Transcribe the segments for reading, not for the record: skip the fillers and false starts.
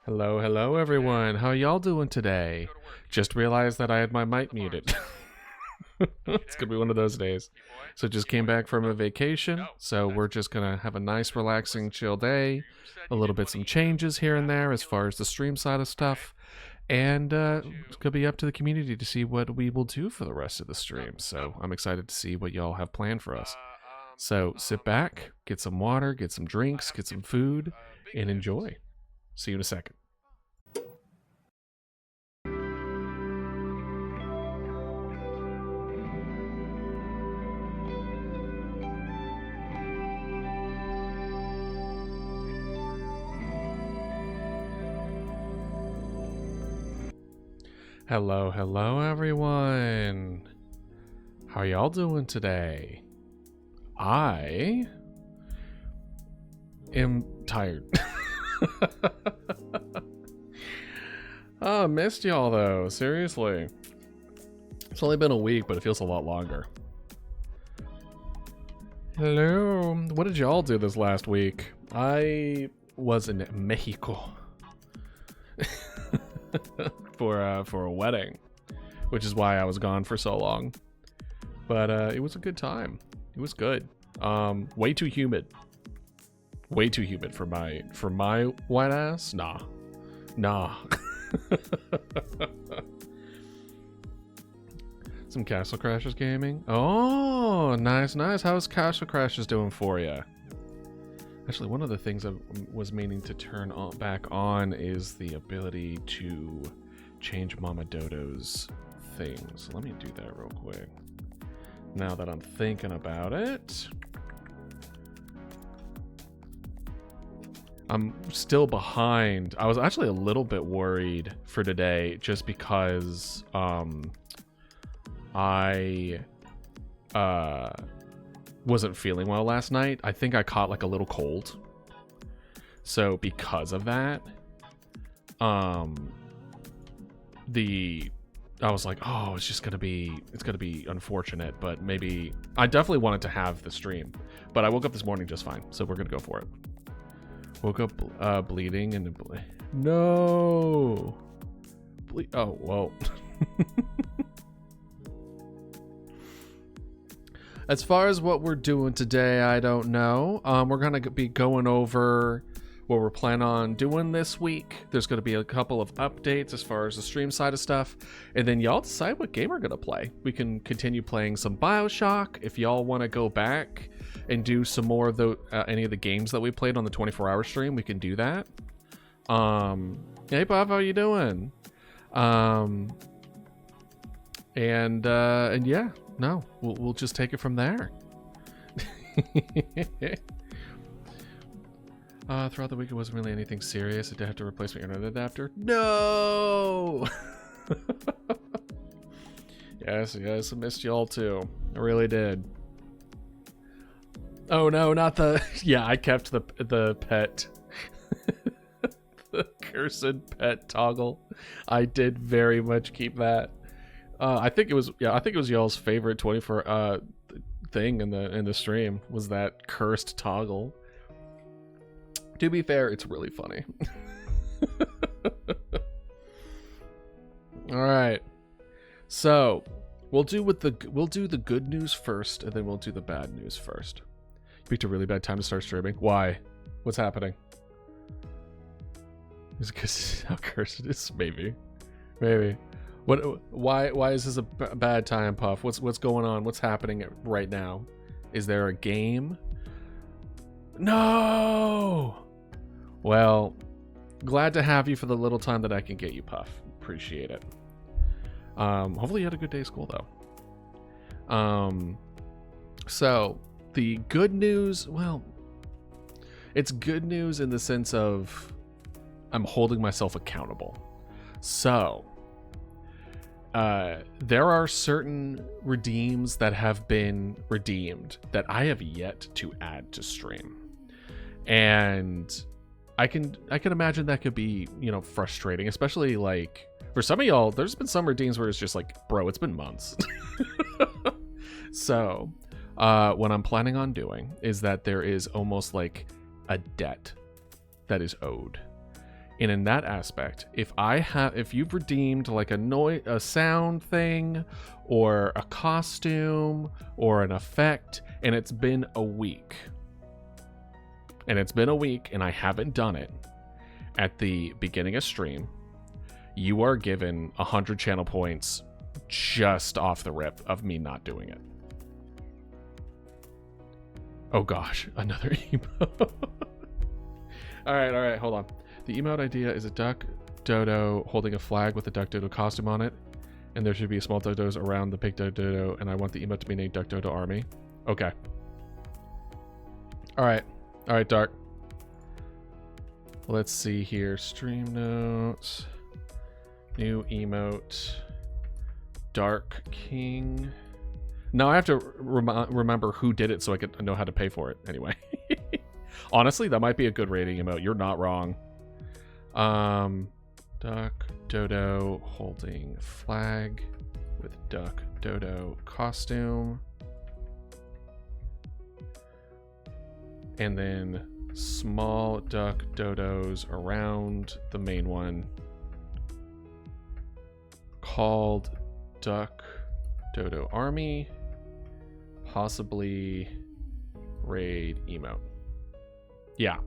Hello, hello everyone. How y'all doing today? Just realized that I had my mic muted. It's gonna be one of those days. So just came back from a vacation, so we're just gonna have a nice relaxing chill day, a little bit some changes here and there as far as the stream side of stuff, and it's gonna be up to the community to see what we will do for the rest of the stream. So I'm excited to see what y'all have planned for us. So sit back, get some water, get some drinks, get some food, and enjoy. See you in a second. Hello, hello everyone. How y'all doing today? I am tired. Oh, I missed y'all though, seriously. It's only been a week, but it feels a lot longer. Hello. What did y'all do this last week? I was in Mexico for a wedding, which is why I was gone for so long. But it was a good time. It was good. Way too humid. Way too humid for my white ass. Nah. Some Castle Crashers gaming. Oh, nice. How's Castle Crashers doing for you? Actually, one of the things I was meaning to turn back on is the ability to change Mama Dodo's things. Let me do that real quick. Now that I'm thinking about it. I'm still behind. I was actually a little bit worried for today just because I wasn't feeling well last night. I think I caught like a little cold. So because of that, I was like, oh, it's gonna be unfortunate, but maybe I definitely wanted to have the stream, but I woke up this morning just fine, so we're gonna go for it. Woke up bleeding and no. Oh, whoa. As far as what we're doing today, I don't know. We're gonna be going over what we're planning on doing this week. There's gonna be a couple of updates as far as the stream side of stuff, and then y'all decide what game we're gonna play. We can continue playing some BioShock if y'all want to go back and do some more of the any of the games that we played on the 24-hour stream. We can do that. Hey Bob, how you doing? And yeah, no, we'll just take it from there. Throughout the week, it wasn't really anything serious. I did have to replace my internet adapter. No. Yes, I missed y'all too. I really did. Oh no, not the. Yeah, I kept the pet, the cursed pet toggle. I did very much keep that. I think it was y'all's favorite 24 thing in the stream was that cursed toggle. To be fair, it's really funny. All right, so we'll do the good news first, and then we'll do the bad news first. You picked a really bad time to start streaming. Why? What's happening? Is it because how cursed it is? Maybe. What? Why is this a bad time, Puff? What's going on? What's happening right now? Is there a game? No. Well, glad to have you for the little time that I can get you, Puff. Appreciate it. Hopefully you had a good day of school though. So the good news, well, it's good news in the sense of I'm holding myself accountable. So there are certain redeems that have been redeemed that I have yet to add to stream, and I can imagine that could be, frustrating, especially like for some of y'all. There's been some redeems where it's just like, bro, it's been months. So what I'm planning on doing is that there is almost like a debt that is owed, And in that aspect, if you've redeemed like a sound thing or a costume or an effect, and it's been a week, and I haven't done it, at the beginning of stream, you are given 100 channel points just off the rip of me not doing it. Oh gosh, another emote. All right, hold on. The emote idea is a duck dodo holding a flag with a duck dodo costume on it, and there should be small dodos around the big dodo, and I want the emote to be named Duck Dodo Army. Okay. All right, Dark. Let's see here. Stream notes. New emote. Dark King. No, I have to remember who did it so I could know how to pay for it. Anyway. Honestly, that might be a good rating emote. You're not wrong. Duck Dodo holding flag with Duck Dodo costume. And then small duck dodos around the main one called Duck Dodo Army, possibly raid emote. Yeah.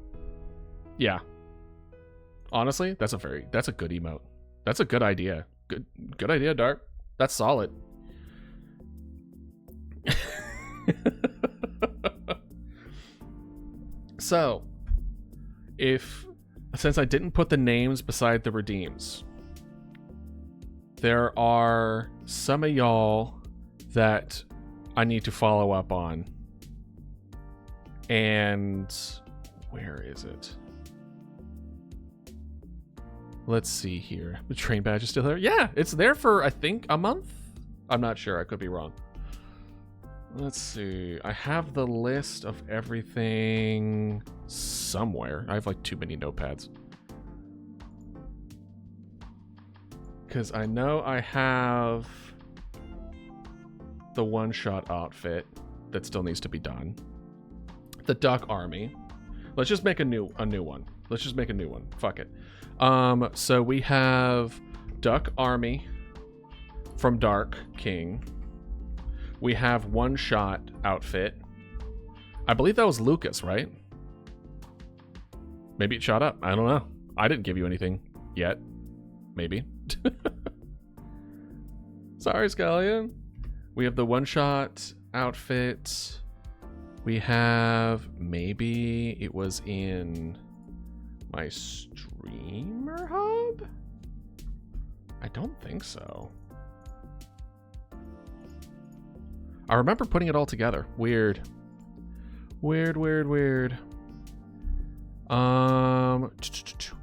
Honestly, that's a good emote. That's a good idea. Good idea, Dark. That's solid. So, since I didn't put the names beside the redeems, there are some of y'all that I need to follow up on. And where is it? Let's see here. The train badge is still there. Yeah, it's there for, I think, a month. I'm not sure. I could be wrong. Let's see. I have the list of everything somewhere. I have like too many notepads. Because I know I have the one-shot outfit that still needs to be done. The Duck Army. Let's just make a new one. Let's just make a new one. Fuck it. So we have Duck Army from Dark King. We have one-shot outfit. I believe that was Lucas, right? Maybe it shot up. I don't know. I didn't give you anything yet. Maybe. Sorry, Scallion. We have the one-shot outfit. We have, maybe it was in my streamer hub? I don't think so. I remember putting it all together. Weird.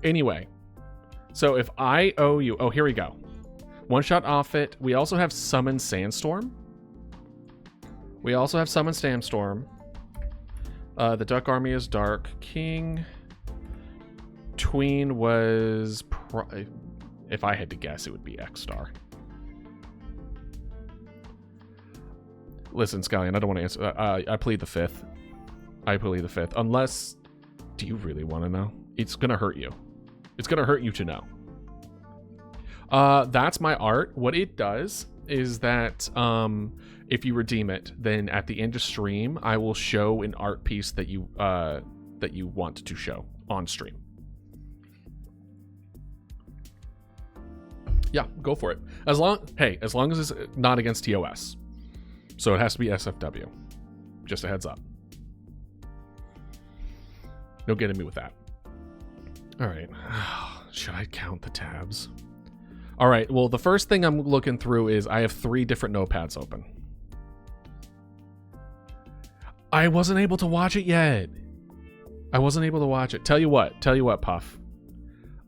Anyway. So if I owe you... Oh, here we go. One-shot outfit. We also have Summon Sandstorm. The Duck Army is Dark King. Tween was... if I had to guess, it would be X-Star. Listen, Scallion, I don't want to answer. I plead the fifth. Unless... Do you really want to know? It's going to hurt you. It's going to hurt you to know. That's my art. What it does is that if you redeem it, then at the end of stream, I will show an art piece that you want to show on stream. Yeah, go for it. As long as it's not against TOS. So it has to be SFW. Just a heads up. No getting me with that. All right. Should I count the tabs? All right. Well, the first thing I'm looking through is I have 3 different notepads open. I wasn't able to watch it yet. Tell you what, Puff.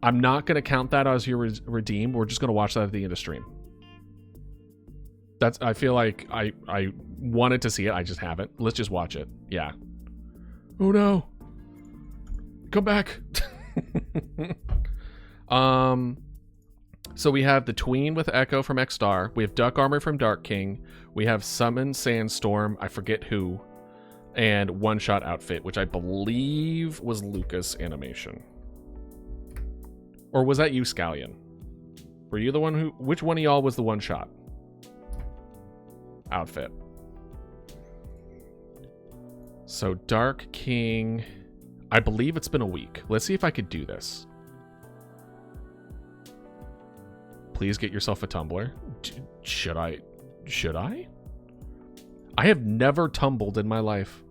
I'm not going to count that as your redeem. We're just going to watch that at the end of stream. I feel like I wanted to see it. I just haven't. Let's just watch it. Yeah. Oh no. Come back. So we have the Tween with Echo from X-Star. We have Duck Armor from Dark King. We have Summon Sandstorm. I forget who. And One-Shot Outfit, which I believe was Lucas Animation. Or was that you, Scallion? Were you the one who... Which one of y'all was the one shot? Outfit. So, Dark King... I believe it's been a week. Let's see if I could do this. Please get yourself a tumbler. Should I? Should I? I have never tumbled in my life.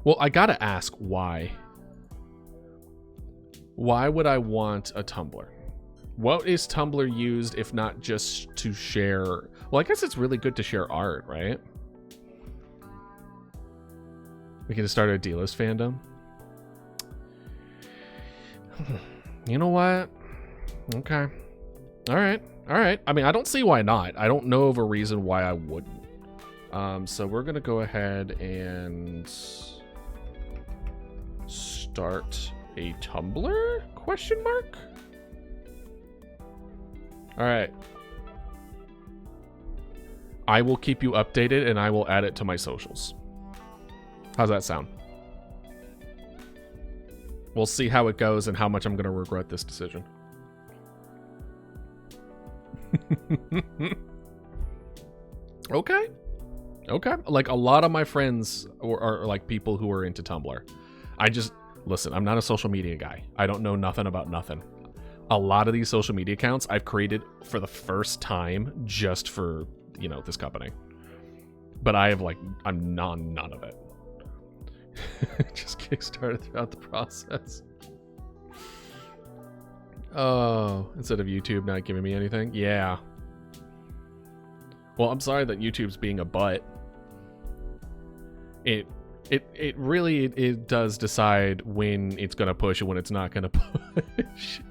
Well, I gotta ask why. Why would I want a Tumblr? What is Tumblr used if not just to share? Well, I guess it's really good to share art, right? We can just start a D-list fandom. You know what? Okay. All right. All right. I mean, I don't see why not. I don't know of a reason why I wouldn't. So we're going to go ahead and start a Tumblr? Question mark? All right. I will keep you updated and I will add it to my socials. How's that sound? We'll see how it goes and how much I'm going to regret this decision. Okay. Okay. Like, a lot of my friends are like people who are into Tumblr. Listen, I'm not a social media guy. I don't know nothing about nothing. A lot of these social media accounts I've created for the first time just for, you know, this company. But I'm none of it. Just kickstarted throughout the process. Oh, instead of YouTube not giving me anything? Yeah. Well, I'm sorry that YouTube's being a butt. It really does decide when it's gonna push and when it's not gonna push.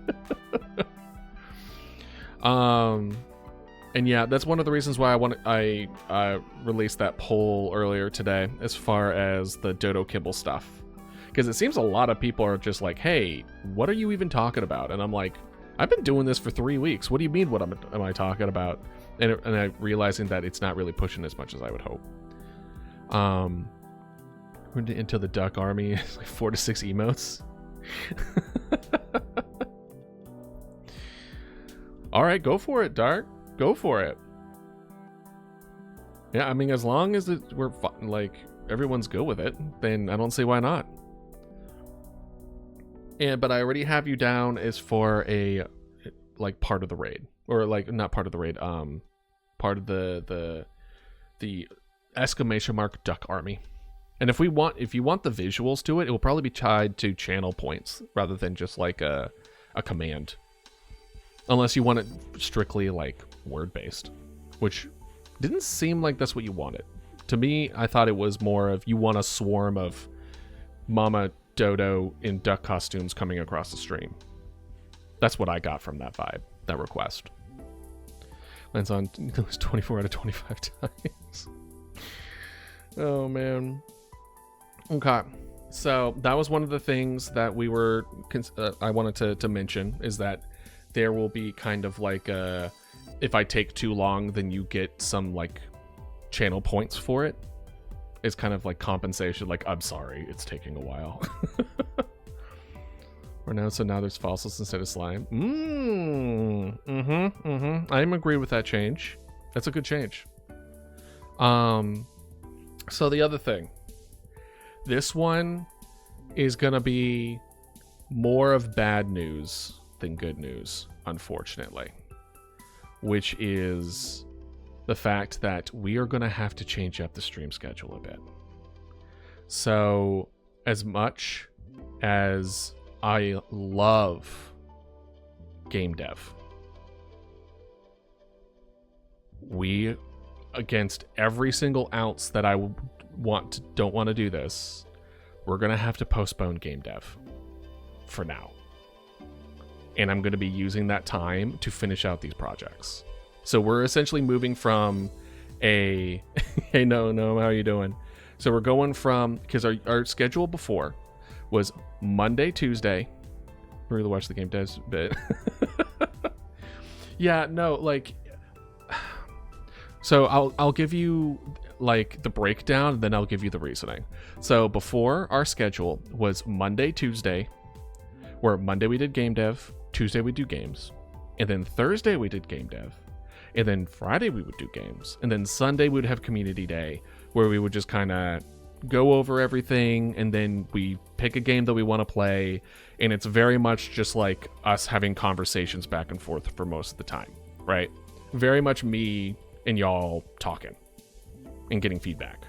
And yeah, that's one of the reasons why I released that poll earlier today as far as the Dodo Kibble stuff. Because it seems a lot of people are just like, hey, what are you even talking about? And I'm like, I've been doing this for 3 weeks. What do you mean, what am I talking about? And I'm realizing that it's not really pushing as much as I would hope. Into the duck army, it's like 4 to 6 emotes. All right, go for it, Dark. Go for it. Yeah, I mean, as long as we're like everyone's good with it, then I don't see why not. But I already have you down as for a like part of the raid, or like not part of the raid, part of the exclamation mark duck army. And if you want the visuals to it, it will probably be tied to channel points rather than just like a command. Unless you want it strictly like word-based, which didn't seem like that's what you wanted. To me, I thought it was more of you want a swarm of Mama Dodo in duck costumes coming across the stream. That's what I got from that vibe, that request. Lands on 24 out of 25 times. Oh, man. Okay. So that was one of the things that we were I wanted to mention, is that there will be kind of like if I take too long, then you get some like channel points for it. It's kind of like compensation, like, I'm sorry, it's taking a while. Or now, so now there's fossils instead of slime. I am agree with that change. That's a good change. So the other thing, this one is gonna be more of bad news than good news, unfortunately, which is the fact that we are going to have to change up the stream schedule a bit. So as much as I love game dev, we, against every single ounce that I don't want to do this, we're going to have to postpone game dev for now. And I'm going to be using that time to finish out these projects. So we're essentially moving from hey, no, how you doing? So we're going from, because our schedule before was Monday, Tuesday. We really watch the game devs bit. Yeah, no, like, so I'll give you like the breakdown, then I'll give you the reasoning. So before, our schedule was Monday, Tuesday, where Monday we did game dev, Tuesday we do games, and then Thursday we did game dev, and then Friday we would do games, and then Sunday we would have community day, where we would just kind of go over everything, and then we pick a game that we want to play, and it's very much just like us having conversations back and forth for most of the time, right? Very much me and y'all talking and getting feedback,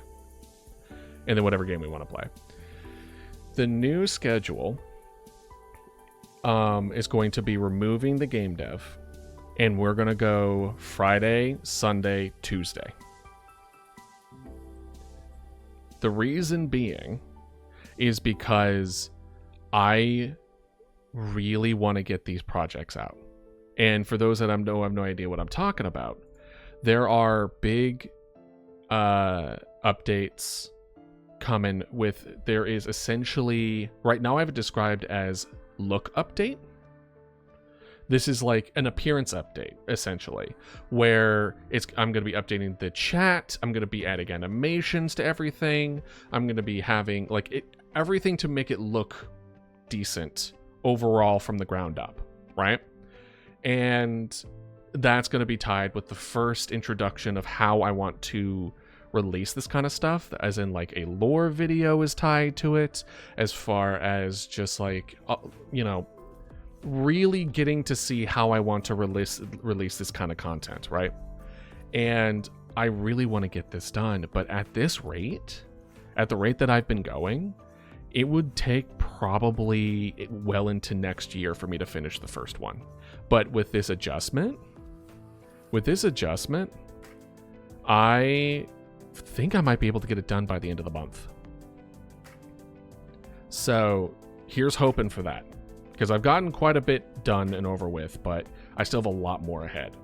and then whatever game we want to play. The new schedule is going to be removing the game dev, and we're going to go Friday, Sunday, Tuesday. The reason being is because I really want to get these projects out. And for those that have no idea what I'm talking about, there are big updates coming with, there is essentially, right now I have it described as look update. This is like an appearance update, essentially, where I'm going to be updating the chat. I'm going to be adding animations to everything. I'm going to be having everything to make it look decent overall from the ground up, right? And that's going to be tied with the first introduction of how I want to release this kind of stuff, as in like a lore video is tied to it, as far as just like, really getting to see how I want to release this kind of content, right? And I really want to get this done, but at this rate, at the rate that I've been going, it would take probably well into next year for me to finish the first one. But with this adjustment, I think I might be able to get it done by the end of the month. So here's hoping for that, because I've gotten quite a bit done and over with, but I still have a lot more ahead.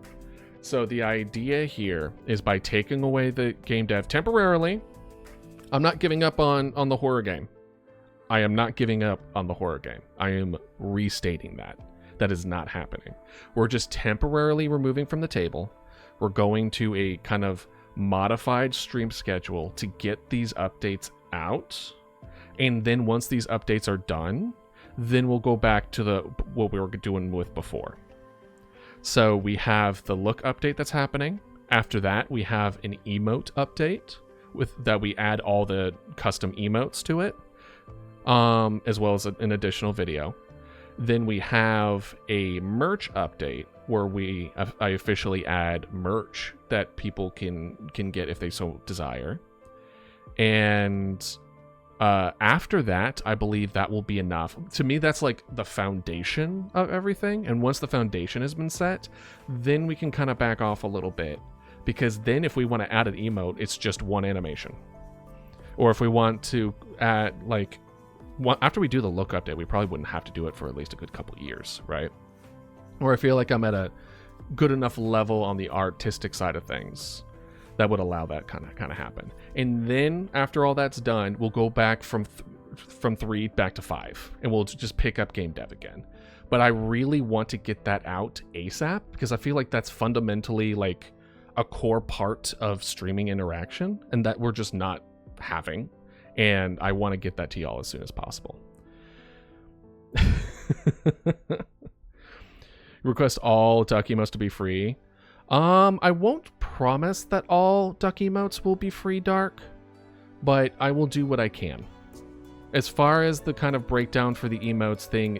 So the idea here is, by taking away the game dev temporarily, I'm not giving up on the horror game. I am not giving up on the horror game. I am restating that. That is not happening. We're just temporarily removing from the table. We're going to a kind of modified stream schedule to get these updates out. And then once these updates are done, then we'll go back to what we were doing with before. So we have the look update that's happening. After that, we have an emote update that we add all the custom emotes to it, as well as an additional video. Then we have a merch update where I officially add merch that people can get if they so desire. And after that, I believe that will be enough. To me, that's like the foundation of everything. And once the foundation has been set, then we can kind of back off a little bit. Because then if we want to add an emote, it's just one animation. Or if we want to add, after we do the look update, we probably wouldn't have to do it for at least a good couple years, right? Or I feel like I'm at a good enough level on the artistic side of things that would allow that kind of happen. And then after all that's done, we'll go back from 3 back to 5, and we'll just pick up game dev again. But I really want to get that out ASAP, because I feel like that's fundamentally like a core part of streaming interaction, and that we're just not having. And I want to get that to y'all as soon as possible. Request all duck emotes to be free. I won't promise that all duck emotes will be free, Dark, but I will do what I can. As far as the kind of breakdown for the emotes thing,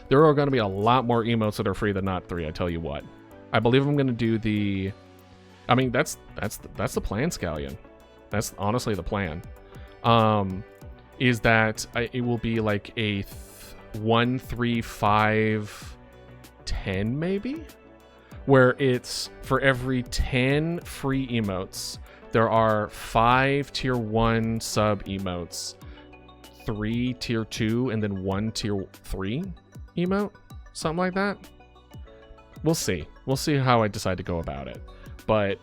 there are going to be a lot more emotes that are free than not 3, I tell you what. I believe I'm going to do that's the plan, Scallion. That's honestly the plan. Is that it will be like a 1, 3, 5, 10 maybe? Where it's for every 10 free emotes, there are 5 tier 1 sub emotes, 3 tier 2, and then 1 tier 3 emote. Something like that. We'll see. We'll see how I decide to go about it. But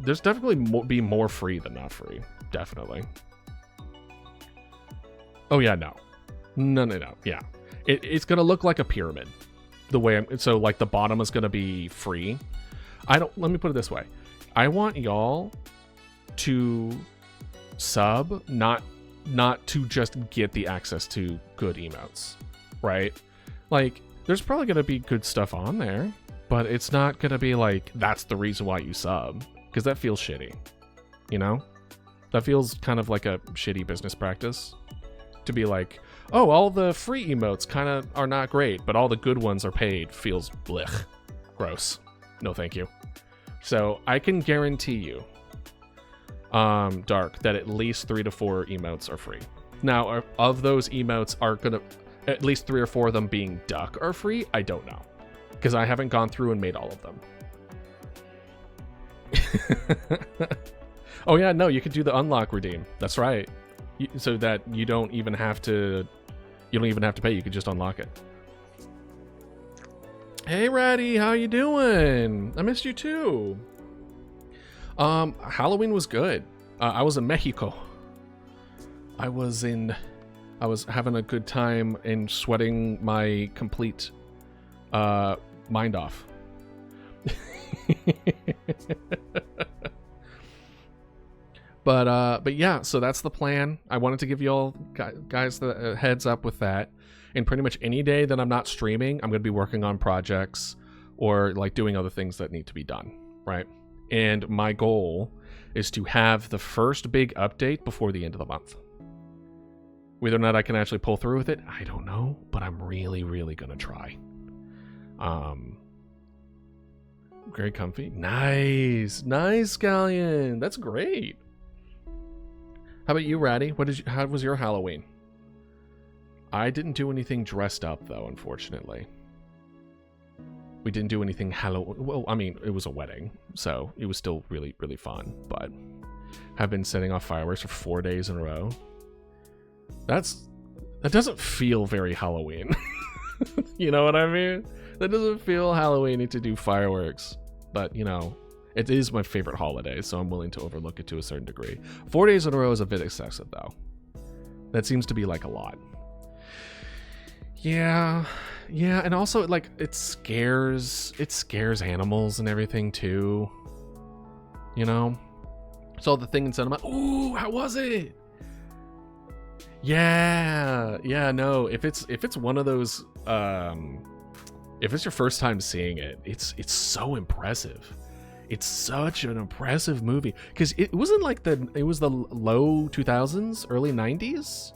there's definitely be more free than not free. Definitely. Oh yeah, no. Yeah. It's gonna look like a pyramid. The way so like the bottom is gonna be free. Let me put it this way. I want y'all to sub, not to just get the access to good emotes, right? Like, there's probably gonna be good stuff on there, but it's not gonna be like that's the reason why you sub, because that feels shitty, you know? That feels kind of like a shitty business practice to be like, oh, all the free emotes kind of are not great, but all the good ones are paid. Feels blech, gross. No, thank you. So I can guarantee you, Dark, that at least 3 to 4 emotes are free. Now, of those emotes are gonna, at least 3 or 4 of them being duck are free. I don't know, because I haven't gone through and made all of them. Oh yeah, no, you could do the unlock redeem. That's right. So that you don't even have to pay. You could just unlock it. Hey Ratty, how you doing? I missed you too. Halloween was good. I was in Mexico. I was having a good time and sweating my complete mind off. But yeah, so that's the plan. I wanted to give you all guys the heads up with that. And pretty much any day that I'm not streaming, I'm going to be working on projects or like doing other things that need to be done, right? And my goal is to have the first big update before the end of the month. Whether or not I can actually pull through with it, I don't know, but I'm really, really going to try. Very comfy. Nice, Scallion. That's great. How about you, Ratty? How was your Halloween? I didn't do anything dressed up, though, unfortunately. We didn't do anything Halloween. Well, I mean, it was a wedding, so it was still really, really fun. But I've been setting off fireworks for 4 days in a row. That doesn't feel very Halloween. You know what I mean? That doesn't feel Halloween-y to do fireworks. But, you know, it is my favorite holiday, so I'm willing to overlook it to a certain degree. 4 days in a row is a bit excessive, though. That seems to be like a lot. Yeah, and also like it scares animals and everything too. You know? Saw the thing in cinema. Ooh, how was it? Yeah, no. If it's one of those if it's your first time seeing it, it's so impressive. It's such an impressive movie because it wasn't like it was the low 2000s, early 90s.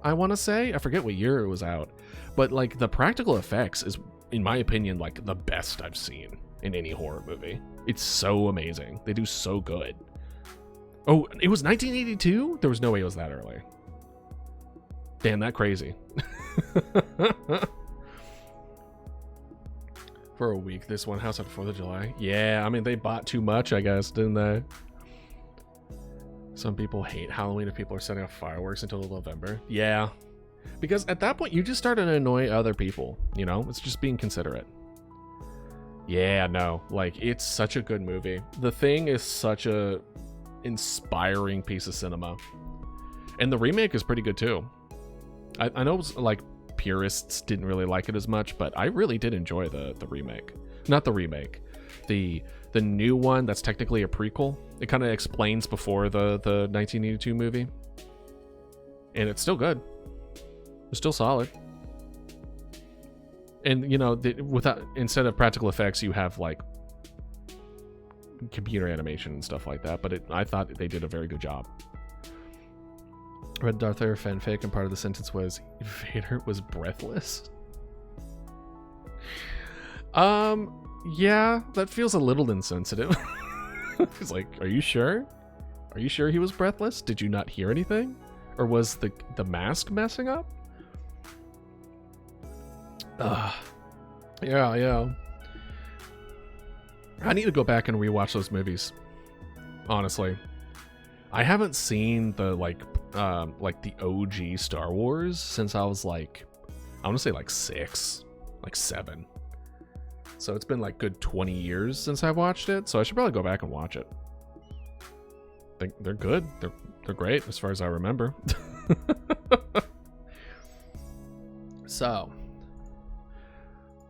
I want to say, I forget what year it was out, but like the practical effects is, in my opinion, like the best I've seen in any horror movie. It's so amazing. They do so good. Oh, it was 1982? There was no way it was that early. Damn, that crazy. For a week, this one house after 4th of July. Yeah, I mean, they bought too much, I guess, didn't they? Some people hate Halloween if people are setting off fireworks until November. Yeah. Because at that point, you just start to annoy other people, you know? It's just being considerate. Yeah, no. Like, it's such a good movie. The Thing is such a inspiring piece of cinema. And the remake is pretty good, too. I know, like, purists didn't really like it as much, but I really did enjoy the remake. Not the remake. The new one that's technically a prequel. It kind of explains before the 1982 movie. And it's still good. It's still solid. And, you know, instead of practical effects, you have, like, computer animation and stuff like that. But I thought they did a very good job. Read Darth Vader fanfic, and part of the sentence was, Vader was breathless. Yeah, that feels a little insensitive. He's like, are you sure? Are you sure he was breathless? Did you not hear anything? Or was the mask messing up? Yeah. I need to go back and rewatch those movies. Honestly. I haven't seen the, like the OG Star Wars since I was like, I want to say like 6, like 7. So it's been like good 20 years since I've watched it. So I should probably go back and watch it. They're good. They're great as far as I remember. So,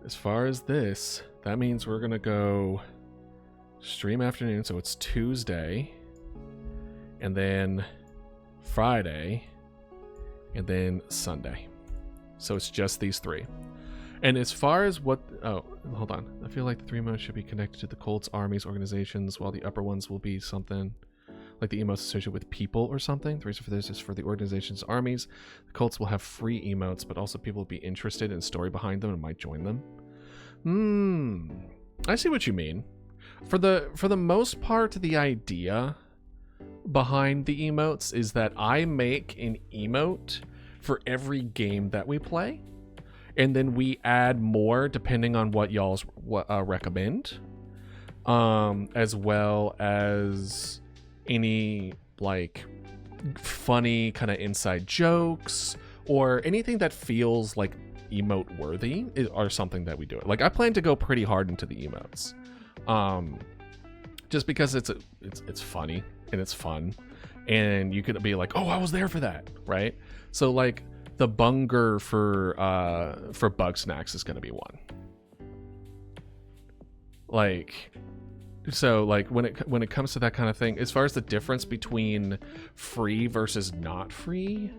as far as this, that means we're going to go stream afternoon. So it's Tuesday. and then Friday, and then Sunday. So it's just these 3. And as far as what... Oh, hold on. I feel like the 3 emotes should be connected to the cults, armies, organizations, while the upper ones will be something like the emotes associated with people or something. The reason for this is for the organizations, armies. The cults will have free emotes, but also people will be interested in the story behind them and might join them. I see what you mean. For the most part, the idea behind the emotes is that I make an emote for every game that we play, and then we add more depending on what y'all's recommend, as well as any like funny kind of inside jokes or anything that feels like emote worthy are something that we do it. Like I plan to go pretty hard into the emotes, just because it's funny and it's fun, and you could be like, oh, I was there for that, right? So like the bunger for bug snacks is going to be one. Like, so like when it comes to that kind of thing, as far as the difference between free versus not free,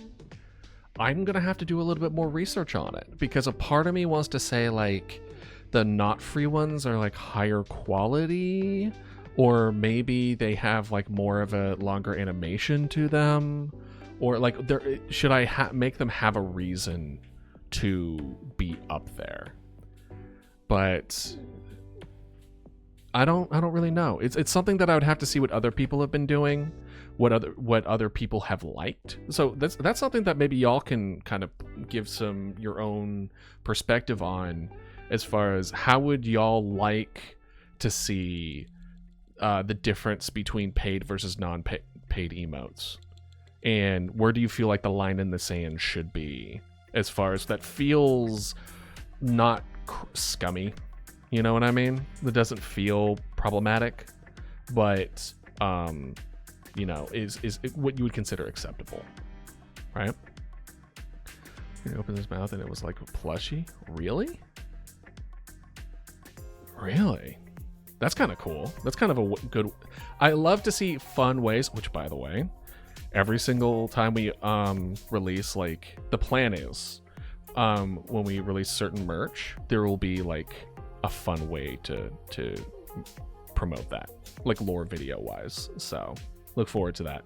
I'm gonna have to do a little bit more research on it, because a part of me wants to say like the not free ones are like higher quality, or maybe they have like more of a longer animation to them, or like should I make them have a reason to be up there? But I don't really know. It's something that I would have to see what other people have been doing, what other people have liked. So that's something that maybe y'all can kind of give some your own perspective on, as far as how would y'all like to see the difference between paid versus non-paid emotes, and where do you feel like the line in the sand should be, as far as that feels not scummy. You know what I mean? That doesn't feel problematic, but you know, is what you would consider acceptable, right? He opened his mouth and it was like a plushie. Really? That's kind of cool. That's kind of a good. I love to see fun ways. Which, by the way, every single time we release, like the plan is, when we release certain merch, there will be like a fun way to promote that, like lore video wise. So look forward to that.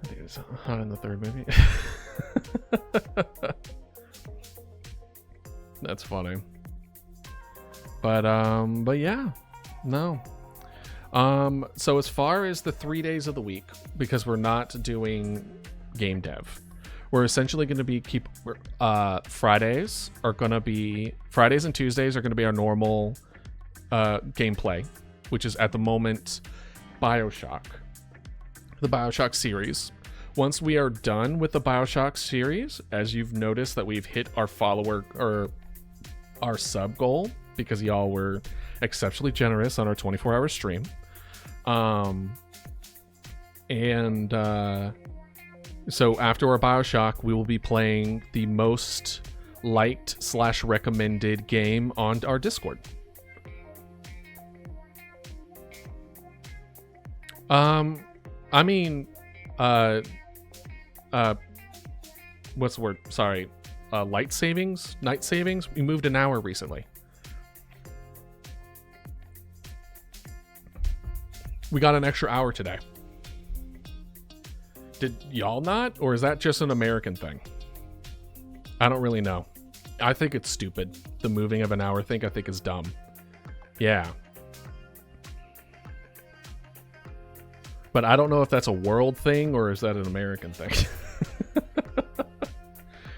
I think it's hot in the third movie. That's funny. But yeah, no. So as far as the 3 days of the week, because we're not doing game dev, we're essentially going to be Fridays and Tuesdays are going to be our normal gameplay, which is at the moment BioShock, the BioShock series. Once we are done with the BioShock series, as you've noticed that we've hit our follower or our sub goal, because y'all were exceptionally generous on our 24-hour stream, so after our BioShock, we will be playing the most liked / recommended game on our Discord. I mean, what's the word? Sorry, night savings. We moved an hour recently. We got an extra hour today. Did y'all not? Or is that just an American thing? I don't really know. I think it's stupid. The moving of an hour thing, I think is dumb. Yeah. But I don't know if that's a world thing or is that an American thing.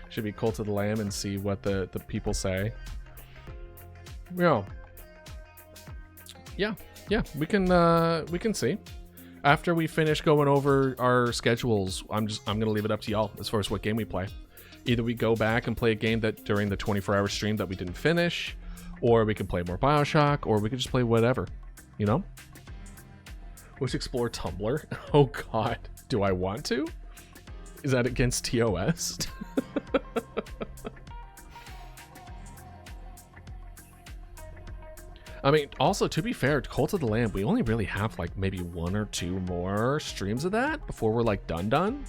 Should be Cult of the Lamb and see what the people say. Yeah. We can see. After we finish going over our schedules, I'm gonna leave it up to y'all as far as what game we play. Either we go back and play a game that during the 24-hour stream that we didn't finish, or we can play more BioShock, or we can just play whatever, you know? Let's explore Tumblr. Oh god, do I want to? Is that against TOS? I mean, also, to be fair, Cult of the Lamb, we only really have like maybe 1 or 2 more streams of that before we're like done.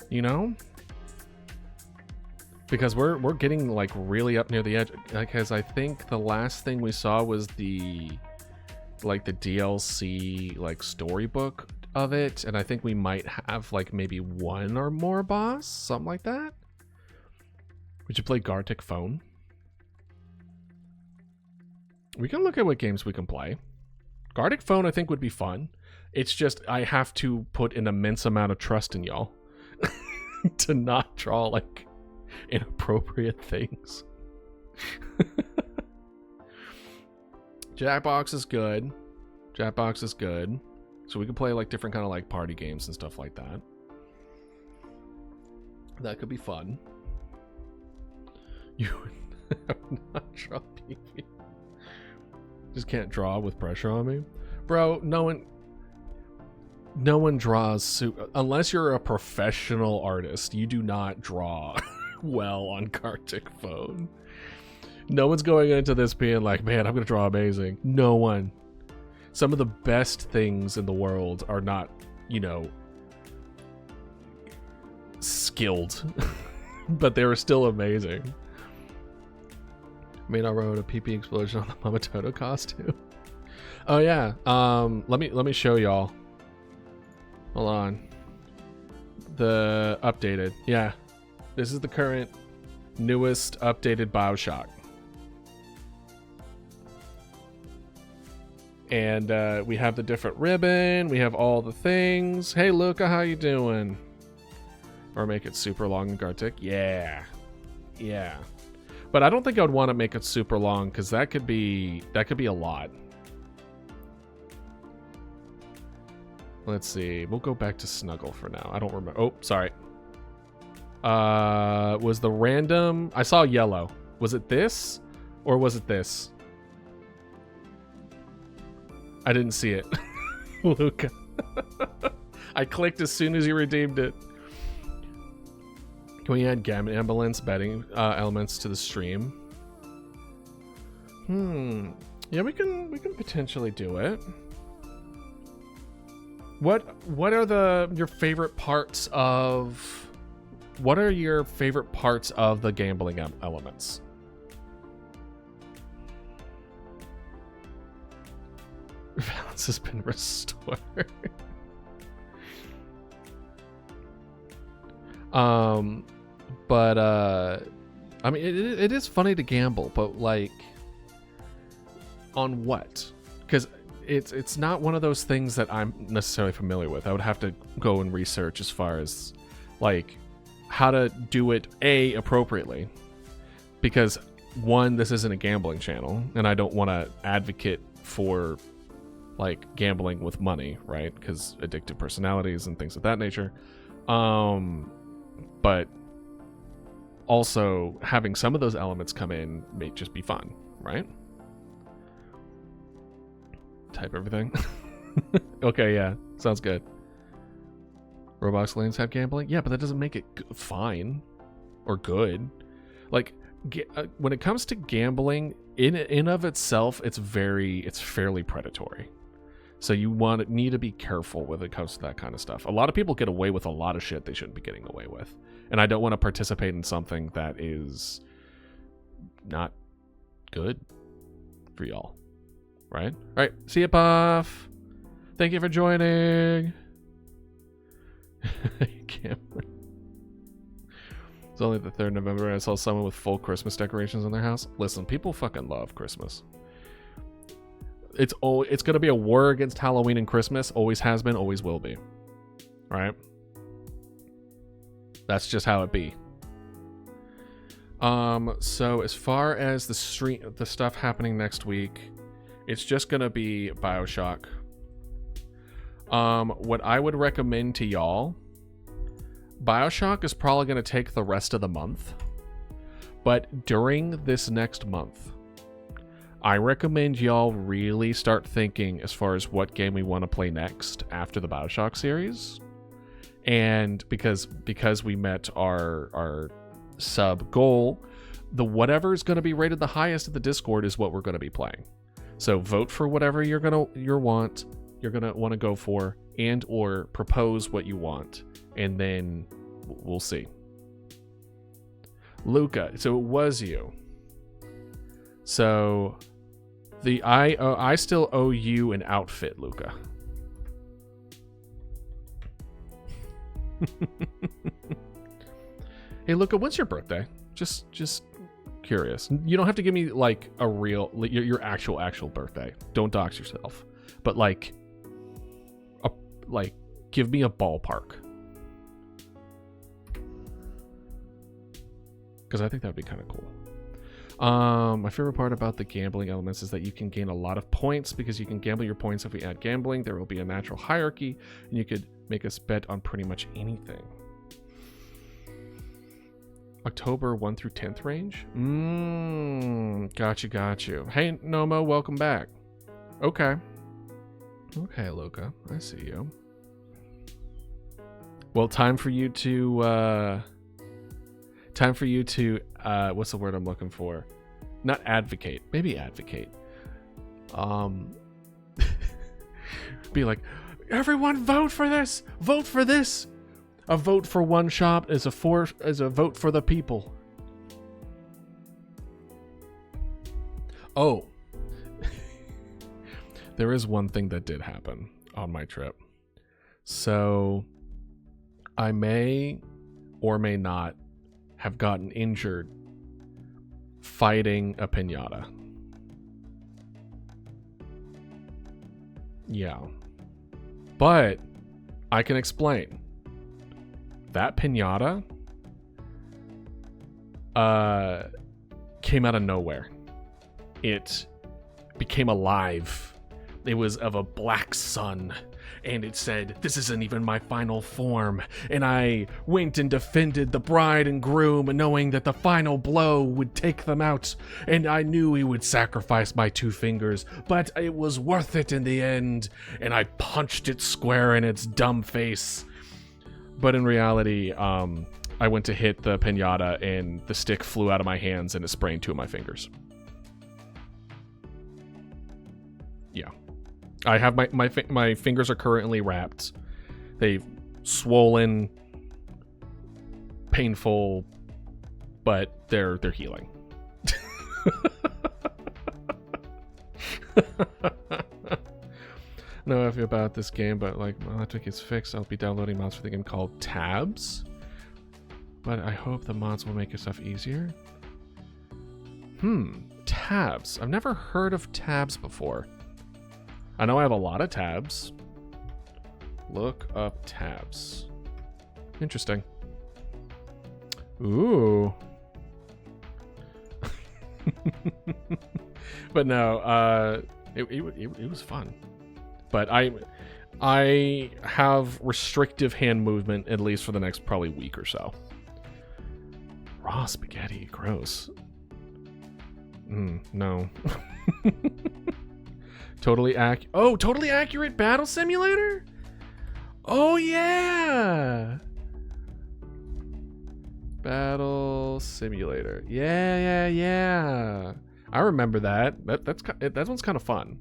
You know? Because we're getting like really up near the edge. Because I think the last thing we saw was the DLC like storybook of it, and I think we might have like maybe 1 or more boss, something like that. Would you play Gartic Phone? We can look at what games we can play. Gartic Phone I think would be fun. It's just I have to put an immense amount of trust in y'all to not draw like inappropriate things. Jackbox is good. Jackbox is good. So we can play like different kind of like party games and stuff like that. That could be fun. You would not draw PV. Just can't draw with pressure on me. Bro, no one draws unless you're a professional artist. You do not draw well on Gartic Phone. No one's going into this being like, man, I'm gonna draw amazing. No one. Some of the best things in the world are not, you know, skilled, but they were still amazing. I mean, I wrote a PP explosion on the Mama Dodo costume. Oh yeah. Let me show y'all. Hold on. The updated. Yeah. This is the current newest updated BioShock. And we have the different ribbon. We have all the things. Hey, Luca, how you doing? Or make it super long and Gartic. Yeah. Yeah. But I don't think I would want to make it super long because that could be a lot. Let's see. We'll go back to Snuggle for now. I don't remember. Oh, sorry. Was the random... I saw yellow. Was it this? Or was it this? I didn't see it. Luca. I clicked as soon as you redeemed it. Can we add Gamma Ambulance betting elements to the stream? Yeah, we can potentially do it. What are your favorite parts of... What are your favorite parts of the gambling elements? Balance has been restored. But I mean, it is funny to gamble, but like, on what? Because it's not one of those things that I'm necessarily familiar with. I would have to go and research as far as like how to do it appropriately, because one, this isn't a gambling channel, and I don't want to advocate for like gambling with money, right? Because addictive personalities and things of that nature. But also having some of those elements come in may just be fun, right? Type everything. Okay, yeah, sounds good. Roblox lanes have gambling? Yeah, but that doesn't make it fine or good. Like, when it comes to gambling, in of itself, it's fairly predatory. So you need to be careful when it comes to that kind of stuff. A lot of people get away with a lot of shit they shouldn't be getting away with. And I don't want to participate in something that is not good for y'all. Right? All right. See ya, Puff. Thank you for joining. It's only the 3rd of November and I saw someone with full Christmas decorations in their house. Listen, people fucking love Christmas. It's going to be a war against Halloween and Christmas. Always has been, always will be. Right? That's just how it be. So as far as the stuff happening next week, it's just going to be BioShock. What I would recommend to y'all, BioShock is probably going to take the rest of the month. But during this next month, I recommend y'all really start thinking as far as what game we want to play next after the BioShock series. And because we met our sub goal, the whatever's going to be rated the highest in the Discord is what we're going to be playing. So vote for whatever you're going to want to go for, and or propose what you want, and then we'll see. Luca, so it was you. So I still owe you an outfit, Luca. Hey, Luca, when's your birthday? Just curious. You don't have to give me like a real, your actual birthday. Don't dox yourself. But like give me a ballpark. Because I think that'd be kind of cool. My favorite part about the gambling elements is that you can gain a lot of points because you can gamble your points. If we add gambling, there will be a natural hierarchy, and you could make us bet on pretty much anything. October 1 through 10th range? Got you. Hey, Nomo, welcome back. Okay, Luca, I see you. Well, time for you to, what's the word I'm looking for? Not advocate, maybe advocate. Be like, everyone vote for this! Vote for this! A vote for one shop is a vote for the people. Oh. There is one thing that did happen on my trip. So I may or may not have gotten injured fighting a piñata. Yeah. But I can explain. That piñata came out of nowhere. It became alive. It was of a black sun, and it said, "This isn't even my final form." And I went and defended the bride and groom, knowing that the final blow would take them out, and I knew he would sacrifice my 2 fingers, but it was worth it in the end, and I punched it square in its dumb face. But in reality, I went to hit the piñata, and the stick flew out of my hands, and it sprained 2 of my fingers. Yeah. I have my fingers are currently wrapped. They've swollen, painful, but they're healing. Know if about this game, but like my electric is fixed, I'll be downloading mods for the game called Tabs. But I hope the mods will make your stuff easier. Tabs. I've never heard of Tabs before. I know I have a lot of tabs. Look up Tabs. Interesting. Ooh. But no, it was fun. But I have restrictive hand movement, at least for the next probably week or so. Raw spaghetti, gross. No. Totally accurate battle simulator? Oh yeah! Battle simulator. Yeah. I remember that. That one's kind of fun.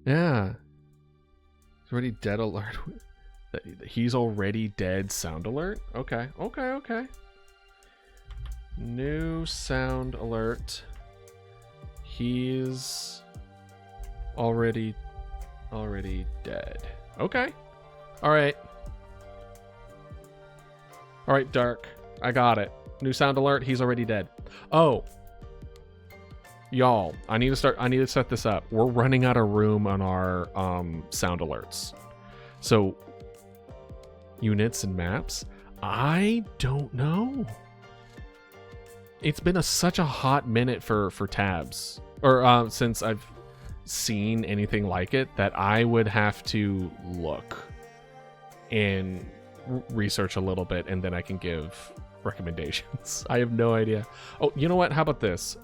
Yeah. He's already dead alert. He's already dead sound alert? Okay. New sound alert. He's already dead. Okay. All right, Dark. I got it. New sound alert. He's already dead. Oh. Y'all, I need to set this up. We're running out of room on our sound alerts. So units and maps, I don't know. It's been such a hot minute for tabs, or since I've seen anything like it, that I would have to look and research a little bit, and then I can give recommendations. I have no idea. Oh, you know what? How about this?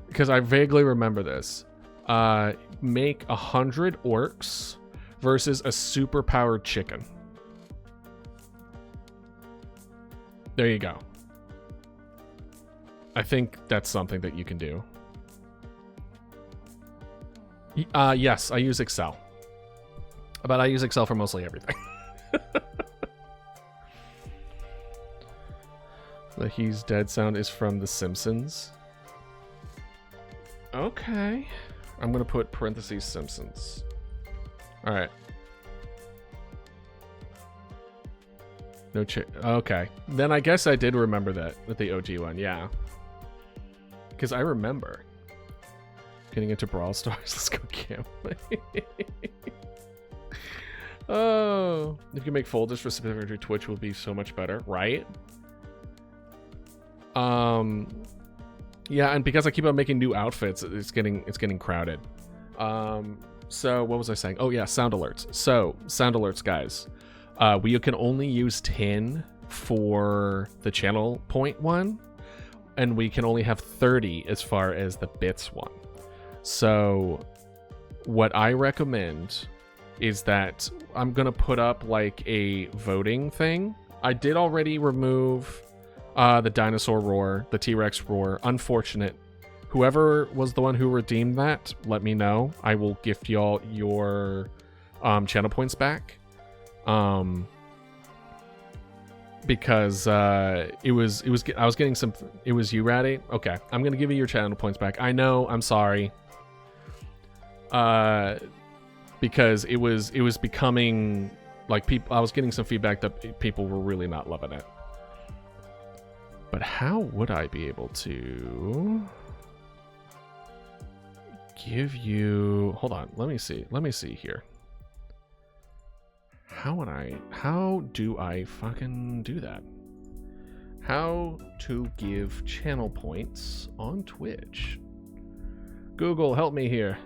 Because I vaguely remember this. Make 100 orcs versus a super powered chicken. There you go. I think that's something that you can do. Yes, I use Excel. But I use Excel for mostly everything. The "he's dead" sound is from The Simpsons. Okay. I'm going to put parentheses Simpsons. All right. No okay. Then I guess I did remember that with the OG one. Yeah. Because I remember getting into Brawl Stars. Let's go gambling. Oh, if you can make folders for specific Twitch will be so much better, right? Yeah, and because I keep on making new outfits, it's getting crowded. So what was I saying? Oh yeah, sound alerts. So sound alerts, guys. We can only use 10 for the channel point one, and we can only have 30 as far as the bits one. So what I recommend is that I'm gonna put up like a voting thing. I did already remove the dinosaur roar, the T-Rex roar. Unfortunate. Whoever was the one who redeemed that, let me know. I will gift y'all your channel points back. Because I was getting some. It was you, Ratty? Okay, I'm gonna give you your channel points back. I know, I'm sorry. Because it was becoming like people. I was getting some feedback that people were really not loving it. But how would I be able to give you? Hold on, let me see here. How do I fucking do that? How to give channel points on Twitch? Google, help me here.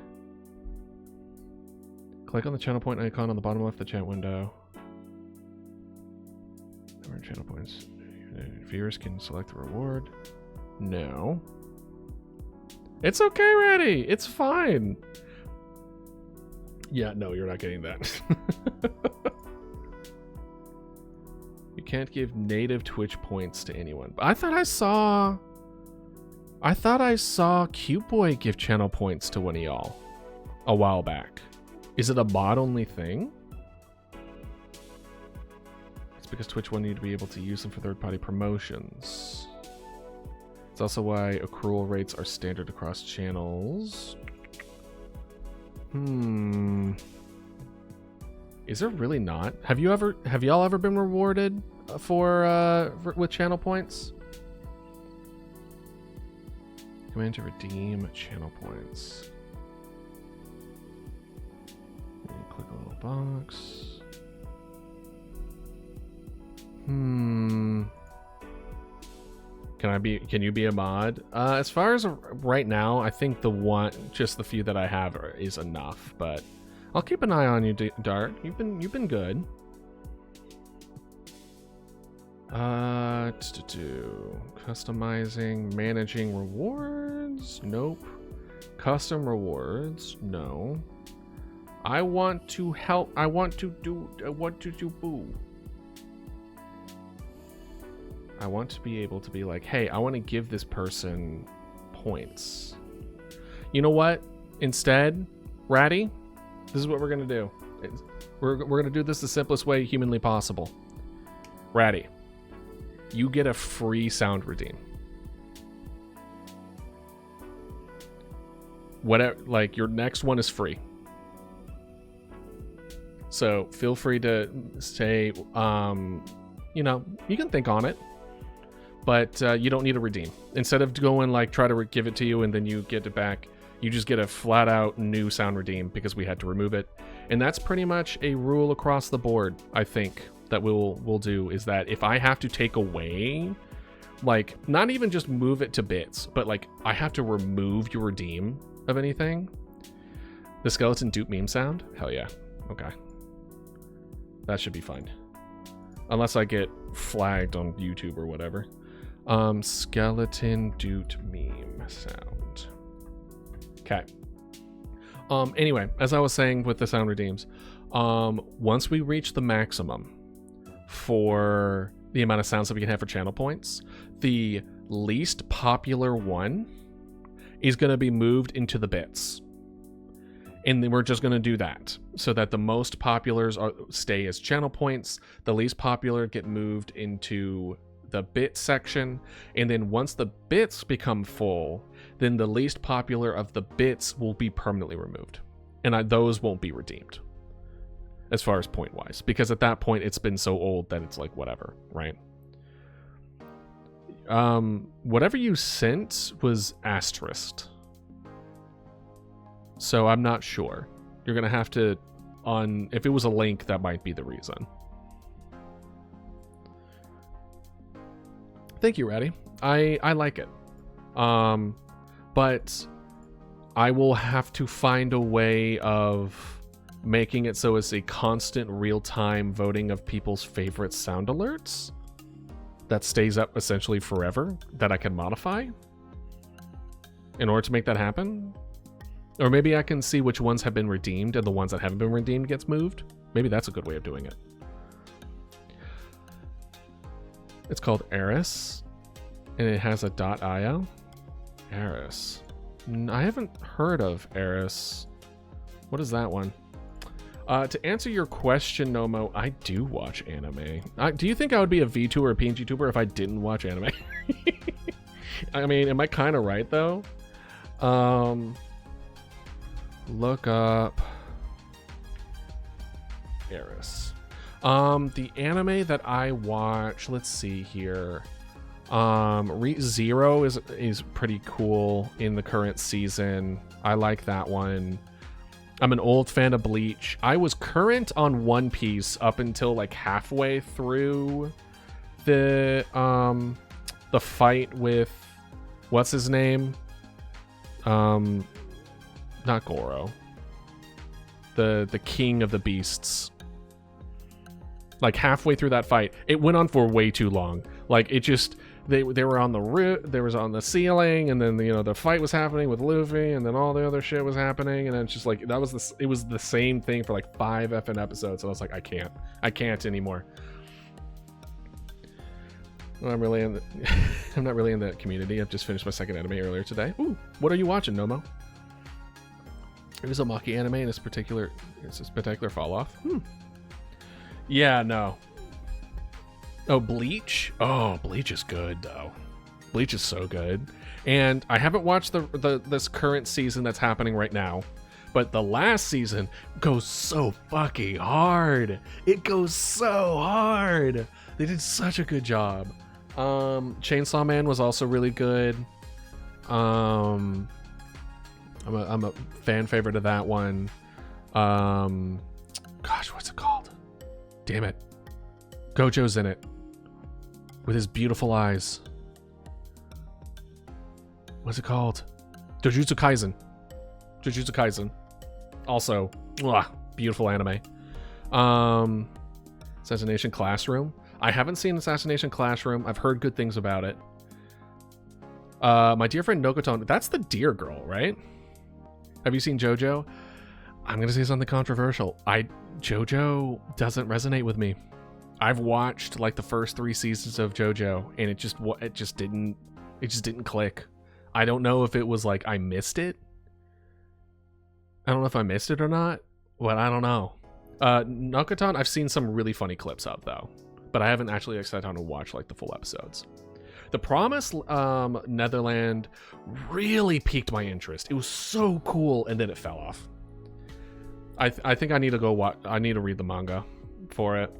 Click on the channel point icon on the bottom left of the chat window. Channel points. Viewers can select the reward. No. It's okay, Ratty. It's fine. Yeah, no, you're not getting that. You can't give native Twitch points to anyone. But I thought I saw Cute Boy give channel points to one of y'all a while back. Is it a mod only thing? It's because Twitch wanted you to be able to use them for third-party promotions. It's also why accrual rates are standard across channels. Is there really not? Have y'all ever been rewarded with channel points? Command to redeem channel points. Click a little box. Can you be a mod? As far as right now, I think just the few that I have is enough, but I'll keep an eye on you, Dart. You've been good. Customizing, managing rewards? Nope. Custom rewards? No. I want to help. I want to do boo. I want to be able to be like, hey, I want to give this person points. You know what? Instead, Ratty, this is what we're gonna do. We're gonna do this the simplest way humanly possible. Ratty, you get a free sound redeem. Whatever, like your next one is free. So feel free to say, you know, you can think on it, but you don't need to redeem. Instead of going like try to give it to you and then you get it back, you just get a flat out new sound redeem because we had to remove it. And that's pretty much a rule across the board, I think, that we'll do, is that if I have to take away, like, not even just move it to bits, but like I have to remove your redeem of anything. The skeleton dupe meme sound? Hell yeah. Okay. That should be fine. Unless I get flagged on YouTube or whatever. Skeleton dupe meme sound. Okay. Anyway, as I was saying with the sound redeems, once we reach the maximum for the amount of sounds that we can have for channel points, the least popular one is going to be moved into the bits. And then we're just going to do that so that the most populars stay as channel points, the least popular get moved into the bit section, and then once the bits become full, then the least popular of the bits will be permanently removed. And those won't be redeemed as far as point wise, because at that point it's been so old that it's like whatever, right? Whatever you sent was asterisked. So I'm not sure. You're going to have to, if it was a link, that might be the reason. Thank you, Ratty. I like it. But I will have to find a way of making it so it's a constant real-time voting of people's favorite sound alerts that stays up essentially forever, that I can modify in order to make that happen. Or maybe I can see which ones have been redeemed and the ones that haven't been redeemed gets moved. Maybe that's a good way of doing it. It's called Eris, and it has a .io. Eris. I haven't heard of Eris. What is that one? To answer your question, Nomo, I do watch anime. Do you think I would be a VTuber or a PNG tuber if I didn't watch anime? I mean, am I kind of right, though? Look up Eris. The anime that I watch, let's see here. Zero is pretty cool in the current season. I like that one. I'm an old fan of Bleach. I was current on One Piece up until like halfway through the fight with what's his name? Not Goro. The king of the beasts. Like halfway through that fight, it went on for way too long. Like it just they were on the roof, there was on the ceiling, and then the fight was happening with Luffy, and then all the other shit was happening, and then it's just like it was the same thing for like 5 effing episodes. So I was like, I can't anymore. Well, I'm not really in the community. I've just finished my second anime earlier today. Ooh, what are you watching, Nomo? It was a Maki anime, and it's a spectacular fall off. Yeah, no. Oh, Bleach? Oh, Bleach is good, though. Bleach is so good. And I haven't watched this current season that's happening right now, but the last season goes so fucking hard. It goes so hard. They did such a good job. Chainsaw Man was also really good. I'm a fan favorite of that one. Gosh, what's it called? Damn it. Gojo's in it. With his beautiful eyes. What's it called? Jujutsu Kaisen. Jujutsu Kaisen. Also, beautiful anime. Assassination Classroom. I haven't seen Assassination Classroom. I've heard good things about it. My dear friend Nokoton. That's the deer girl, right? Have you seen JoJo? I'm gonna say something controversial. JoJo doesn't resonate with me. I've watched like the first 3 seasons of JoJo, and it just didn't click. I don't know if it was like I missed it. I don't know if I missed it or not, but I don't know. Nokoton, I've seen some really funny clips of though, but I haven't actually sat down to watch like the full episodes. The Promised Netherland really piqued my interest. It was so cool, and then it fell off. I think I need to go watch. I need to read the manga for it.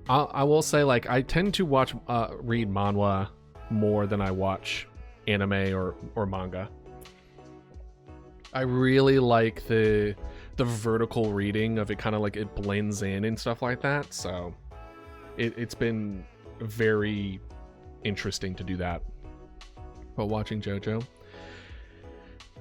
I will say, like, I tend to read manhwa more than I watch anime or manga. I really like the vertical reading of it, kind of like it blends in and stuff like that. So it's been very interesting to do that while watching JoJo.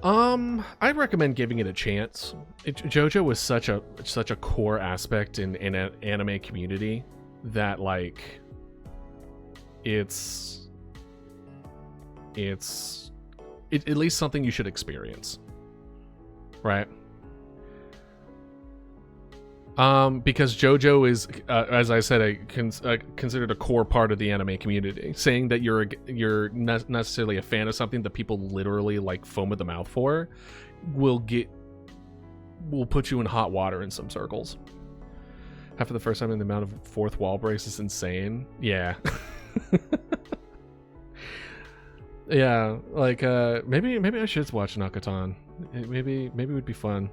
I recommend giving it a chance. JoJo was such a core aspect in an anime community that like it's at least something you should experience, right? Because JoJo is, as I said, considered a core part of the anime community. Saying that you're not necessarily a fan of something that people literally like foam at the mouth for, will put you in hot water in some circles. After the first time, the amount of fourth wall breaks is insane. Yeah. Yeah, like maybe I should watch Nakatan. Maybe it would be fun.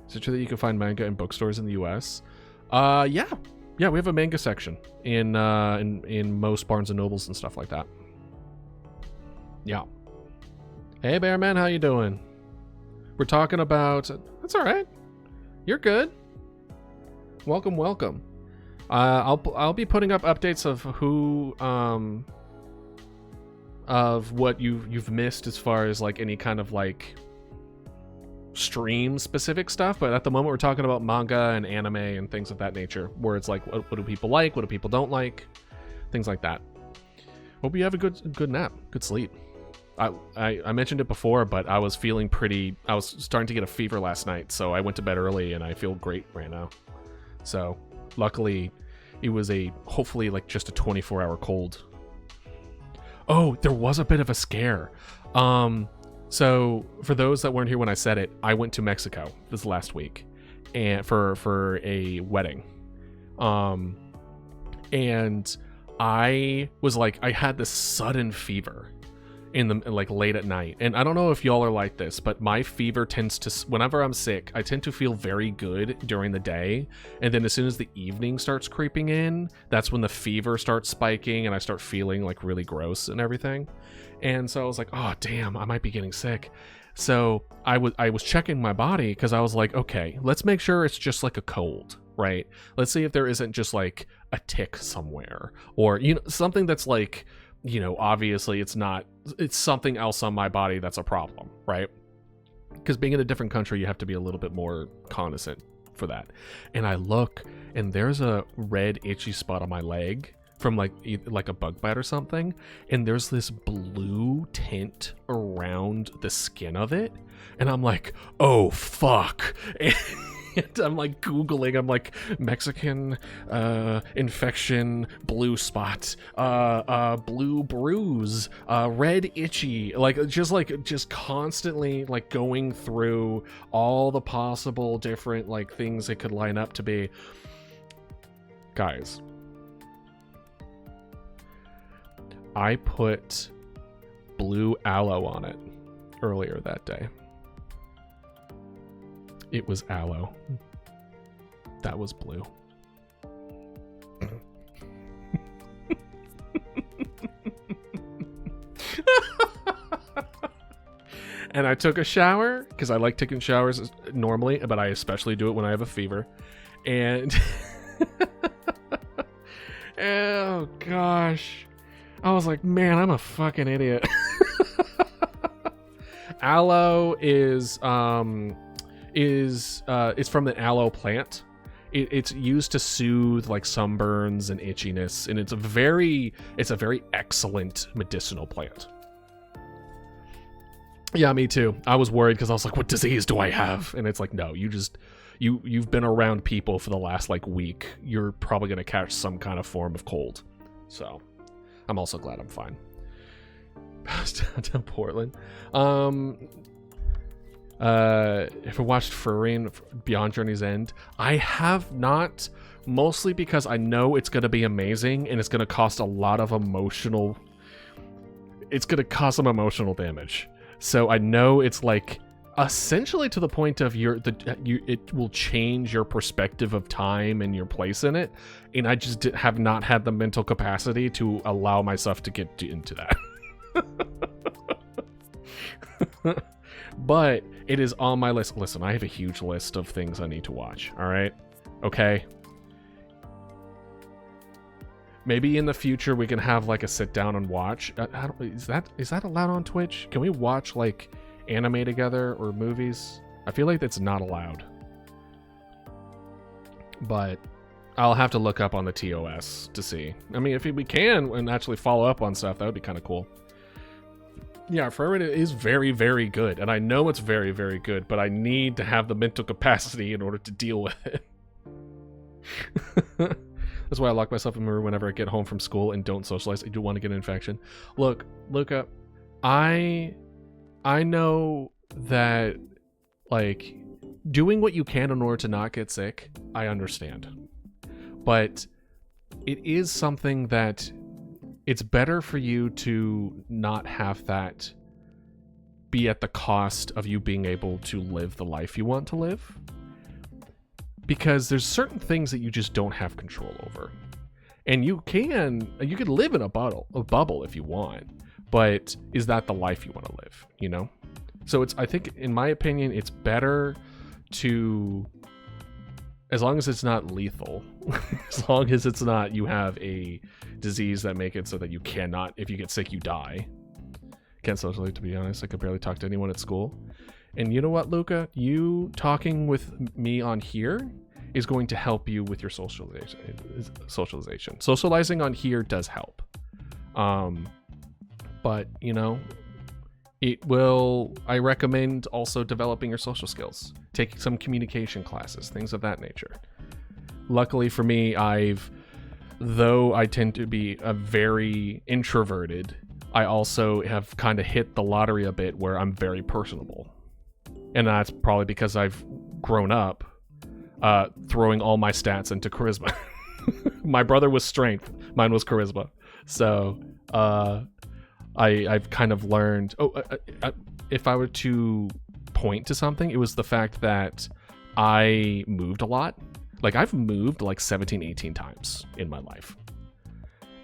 Is it true that you can find manga in bookstores in the U.S.? Yeah, we have a manga section in most Barnes and Nobles and stuff like that. Yeah. Hey, Bearman, how you doing? We're talking about. That's all right. You're good. Welcome. I'll be putting up updates of who of what you've missed as far as like any kind of like stream specific stuff, but at the moment we're talking about manga and anime and things of that nature, where it's like what do people like, what do people don't like, things like that. Hope you have a good nap, good sleep. I mentioned it before, but I was starting to get a fever last night, so I went to bed early and I feel great right now. So luckily it was hopefully like just a 24-hour cold. Oh, there was a bit of a scare. So for those that weren't here when I said it, I went to Mexico this last week and for a wedding. And I was like, I had this sudden fever like late at night. And I don't know if y'all are like this, but my fever tends to, whenever I'm sick, I tend to feel very good during the day. And then as soon as the evening starts creeping in, that's when the fever starts spiking and I start feeling like really gross and everything. And so I was like, oh, damn, I might be getting sick. So I was checking my body because I was like, okay, let's make sure it's just like a cold, right? Let's see if there isn't just like a tick somewhere or, something that's like, obviously it's something else on my body that's a problem, right? Because being in a different country, you have to be a little bit more cognizant for that. And I look and there's a red itchy spot on my leg from like a bug bite or something, and there's this blue tint around the skin of it, and I'm like, oh fuck. And I'm like Googling, I'm like Mexican infection, blue spot, blue bruise, red itchy, just constantly like going through all the possible different like things it could line up to be. Guys, I put blue aloe on it earlier that day. It was aloe. That was blue. And I took a shower because I like taking showers normally, but I especially do it when I have a fever. And oh gosh. I was like, man, I'm a fucking idiot. Aloe is from the aloe plant. It's used to soothe like sunburns and itchiness, and it's a very excellent medicinal plant. Yeah, me too. I was worried because I was like, what disease do I have? And it's like, no, you've been around people for the last like week. You're probably gonna catch some kind of form of cold. So I'm also glad I'm fine. Down Portland. If I watched Furine Beyond Journey's End, I have not, mostly because I know it's going to be amazing and it's going to cost a lot of emotional. It's going to cause some emotional damage. So I know it's like essentially to the point of it will change your perspective of time and your place in it, and I just have not had the mental capacity to allow myself to get into that. But it is on my list. Listen, I have a huge list of things I need to watch. All right, okay. Maybe in the future we can have like a sit down and watch. Is that allowed on Twitch? Can we watch like anime together or movies? I feel like that's not allowed. But I'll have to look up on the TOS to see. I mean, if we can and actually follow up on stuff, that would be kind of cool. Yeah, Furine is very, very good, and I know it's very, very good, but I need to have the mental capacity in order to deal with it. That's why I lock myself in my room whenever I get home from school and don't socialize. I do want to get an infection. Look, Luca, I know that, like, doing what you can in order to not get sick, I understand. But it is something that it's better for you to not have that be at the cost of you being able to live the life you want to live. Because there's certain things that you just don't have control over. And you can live in a bubble if you want, but is that the life you want to live, you know? So I think, in my opinion, it's better to, as long as it's not lethal, as long as it's not, you have a disease that make it so that you cannot, if you get sick, you die. Can't socialize, to be honest. I could barely talk to anyone at school. And you know what, Luca? You talking with me on here is going to help you with your socialization. Socializing on here does help. But, you know, it will, I recommend also developing your social skills. Take some communication classes, things of that nature. Luckily for me, though I tend to be a very introverted, I also have kind of hit the lottery a bit where I'm very personable. And that's probably because I've grown up throwing all my stats into charisma. My brother was strength, mine was charisma. So I've kind of learned, if I were to point to something, it was the fact that I moved a lot. Like, I've moved like 17, 18 times in my life.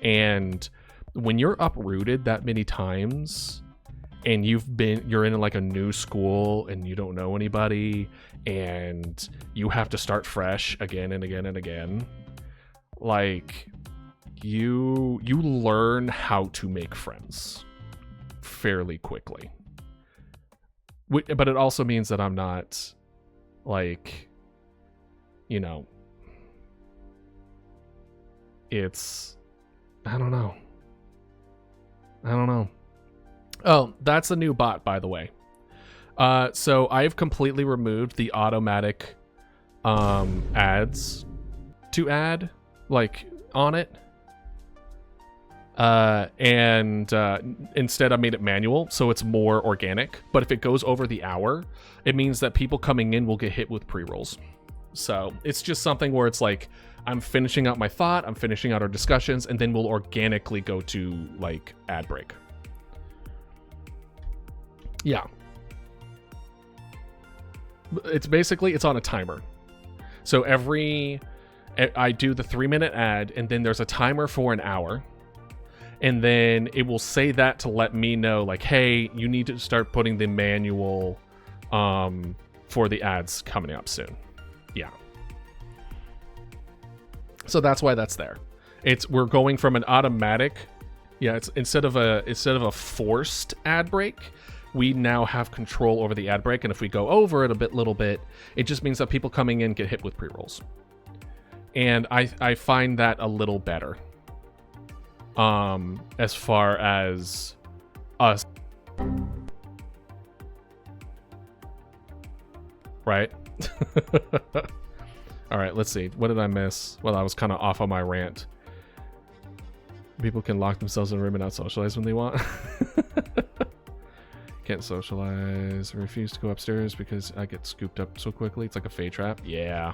And when you're uprooted that many times and you're in like a new school and you don't know anybody and you have to start fresh again and again and again, like, you learn how to make friends fairly quickly. But it also means that I'm not, like, you know, it's, I don't know. Oh, that's a new bot, by the way. So I've completely removed the automatic ads to add, like, on it. And instead I made it manual, so it's more organic. But if it goes over the hour, it means that people coming in will get hit with pre-rolls. So it's just something where it's like, I'm finishing out my thought, I'm finishing out our discussions, and then we'll organically go to, like, ad break. Yeah. It's basically, it's on a timer. So I do the 3-minute ad, and then there's a timer for an hour. And then it will say that to let me know, like, hey, you need to start putting the manual for the ads coming up soon. Yeah. So that's why that's there. We're going from an automatic, it's instead of a forced ad break, we now have control over the ad break, and if we go over it a little bit, it just means that people coming in get hit with pre-rolls. And I find that a little better. As far as us. Right? All right, let's see. What did I miss? Well, I was kind of off on my rant. People can lock themselves in a room and not socialize when they want. Can't socialize. I refuse to go upstairs because I get scooped up so quickly. It's like a fade trap. Yeah.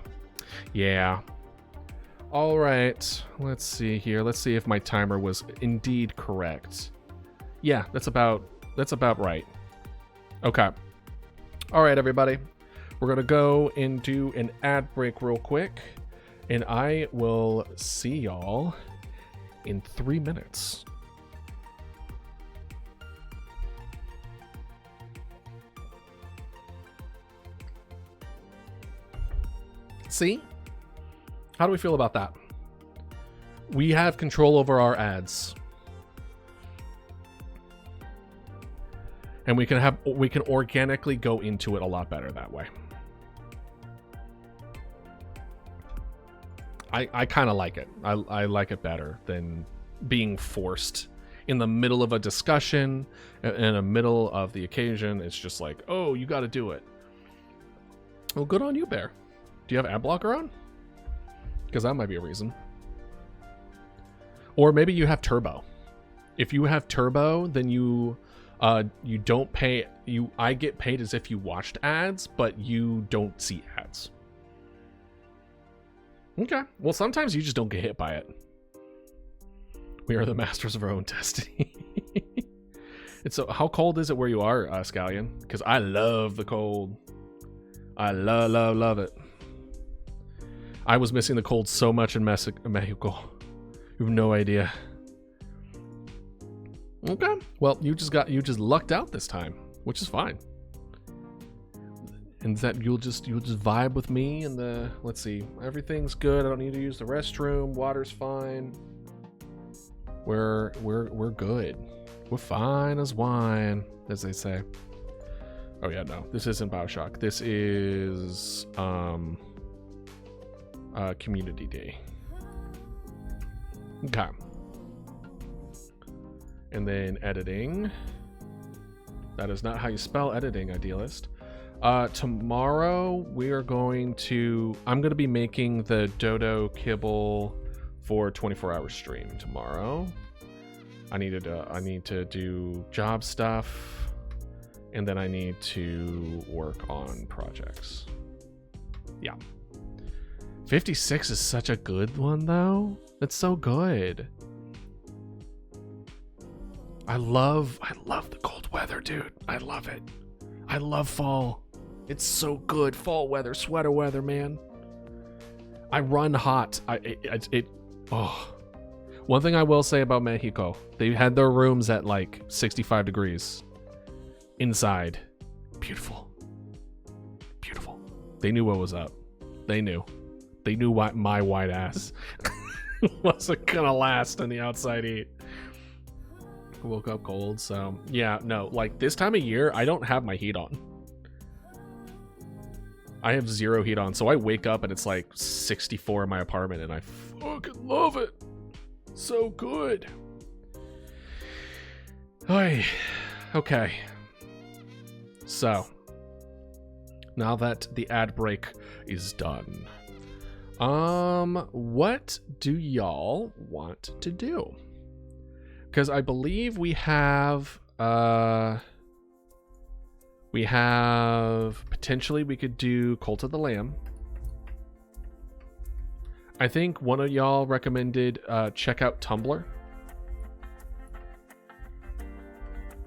All right. Let's see here. Let's see if my timer was indeed correct. Yeah, that's about right. Okay. All right, everybody. We're going to go and do an ad break real quick, and I will see y'all in 3 minutes. See? How do we feel about that? We have control over our ads. And we can organically go into it a lot better that way. I kind of like it. I like it better than being forced in the middle of a discussion, in the middle of the occasion. It's just like, oh, you got to do it. Well, good on you, Bear. Do you have ad blocker on? Because that might be a reason. Or maybe you have turbo. If you have turbo, then you don't pay. I get paid as if you watched ads, but you don't see ads. Okay. Well, sometimes you just don't get hit by it. We are the masters of our own destiny. And so, how cold is it where you are, Scallion? Because I love the cold. I love it. I was missing the cold so much in Mexico. You have no idea. Okay. Well, you just lucked out this time, which is fine. And that you'll just vibe with me and let's see, everything's good. I don't need to use the restroom. Water's fine. We're good. We're fine as wine, as they say. Oh yeah, no, this isn't BioShock. This is Community Day. Okay. And then editing. That is not how you spell editing, idealist. Tomorrow I'm going to be making the Dodo kibble for 24-hour stream tomorrow. I need to do job stuff, and then I need to work on projects. Yeah. 56 is such a good one though. It's so good. I love the cold weather, dude. I love it. I love fall. It's so good. Fall weather, sweater weather, man. I run hot. One thing I will say about Mexico, they had their rooms at like 65 degrees inside. Beautiful. Beautiful. They knew what was up. They knew what my white ass wasn't gonna last in the outside heat. Woke up cold, so yeah, no, like this time of year, I don't have my heat on. I have zero heat on, so I wake up and it's like 64 in my apartment, and I fucking love it. So good. Oy. Okay. So, now that the ad break is done, what do y'all want to do? Because I believe we have potentially we could do Cult of the Lamb. I think one of y'all recommended check out Tumblr.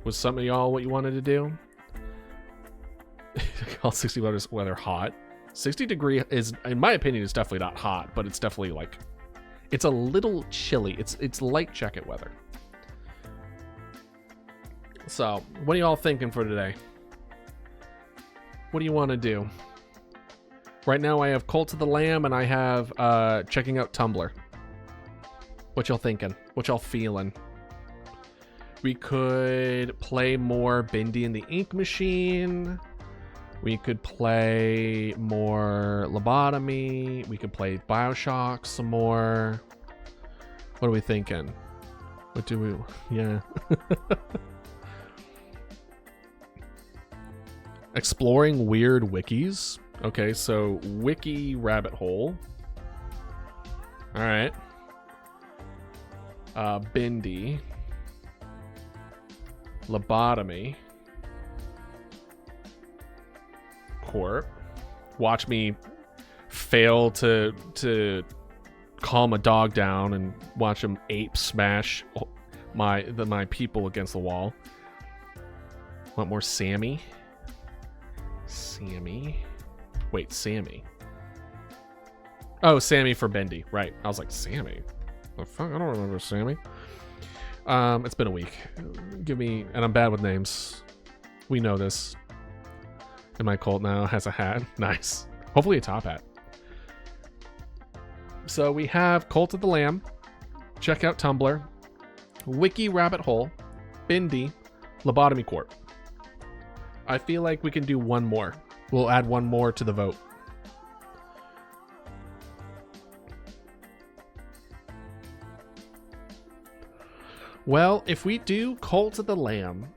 Was some of y'all what you wanted to do? Call 60 weather hot. 60 degree is, in my opinion, is definitely not hot, but it's definitely like, it's a little chilly. It's light jacket weather. So, what are y'all thinking for today? What do you want to do? Right now I have Cult of the Lamb and I have checking out Tumblr. What y'all thinking? What y'all feeling? We could play more Bendy and the Ink Machine. We could play more Lobotomy. We could play BioShock some more. What are we thinking? What do we... Yeah. Exploring weird wikis. Okay, so wiki rabbit hole. All right. Bendy. Lobotomy. Corp. Watch me fail to calm a dog down and watch him ape smash my people against the wall. Want more Sammy? Sammy. Wait, Sammy. Oh, Sammy for Bendy. Right. I was like, Sammy? The fuck? I don't remember Sammy. It's been a week. Give me... And I'm bad with names. We know this. And my cult now has a hat. Nice. Hopefully a top hat. So we have Cult of the Lamb. Check out Tumblr. Wiki Rabbit Hole. Bendy. Lobotomy Corp. I feel like we can do one more. We'll add one more to the vote. Well, if we do Cult of the Lamb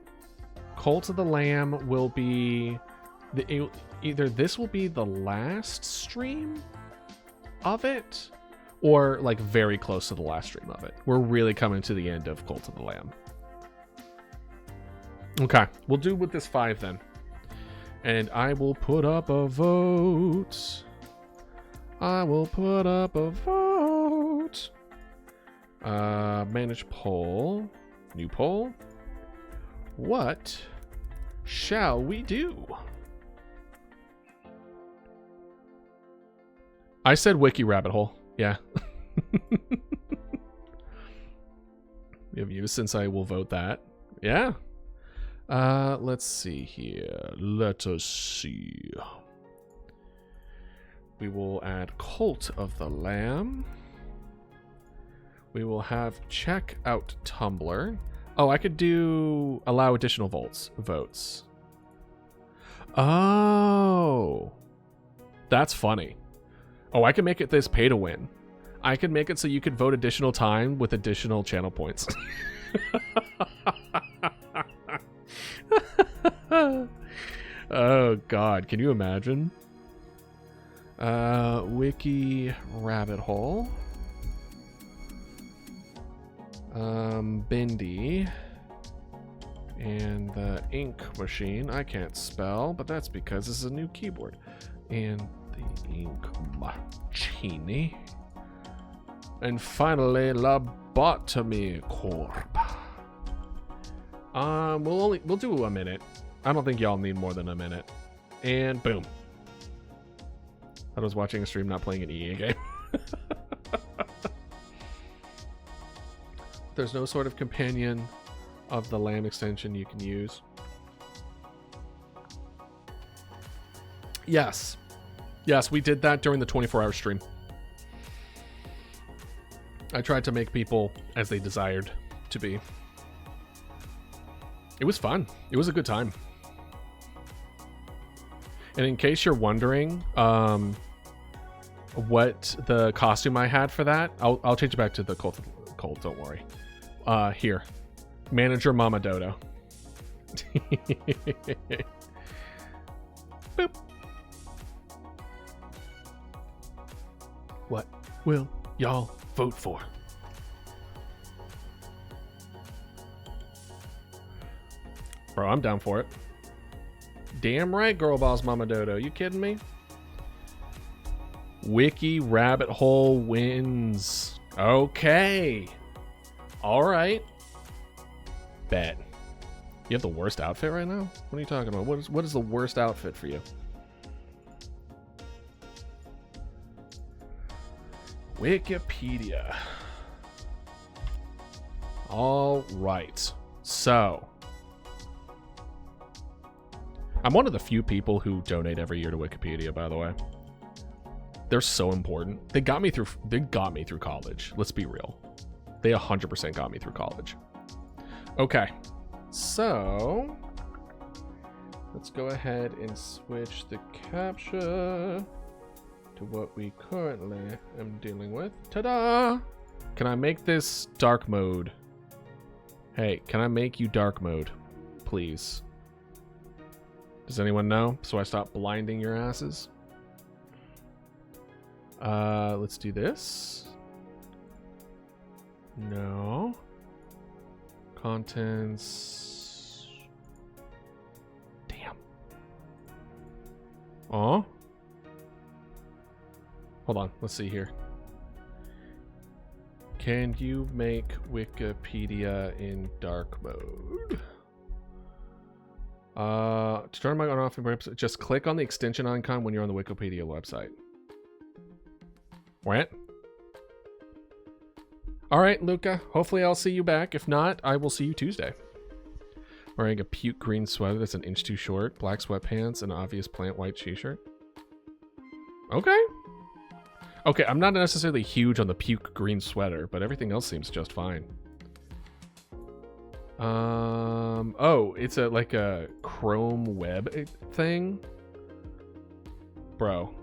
will be either this will be the last stream of it, or like very close to the last stream of it. We're really coming to the end of Cult of the Lamb. Okay, we'll do with this 5 then. And I will put up a vote. I will put up a vote. Manage poll. New poll. What shall we do? I said wiki rabbit hole. Yeah. We have you since I will vote that. Yeah. Let's see here. Let us see. We will add Cult of the Lamb. We will have check out Tumblr. Oh, I could do allow additional votes. Oh. That's funny. Oh, I can make it this pay to win. I could make it so you could vote additional time with additional channel points. Oh god, can you imagine? Wiki rabbit hole. Bindi. And the ink machine. I can't spell, but that's because this is a new keyboard. And the ink machine. And finally, lobotomy corp. We'll do a minute. I don't think y'all need more than a minute. And boom. I was watching a stream, not playing an EA game. There's no sort of companion of the Lamb extension you can use. Yes. Yes, we did that during the 24-hour stream. I tried to make people as they desired to be. It was fun. It was a good time. And in case you're wondering what the costume I had for that, I'll change it back to the Colt, don't worry. Here. Manager Mama Dodo. Boop. What will y'all vote for? Bro, I'm down for it. Damn right, girl boss Mama Dodo. You kidding me? Wiki rabbit hole wins. Okay. All right. Bet. You have the worst outfit right now? What are you talking about? What is the worst outfit for you? Wikipedia. All right. So, I'm one of the few people who donate every year to Wikipedia, by the way. They're so important. They got me through college. Let's be real. They 100% got me through college. Okay. So, let's go ahead and switch the captcha to what we currently am dealing with. Ta-da! Can I make this dark mode? Hey, can I make you dark mode? Please. Does anyone know? So I stop blinding your asses. Let's do this. No. Contents. Damn. Oh. Hold on. Let's see here. Can you make Wikipedia in dark mode? To turn my on off, just click on the extension icon when you're on the Wikipedia website. What? All right, Luca. Hopefully I'll see you back. If not, I will see you Tuesday. Wearing a puke green sweater that's an inch too short, black sweatpants, and an obvious plant white t-shirt. Okay. Okay, I'm not necessarily huge on the puke green sweater, but everything else seems just fine. Oh, it's like a Chrome web thing. Bro.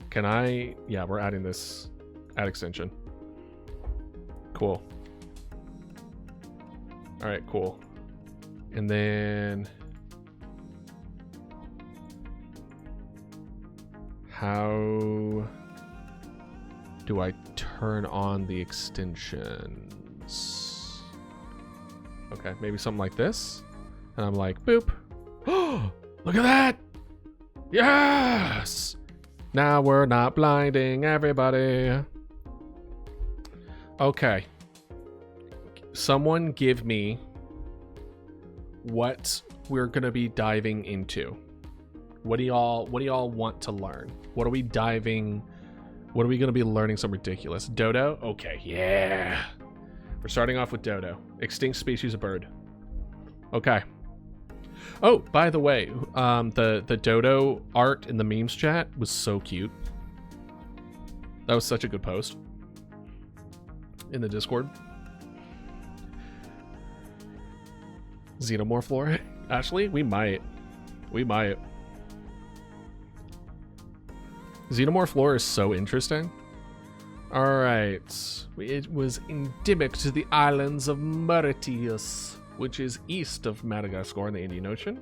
Can I? Yeah, we're adding this add extension. Cool. All right, cool. And then how do I turn on the extensions? Okay, maybe something like this. And I'm like, boop. Oh, look at that! Yes! Now we're not blinding everybody. Okay. Someone give me what we're gonna be diving into. What do y'all want to learn? What are we gonna be learning? Some ridiculous. Dodo? Okay, yeah. We're starting off with Dodo. Extinct species of bird. Okay. Oh, by the way, the Dodo art in the memes chat was so cute. That was such a good post in the Discord. Xenomorph lore? Ashley, we might. Xenomorph lore is so interesting. Alright. It was endemic to the islands of Mauritius, which is east of Madagascar in the Indian Ocean.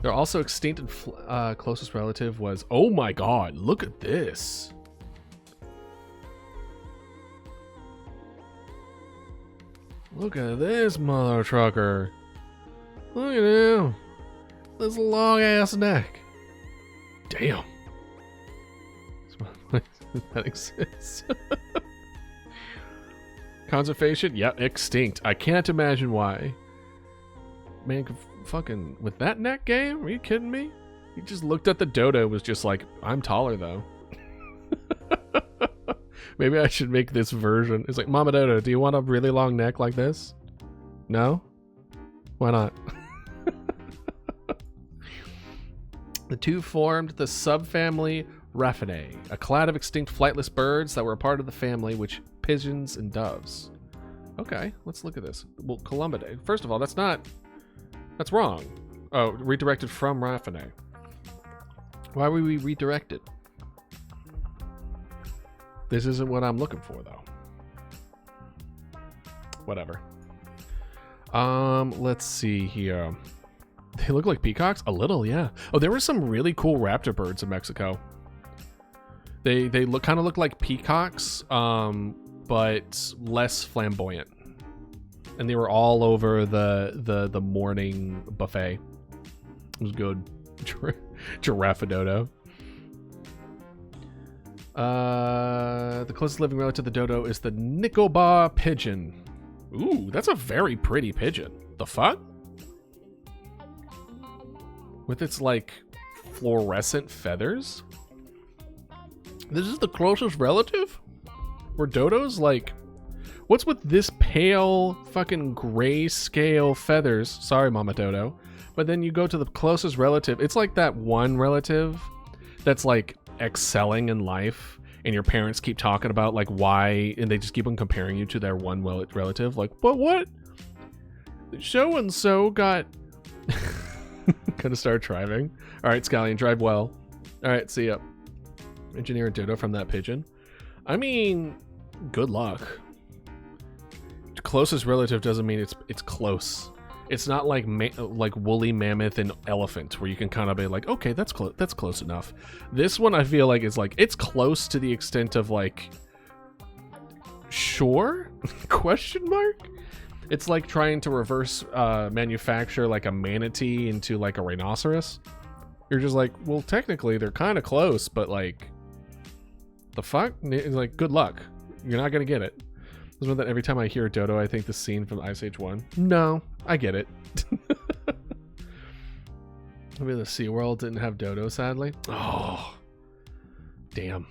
They're also extinct and closest relative was... Oh my god, look at this. Look at this mother trucker. Look at him. This long ass neck. Damn. That exists. Conservation? Yep, extinct. I can't imagine why. Man, fucking with that neck game? Are you kidding me? He just looked at the Dodo, was just like, I'm taller though. Maybe I should make this version. It's like, Mama Dodo, do you want a really long neck like this? No? Why not? The two formed the subfamily Raphinae, a clade of extinct flightless birds that were a part of the family, which pigeons and doves. Okay, let's look at this. Well, Columbidae. First of all, that's wrong. Oh, redirected from Raphinae. Why were we redirected? This isn't what I'm looking for, though. Whatever. Let's see here. They look like peacocks? A little, yeah. Oh, there were some really cool raptor birds in Mexico. They kind of look like peacocks, but less flamboyant. And they were all over the morning buffet. It was good. Giraffe Dodo. The closest living relative to the dodo is the Nicobar pigeon. Ooh, that's a very pretty pigeon. The fuck? With its like fluorescent feathers? This is the closest relative? Were dodos like... What's with this pale fucking grayscale feathers? Sorry, Mama Dodo. But then you go to the closest relative. It's like that one relative that's like excelling in life, and your parents keep talking about like why, and they just keep on comparing you to their one relative. Like, but what? So and so got... Gonna start driving. All right, Scallion, drive well. All right, see ya. Engineer a dodo from that pigeon. I mean, good luck. Closest relative doesn't mean it's close. It's not like woolly mammoth and elephant where you can kind of be like, okay, that's close enough. This one I feel like is like it's close to the extent of like, sure? Question mark? It's like trying to reverse manufacture like a manatee into like a rhinoceros. You're just like, well, technically they're kind of close, but like, the fuck? It's like, good luck. You're not gonna get it. This one that every time I hear Dodo, I think the scene from Ice Age 1. No, I get it. Maybe the SeaWorld didn't have Dodo, sadly. Oh, damn.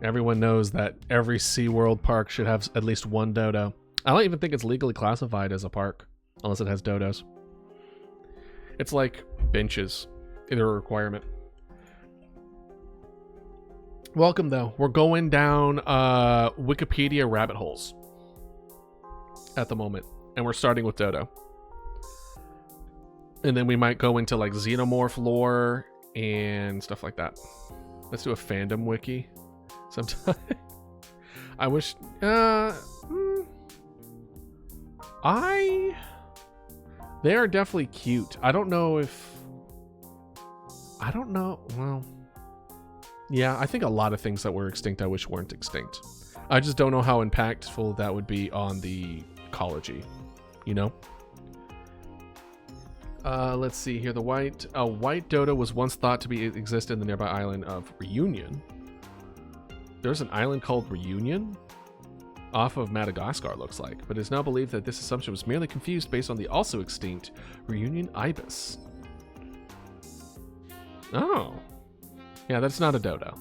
Everyone knows that every SeaWorld park should have at least one Dodo. I don't even think it's legally classified as a park unless it has dodos. It's like benches. They're a requirement. Welcome, though. We're going down Wikipedia rabbit holes at the moment, and we're starting with Dodo. And then we might go into like xenomorph lore and stuff like that. Let's do a fandom wiki sometime. I wish... They are definitely cute. I don't know. Well, Yeah, I think a lot of things that were extinct I wish weren't extinct. I just don't know how impactful that would be on the ecology, you know? Let's see here. A white dodo was once thought to exist in the nearby island of Reunion. There's an island called Reunion? Off of Madagascar, looks like. But it's now believed that this assumption was merely confused based on the also extinct Reunion ibis. Oh. Yeah, that's not a dodo.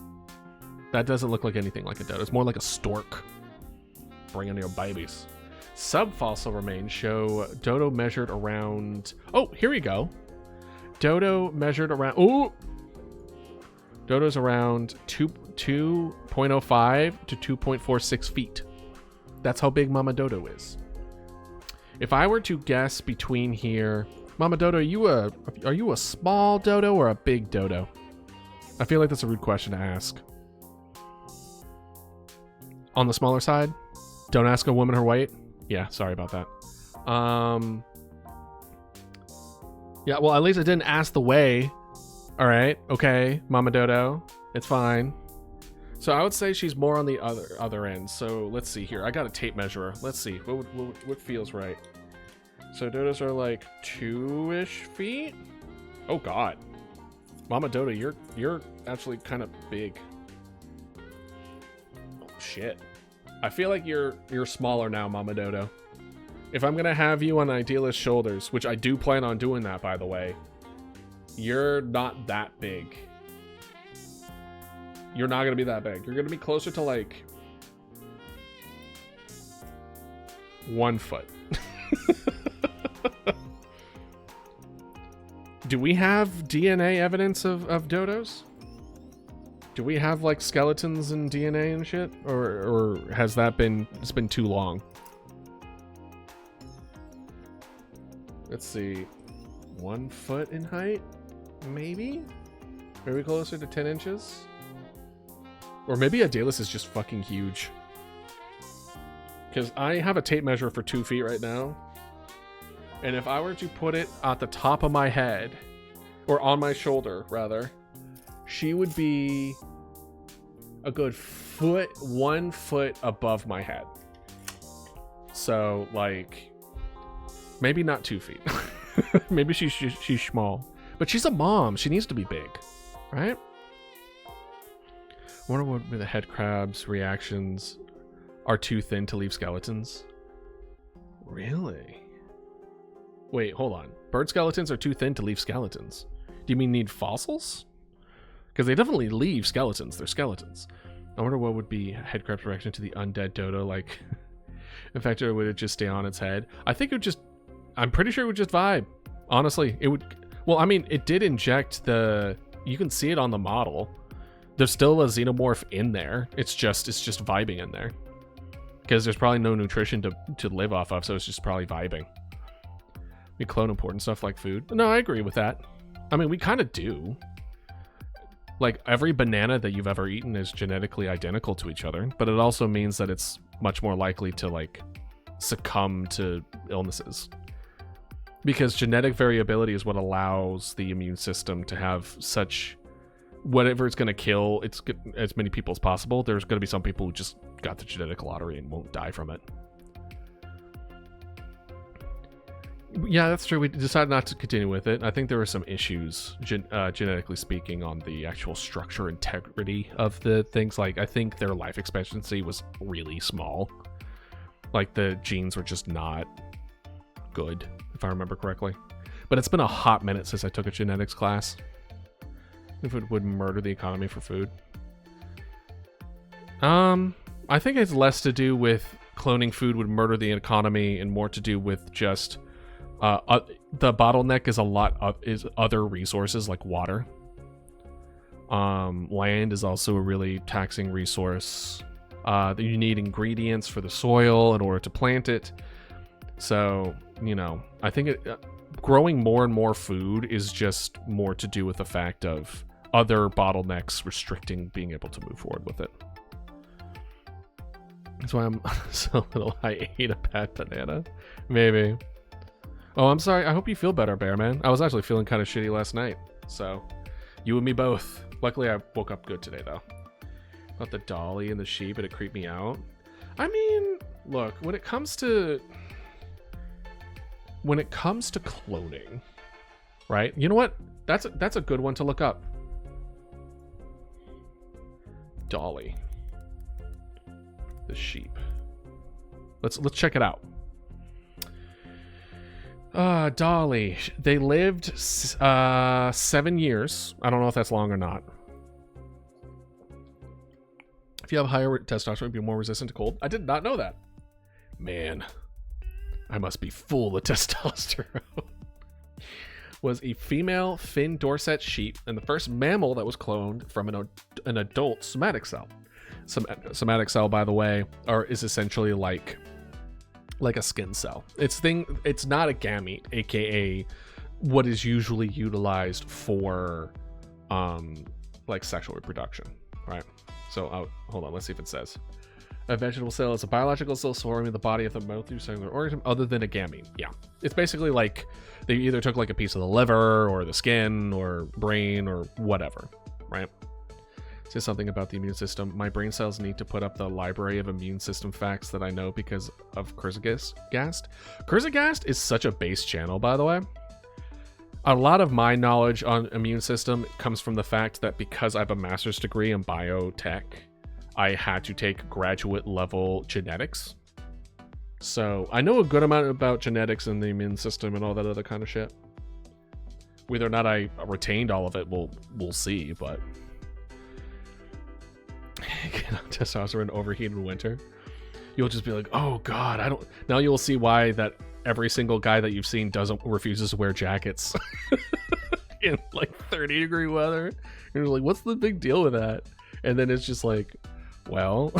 That doesn't look like anything like a dodo. It's more like a stork. Bring in your babies. Subfossil remains show dodo measured around... Oh, here we go. Dodo measured around... Ooh! Dodo's around 2.05 to 2.46 feet. That's how big Mama Dodo is. If I were to guess between here... Mama Dodo, are you a small dodo or a big dodo? I feel like that's a rude question to ask. On the smaller side? Don't ask a woman her weight? Yeah, sorry about that. Yeah, well, at least I didn't ask the way. All right, okay, Mama Dodo. It's fine. So I would say she's more on the other end. So let's see here. I got a tape measurer. Let's see. What feels right? So dodos are like 2-ish feet? Oh, God. Mama Dodo, you're actually kind of big. Oh, shit. I feel like you're smaller now, Mama Dodo. If I'm gonna have you on Idealist shoulders, which I do plan on doing that, by the way, you're not that big. You're not gonna be that big. You're gonna be closer to like 1 foot. Do we have DNA evidence of dodos? Do we have like skeletons and DNA and shit? Or has that been, it's been too long? Let's see. 1 foot in height? Maybe? Are we closer to 10 inches? Or maybe Idealist is just fucking huge. Because I have a tape measure for 2 feet right now. And if I were to put it at the top of my head, or on my shoulder, rather, she would be a good 1 foot above my head. So, like, maybe not 2 feet. Maybe she's small. But she's a mom. She needs to be big, right? I wonder what the head crab's reactions are too thin to leave skeletons. Really? Wait, hold on. Bird skeletons are too thin to leave skeletons. Do you mean need fossils? Because they definitely leave skeletons. They're skeletons. I wonder what would be head crab's reaction to the undead dodo. Like, in fact, would it just stay on its head? I think it would just... I'm pretty sure it would just vibe. Honestly, it would... Well, I mean, it did inject the... You can see it on the model. There's still a xenomorph in there. It's just vibing in there. Because there's probably no nutrition to live off of, so it's just probably vibing. We clone important stuff like food. No, I agree with that. I mean, we kind of do. Like, every banana that you've ever eaten is genetically identical to each other, but it also means that it's much more likely to, like, succumb to illnesses. Because genetic variability is what allows the immune system to have such... Whatever it's going to kill, it's as many people as possible. There's going to be some people who just got the genetic lottery and won't die from it. Yeah, that's true. We decided not to continue with it. I think there were some issues, genetically speaking, on the actual structure integrity of the things. Like, I think their life expectancy was really small. Like, the genes were just not good, if I remember correctly. But it's been a hot minute since I took a genetics class. If it would murder the economy for food. I think it's less to do with cloning food would murder the economy and more to do with just the bottleneck is other resources like water. Land is also a really taxing resource. You need ingredients for the soil in order to plant it. So, you know, I think growing more and more food is just more to do with the fact of other bottlenecks restricting being able to move forward with it. That's why I'm so little. I ate a bad banana. Maybe. Oh, I'm sorry. I hope you feel better, Bear Man. I was actually feeling kind of shitty last night. So, you and me both. Luckily, I woke up good today, though. Not the dolly and the sheep, and it creeped me out. I mean, look, when it comes to cloning, right? You know what? That's a good one to look up. Dolly. The sheep. Let's check it out. Dolly. They lived 7 years. I don't know if that's long or not. If you have higher testosterone, you'll be more resistant to cold. I did not know that. Man, I must be full of testosterone. Was a female Finn Dorset sheep and the first mammal that was cloned from an adult somatic cell. Somatic cell, by the way, is essentially like a skin cell. It's not a gamete, aka what is usually utilized for like sexual reproduction, right? So hold on, let's see if it says. A vegetable cell is a biological cell forming the body of the multicellular organism other than a gamete. Yeah, it's basically like they either took like a piece of the liver or the skin or brain or whatever, right? It says something about the immune system. My brain cells need to put up the library of immune system facts that I know because of Kurzagast. Kurzagast is such a base channel, by the way. A lot of my knowledge on immune system comes from the fact that because I have a master's degree in biotech, I had to take graduate level genetics. So I know a good amount about genetics and the immune system and all that other kind of shit. Whether or not I retained all of it, we'll see, but testosterone overheat in winter. You'll just be like, oh god, I don't. Now you'll see why that every single guy that you've seen refuses to wear jackets in like 30-degree weather. And you're like, what's the big deal with that? And then it's just like, well,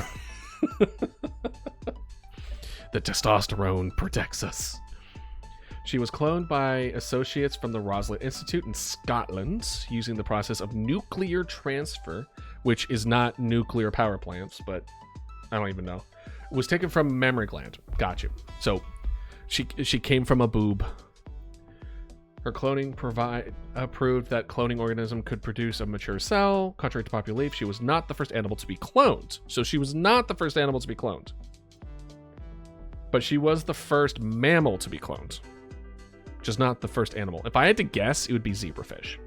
the testosterone protects us. She was cloned by associates from the Rosslyn Institute in Scotland using the process of nuclear transfer, which is not nuclear power plants, but I don't even know. It was taken from a mammary gland. Got you. So she came from a boob. Her cloning proved that cloning organism could produce a mature cell. Contrary to popular belief, she was not the first animal to be cloned. So she was not the first animal to be cloned. But she was the first mammal to be cloned. Just not the first animal. If I had to guess, it would be zebrafish.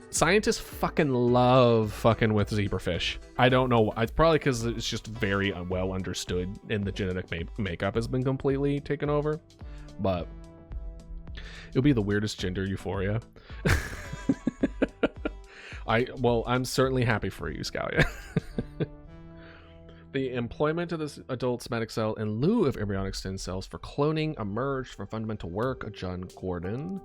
Scientists fucking love fucking with zebrafish. I don't know. It's probably because it's just very well understood and the genetic makeup has been completely taken over. But it'll be the weirdest gender euphoria. I'm certainly happy for you, Scalia. The employment of this adult somatic cell in lieu of embryonic stem cells for cloning emerged from fundamental work of John Gordon.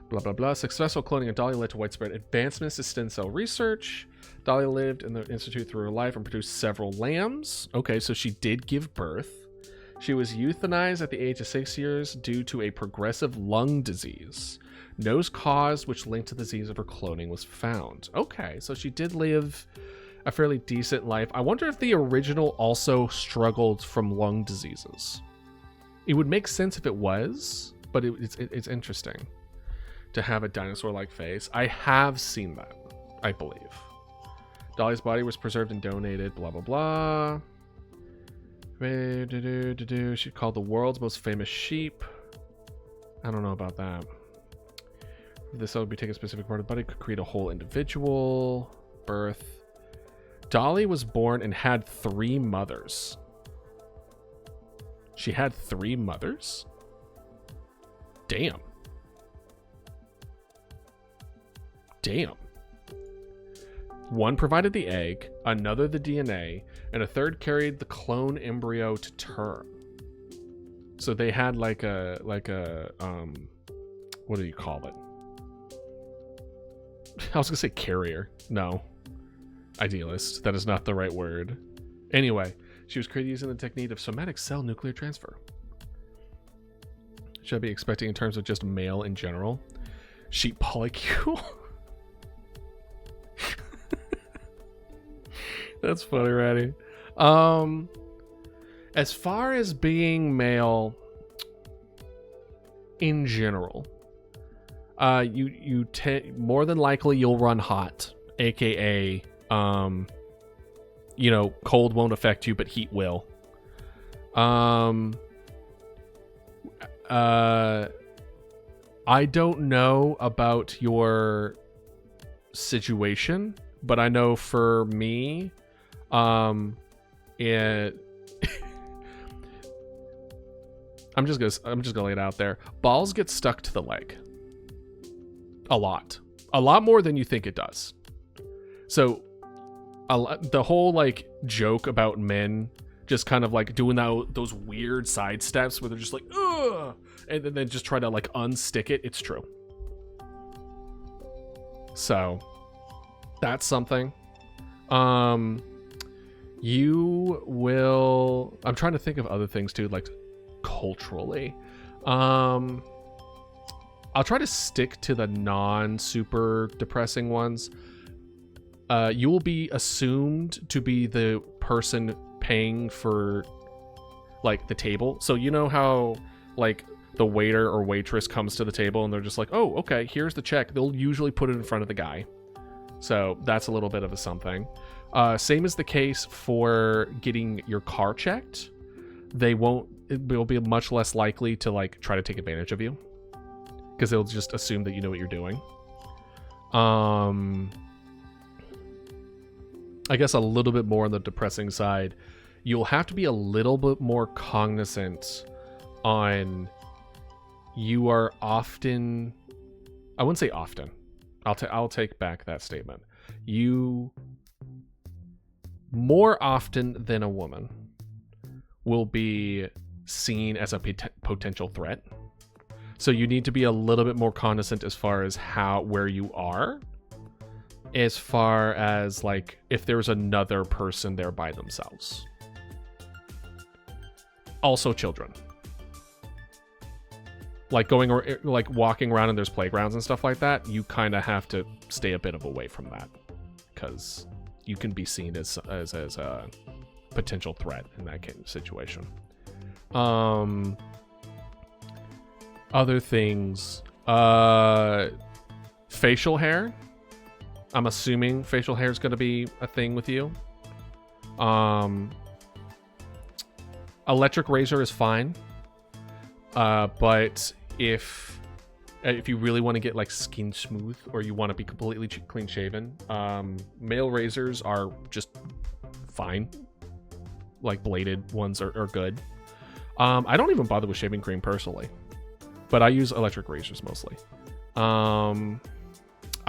Blah, blah, blah. Successful cloning of Dolly led to widespread advancements to stem cell research. Dolly lived in the institute through her life and produced several lambs. Okay, so she did give birth. She was euthanized at the age of 6 years due to a progressive lung disease. No cause which linked to the disease of her cloning was found. Okay, so she did live a fairly decent life. I wonder if the original also struggled from lung diseases. It would make sense if it was, but it's interesting to have a dinosaur-like face. I have seen that, I believe. Dolly's body was preserved and donated, blah, blah, blah. She called the world's most famous sheep. I don't know about that. This cell would be taking a specific part of the body, could create a whole individual. Birth. Dolly was born and had 3 mothers. She had 3 mothers? Damn. Damn. One provided the egg, another the DNA, and a third carried the clone embryo to term. So they had like a what do you call it? I was gonna say carrier. No. Idealist. That is not the right word. Anyway, she was created using the technique of somatic cell nuclear transfer. Should I be expecting in terms of just male in general? Sheep polycule. That's funny, Ratty. As far as being male in general, you more than likely you'll run hot aka cold won't affect you but heat will. I don't know about your situation, but I know for me, it I'm just gonna lay it out there. Balls get stuck to the leg. A lot more than you think it does. So the whole like joke about men just kind of like doing those weird side steps where they're just like, ugh, and then they just try to like unstick it. It's true. So that's something. You will. I'm trying to think of other things too, like culturally. I'll try to stick to the non-super depressing ones. You will be assumed to be the person paying for like the table. So you know how like the waiter or waitress comes to the table and they're just like, oh, okay, here's the check. They'll usually put it in front of the guy. So that's a little bit of a something. Same is the case for getting your car checked. It will be much less likely to like try to take advantage of you because they'll just assume that you know what you're doing. I guess a little bit more on the depressing side, you'll have to be a little bit more cognizant on you are often, I wouldn't say often. I'll take back that statement. You more often than a woman will be seen as a potential threat. So you need to be a little bit more cognizant as far as where you are, as far as like if there's another person there by themselves. Also children. Like walking around and there's playgrounds and stuff like that, you kind of have to stay a bit away from that because you can be seen as a potential threat in that kind of situation. Other things, facial hair. I'm assuming facial hair is going to be a thing with you. Electric razor is fine. But if you really want to get like skin smooth or you want to be completely clean shaven, male razors are just fine. Like bladed ones are good. I don't even bother with shaving cream personally, but I use electric razors mostly. I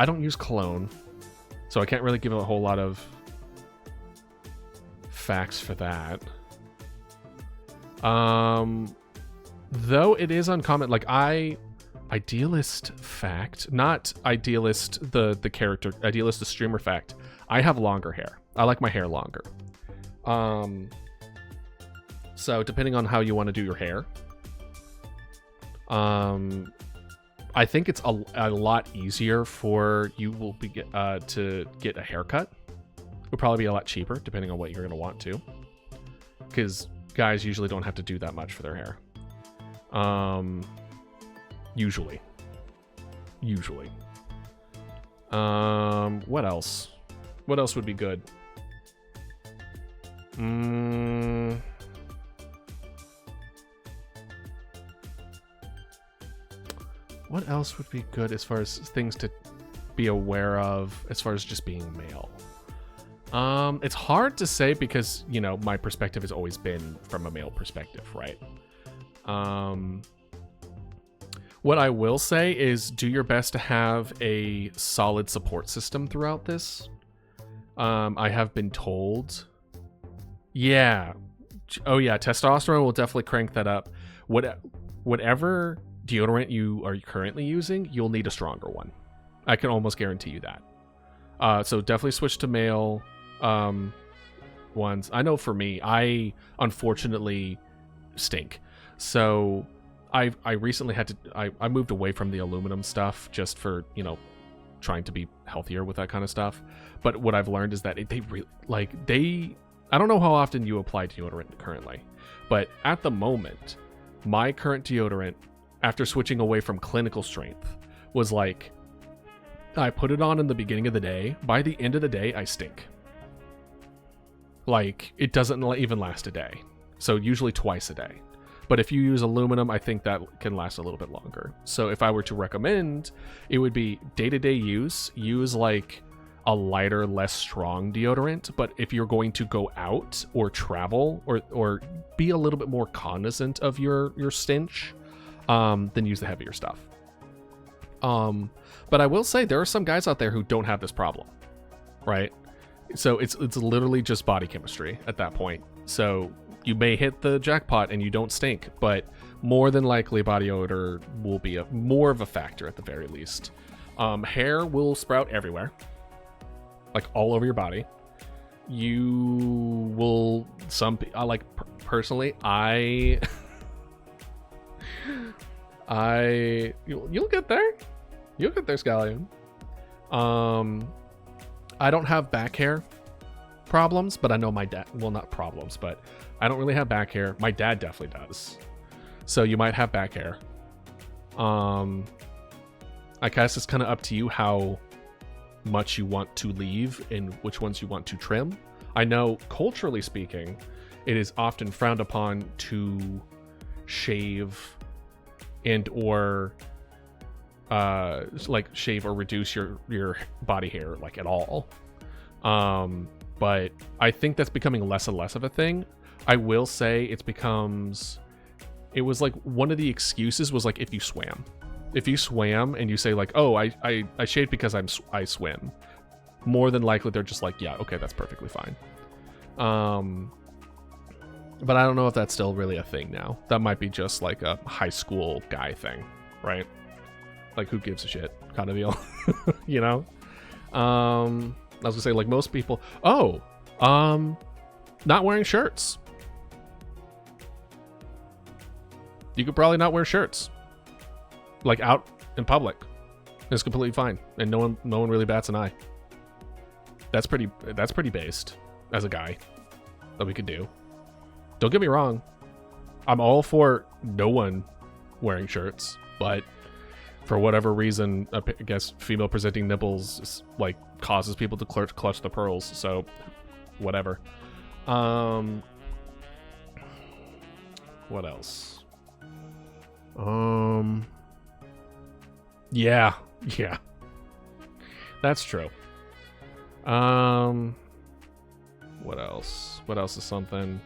don't use cologne, so I can't really give a whole lot of facts for that. Though it is uncommon, like idealist fact, not idealist the character, idealist the streamer fact, I have longer hair. I like my hair longer. So depending on how you want to do your hair, I think it's a lot easier for you to get a haircut. It would probably be a lot cheaper depending on what you're going to want to, because guys usually don't have to do that much for their hair. Usually. What else? What else would be good? What else would be good as far as things to be aware of as far as just being male? It's hard to say because, my perspective has always been from a male perspective, right? What I will say is do your best to have a solid support system throughout this. I have been told. Yeah. Oh yeah, testosterone will definitely crank that up. Whatever deodorant you are currently using, you'll need a stronger one. I can almost guarantee you that. So definitely switch to male ones. I know for me, I unfortunately stink. So I recently had to I moved away from the aluminum stuff just for, trying to be healthier with that kind of stuff. But what I've learned is that they really I don't know how often you apply deodorant currently, but at the moment, my current deodorant, after switching away from clinical strength, was like I put it on in the beginning of the day. By the end of the day, I stink. Like, it doesn't even last a day. So usually twice a day. But if you use aluminum, I think that can last a little bit longer. So if I were to recommend, it would be day-to-day use like a lighter, less strong deodorant. But if you're going to go out or travel or be a little bit more cognizant of your stench, then use the heavier stuff. But I will say there are some guys out there who don't have this problem, right? So it's literally just body chemistry at that point. So you may hit the jackpot and you don't stink, but more than likely body odor will be more of a factor at the very least. Hair will sprout everywhere, like all over your body. You will, personally, you'll get there. You'll get there, Scallion. I don't have back hair problems, but I know my dad, well, not problems, but I don't really have back hair. My dad definitely does. So you might have back hair. I guess it's kind of up to you how much you want to leave and which ones you want to trim. I know culturally speaking, it is often frowned upon to shave and or shave or reduce your body hair like at all. But I think that's becoming less and less of a thing. I will say it was like one of the excuses was like if you swam and you say like, oh, I shaved because I swim, more than likely they're just like, yeah, okay, that's perfectly fine. But I don't know if that's still really a thing now. That might be just like a high school guy thing, right? Like, who gives a shit kind of deal, you know? I was gonna say, like, most people, not wearing shirts. You could probably not wear shirts, like, out in public. It's completely fine, and no one really bats an eye. That's pretty based as a guy that we could do. Don't get me wrong, I'm all for no one wearing shirts, but for whatever reason, I guess female presenting nipples like causes people to clutch the pearls. So, whatever. What else? Yeah, that's true. What else? What else is something?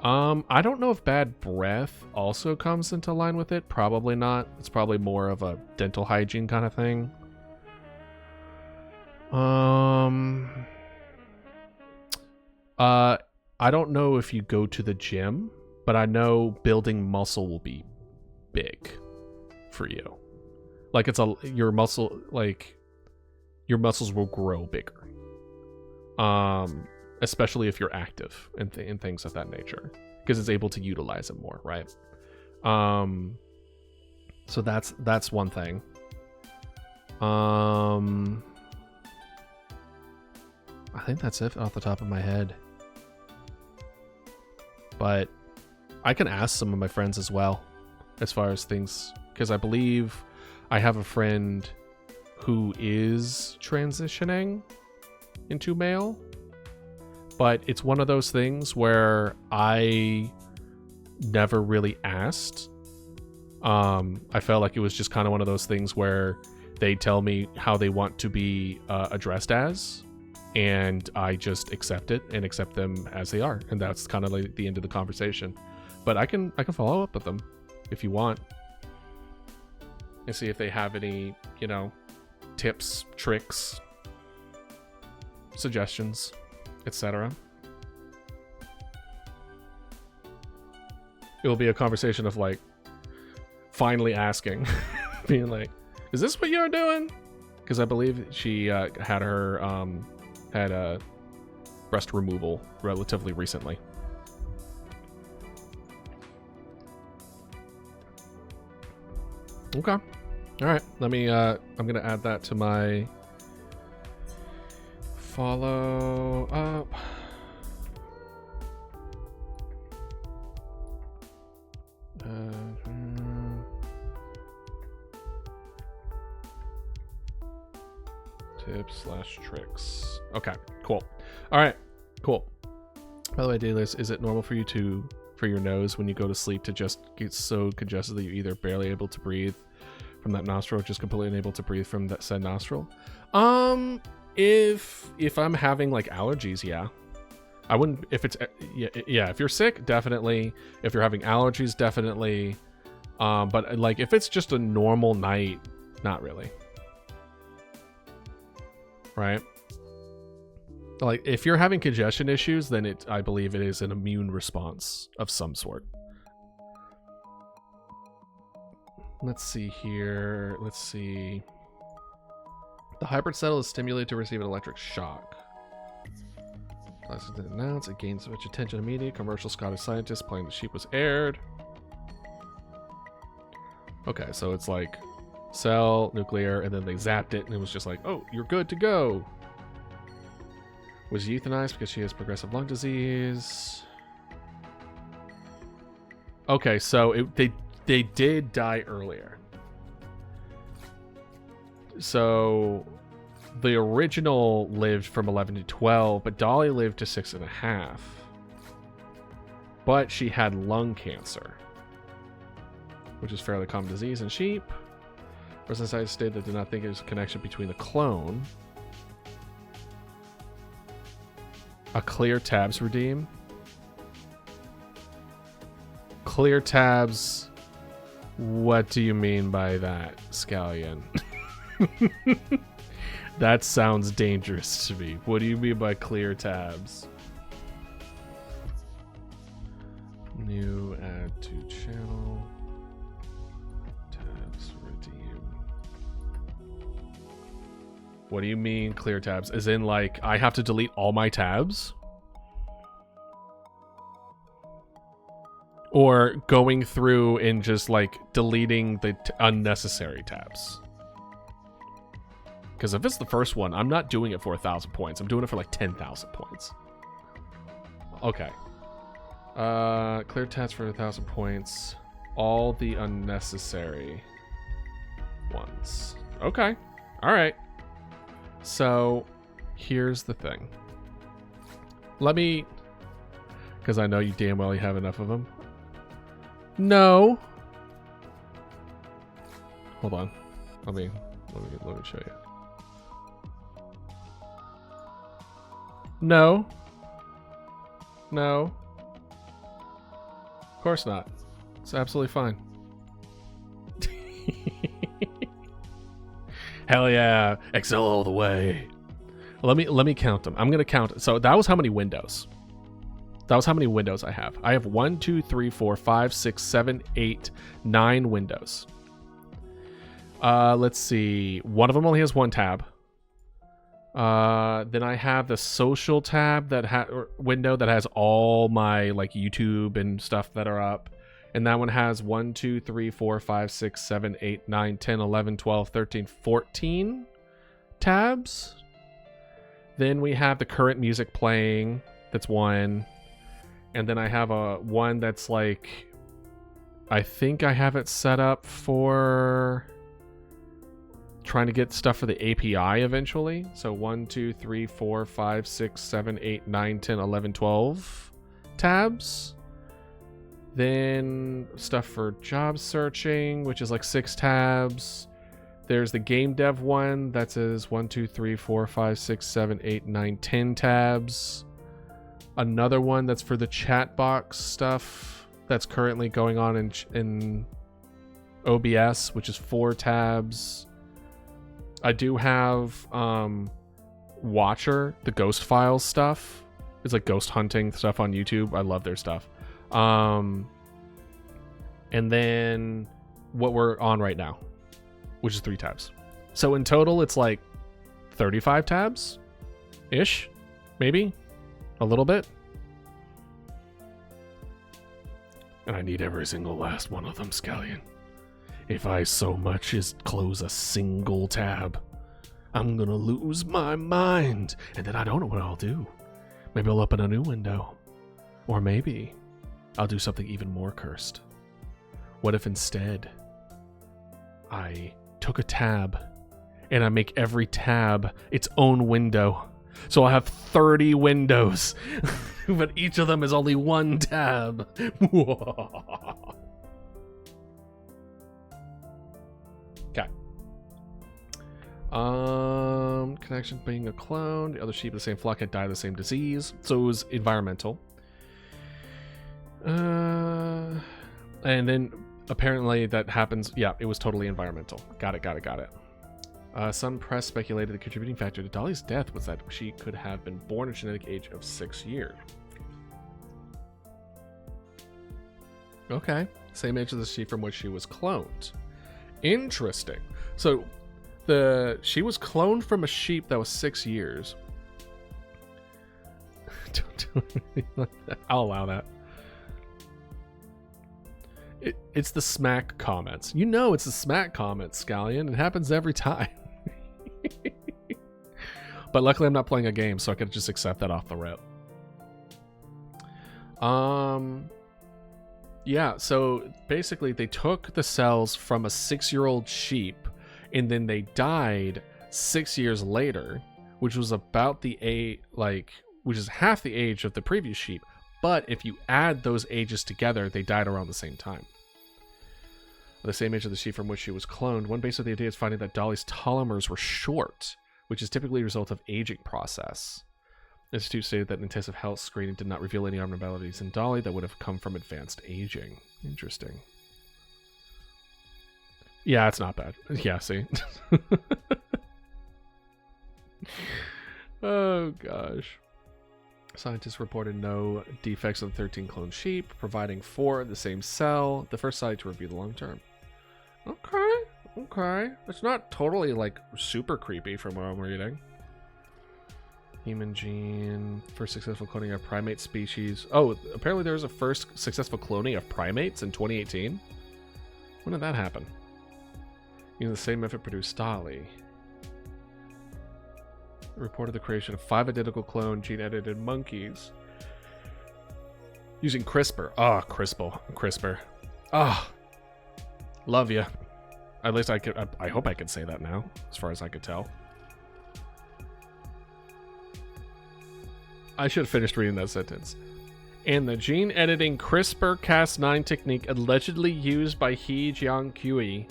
I don't know if bad breath also comes into line with it. Probably not. It's probably more of a dental hygiene kind of thing. I don't know if you go to the gym, but I know building muscle will be big for you. Like your muscles will grow bigger. Especially if you're active and things of that nature, because it's able to utilize it more, right? So that's one thing. I think that's it off the top of my head. But I can ask some of my friends as well, as far as things, because I believe I have a friend who is transitioning into male. But it's one of those things where I never really asked. I felt like it was just kind of one of those things where they tell me how they want to be addressed as, and I just accept it and accept them as they are, and that's kind of like the end of the conversation. But I can follow up with them if you want and see if they have any, tips, tricks, suggestions, etc. It will be a conversation of like finally asking, being like, "Is this what you're doing?" Because I believe she had her breast removal relatively recently. Okay, all right. Let me. I'm gonna add that to my follow up. Tips/tricks. Okay, cool. All right, cool. By the way, Dayless, is it normal for you for your nose when you go to sleep to just get so congested that you're either barely able to breathe from that nostril or just completely unable to breathe from that said nostril? If I'm having like allergies, yeah. I wouldn't, if it's, yeah, if you're sick, definitely. If you're having allergies, definitely. But like if it's just a normal night, not really. Right? Like if you're having congestion issues, then I believe it is an immune response of some sort. Let's see here. Let's see. The hybrid cell is stimulated to receive an electric shock. Announced it gains much attention immediately. Commercial Scottish scientist playing the sheep was aired. Okay, so it's like cell, nuclear, and then they zapped it and it was just like, oh, you're good to go. Was euthanized because she has progressive lung disease. Okay, so they did die earlier. So the original lived from 11 to 12, but Dolly lived to 6.5. But she had lung cancer, which is a fairly common disease in sheep. Resident scientists stated they did not think it was a connection between the clone. A clear tabs redeem. Clear tabs. What do you mean by that, Scallion? That sounds dangerous to me. What do you mean by clear tabs? New add to channel. Tabs redeem. What do you mean clear tabs? As in like I have to delete all my tabs? Or going through and just like deleting the unnecessary tabs? Because if it's the first one, I'm not doing it for 1,000 points. I'm doing it for like 10,000 points. Okay. Clear tabs for 1,000 points. All the unnecessary ones. Okay. All right. So here's the thing. Let me, because I know you damn well you have enough of them. No. Hold on. Let me show you. No. No. Of course not. It's absolutely fine. Hell yeah. Excel all the way. Let me count them. I'm gonna count. So that was how many windows. That was how many windows I have. I have 1, 2, 3, 4, 5, 6, 7, 8, 9 windows. Let's see. One of them only has one tab. Then I have the social tab that window that has all my like YouTube and stuff that are up. And that one has 1, 2, 3, 4, 5, 6, 7, 8, 9, 10, 11, 12, 13, 14 tabs. Then we have the current music playing. That's one. And then I have a one that's like, I think I have it set up for trying to get stuff for the API eventually. So 1, 2, 3, 4, 5, 6, 7, 8, 9, 10, 11, 12 tabs. Then stuff for job searching, which is like 6 tabs. There's the game dev one that says 1, 2, 3, 4, 5, 6, 7, 8, 9, 10 tabs. Another one that's for the chat box stuff that's currently going on in OBS, which is 4 tabs. I do have Watcher, the Ghost Files stuff. It's like ghost hunting stuff on YouTube. I love their stuff. And then what we're on right now, which is 3 tabs. So in total, it's like 35 tabs ish, maybe a little bit. And I need every single last one of them, Scallion. If I so much as close a single tab, I'm gonna lose my mind. And then I don't know what I'll do. Maybe I'll open a new window. Or maybe I'll do something even more cursed. What if instead I took a tab and I make every tab its own window. So I'll have 30 windows, but each of them is only one tab. Okay. Connection being a clone. The other sheep of the same flock had died of the same disease. So it was environmental. And then apparently that happens. Yeah, it was totally environmental. Got it. Some press speculated the contributing factor to Dolly's death was that she could have been born at a genetic age of 6 years. Okay. Same age as the sheep from which she was cloned. Interesting. So she was cloned from a sheep that was 6 years. Don't do anything like that. I'll allow that. It's the smack comments. You know it's the smack comments, Scallion. It happens every time. But luckily I'm not playing a game, so I could just accept that off the rip. Yeah, so basically they took the cells from a 6-year-old sheep, and then they died 6 years later, which was about the age, which is half the age of the previous sheep. But if you add those ages together, they died around the same time. The same age of the sheep from which she was cloned. One base of the idea is finding that Dolly's telomeres were short, which is typically a result of aging process. The Institute stated that intensive health screening did not reveal any abnormalities in Dolly that would have come from advanced aging. Interesting. Yeah, it's not bad. Yeah, see? Oh, gosh. Scientists reported no defects on 13 cloned sheep, providing 4 in the same cell, the first study to review the long term. Okay. It's not totally, super creepy from what I'm reading. Human gene, first successful cloning of primate species. Oh, apparently there was a first successful cloning of primates in 2018. When did that happen? Using the same method produced Dolly. Reported the creation of 5 identical clone gene-edited monkeys using CRISPR. CRISPR. Love ya. At least I could. I hope I can say that now, as far as I could tell. I should have finished reading that sentence. And the gene-editing CRISPR-Cas9 technique allegedly used by He Jiankui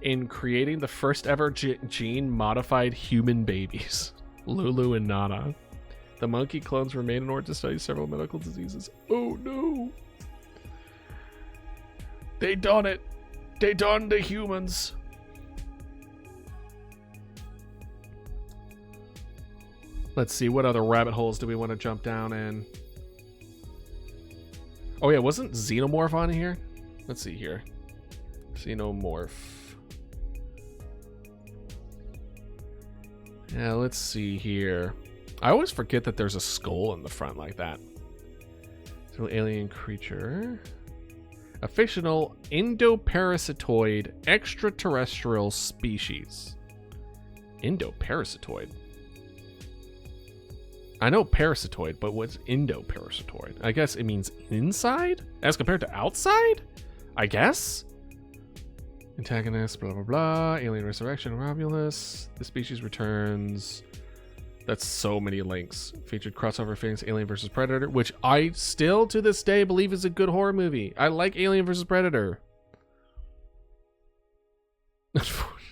in creating the first ever gene-modified human babies. Lulu and Nana. The monkey clones remain in order to study several medical diseases. Oh no. They done it. They done the humans. Let's see, what other rabbit holes do we want to jump down in? Oh yeah, wasn't Xenomorph on here? Let's see here. Xenomorph. Yeah, let's see here. I always forget that there's a skull in the front like that. So alien creature. A fictional endoparasitoid extraterrestrial species. Endoparasitoid. I know parasitoid, but what's endoparasitoid? I guess it means inside? As compared to outside? I guess? Antagonist, blah, blah, blah. Alien resurrection, Romulus. The species returns. That's so many links. Featured crossover things, Alien vs. Predator, which I still to this day believe is a good horror movie. I like Alien vs. Predator.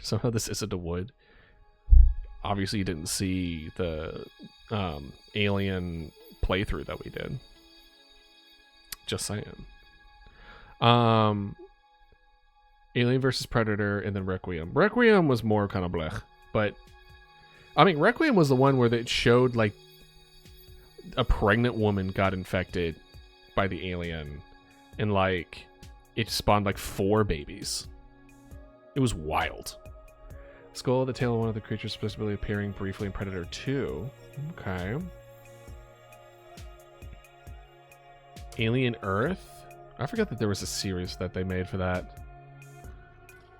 Somehow this isn't a wood. Obviously you didn't see the Alien playthrough that we did. Just saying. Alien vs. Predator and then Requiem. Requiem was more kind of blech, but I mean, Requiem was the one where it showed like a pregnant woman got infected by the alien and like it spawned like 4 babies. It was wild. Skull, the tail of one of the creatures supposedly appearing briefly in Predator 2. Okay. Alien Earth? I forgot that there was a series that they made for that.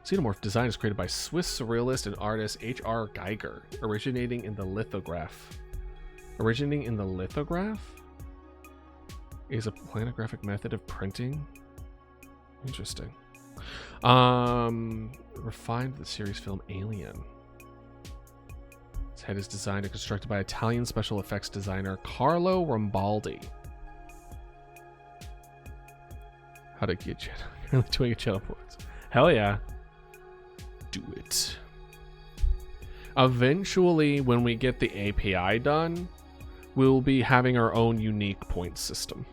Xenomorph design is created by Swiss surrealist and artist H.R. Geiger, originating in the lithograph. Originating in the lithograph? Is a planographic method of printing? Interesting. Refined the series film Alien. head is designed and constructed by Italian special effects designer Carlo Rambaldi. How to get channel? Currently doing a channel points. Hell yeah. Do it. Eventually, when we get the API done, we'll be having our own unique point system.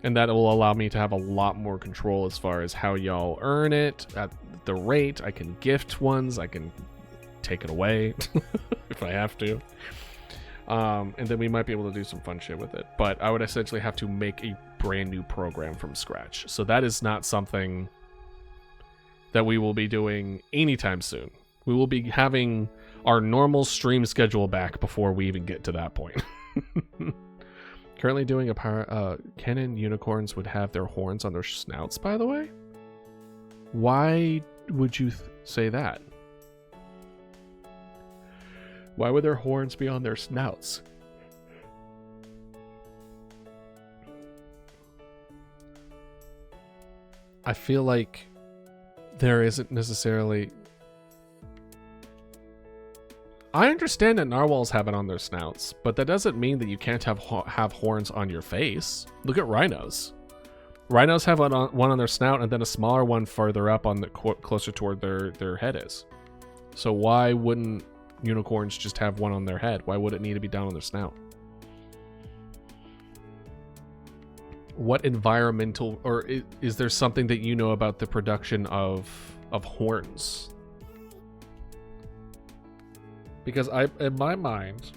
And that will allow me to have a lot more control as far as how y'all earn it, at the rate. I can gift ones, I can take it away if I have to. And then we might be able to do some fun shit with it. But I would essentially have to make a brand new program from scratch. So that is not something that we will be doing anytime soon. We will be having our normal stream schedule back before we even get to that point. Currently doing a canon unicorns would have their horns on their snouts, by the way. Why would you say that? Why would their horns be on their snouts? I feel like there isn't necessarily... I understand that narwhals have it on their snouts, but that doesn't mean that you can't have horns on your face. Look at rhinos. Rhinos have one on their snout and then a smaller one further up on the closer toward their head is. So why wouldn't unicorns just have one on their head? Why would it need to be down on their snout? What environmental, or is there something that you know about the production of horns? Because in my mind,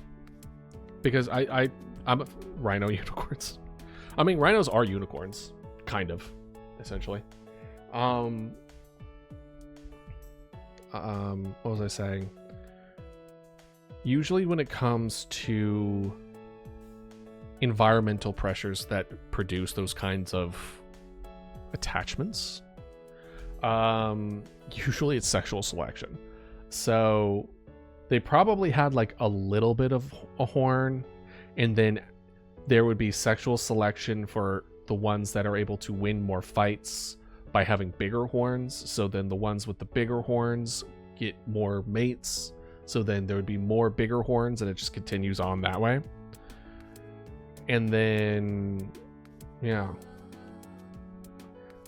because I'm a rhino unicorns. I mean, rhinos are unicorns, kind of, essentially. What was I saying? Usually when it comes to environmental pressures that produce those kinds of attachments, usually it's sexual selection. So they probably had like a little bit of a horn, and then there would be sexual selection for the ones that are able to win more fights by having bigger horns. So then the ones with the bigger horns get more mates. So then there would be more bigger horns, and it just continues on that way. And then, yeah.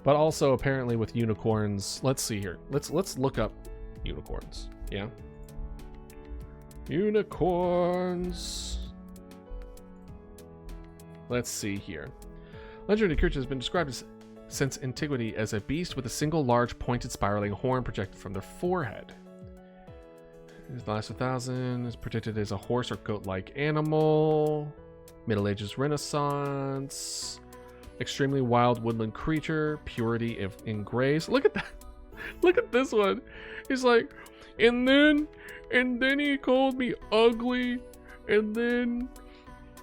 But also apparently with unicorns, let's see here. Let's look up unicorns. Yeah. Unicorns. Let's see here. Legendary creature has been described since antiquity as a beast with a single large pointed spiraling horn projected from their forehead. The last 1,000 is predicted as a horse or goat-like animal. Middle Ages Renaissance. Extremely wild woodland creature. Purity in grace. Look at that. Look at this one. He's like, and then he called me ugly, and then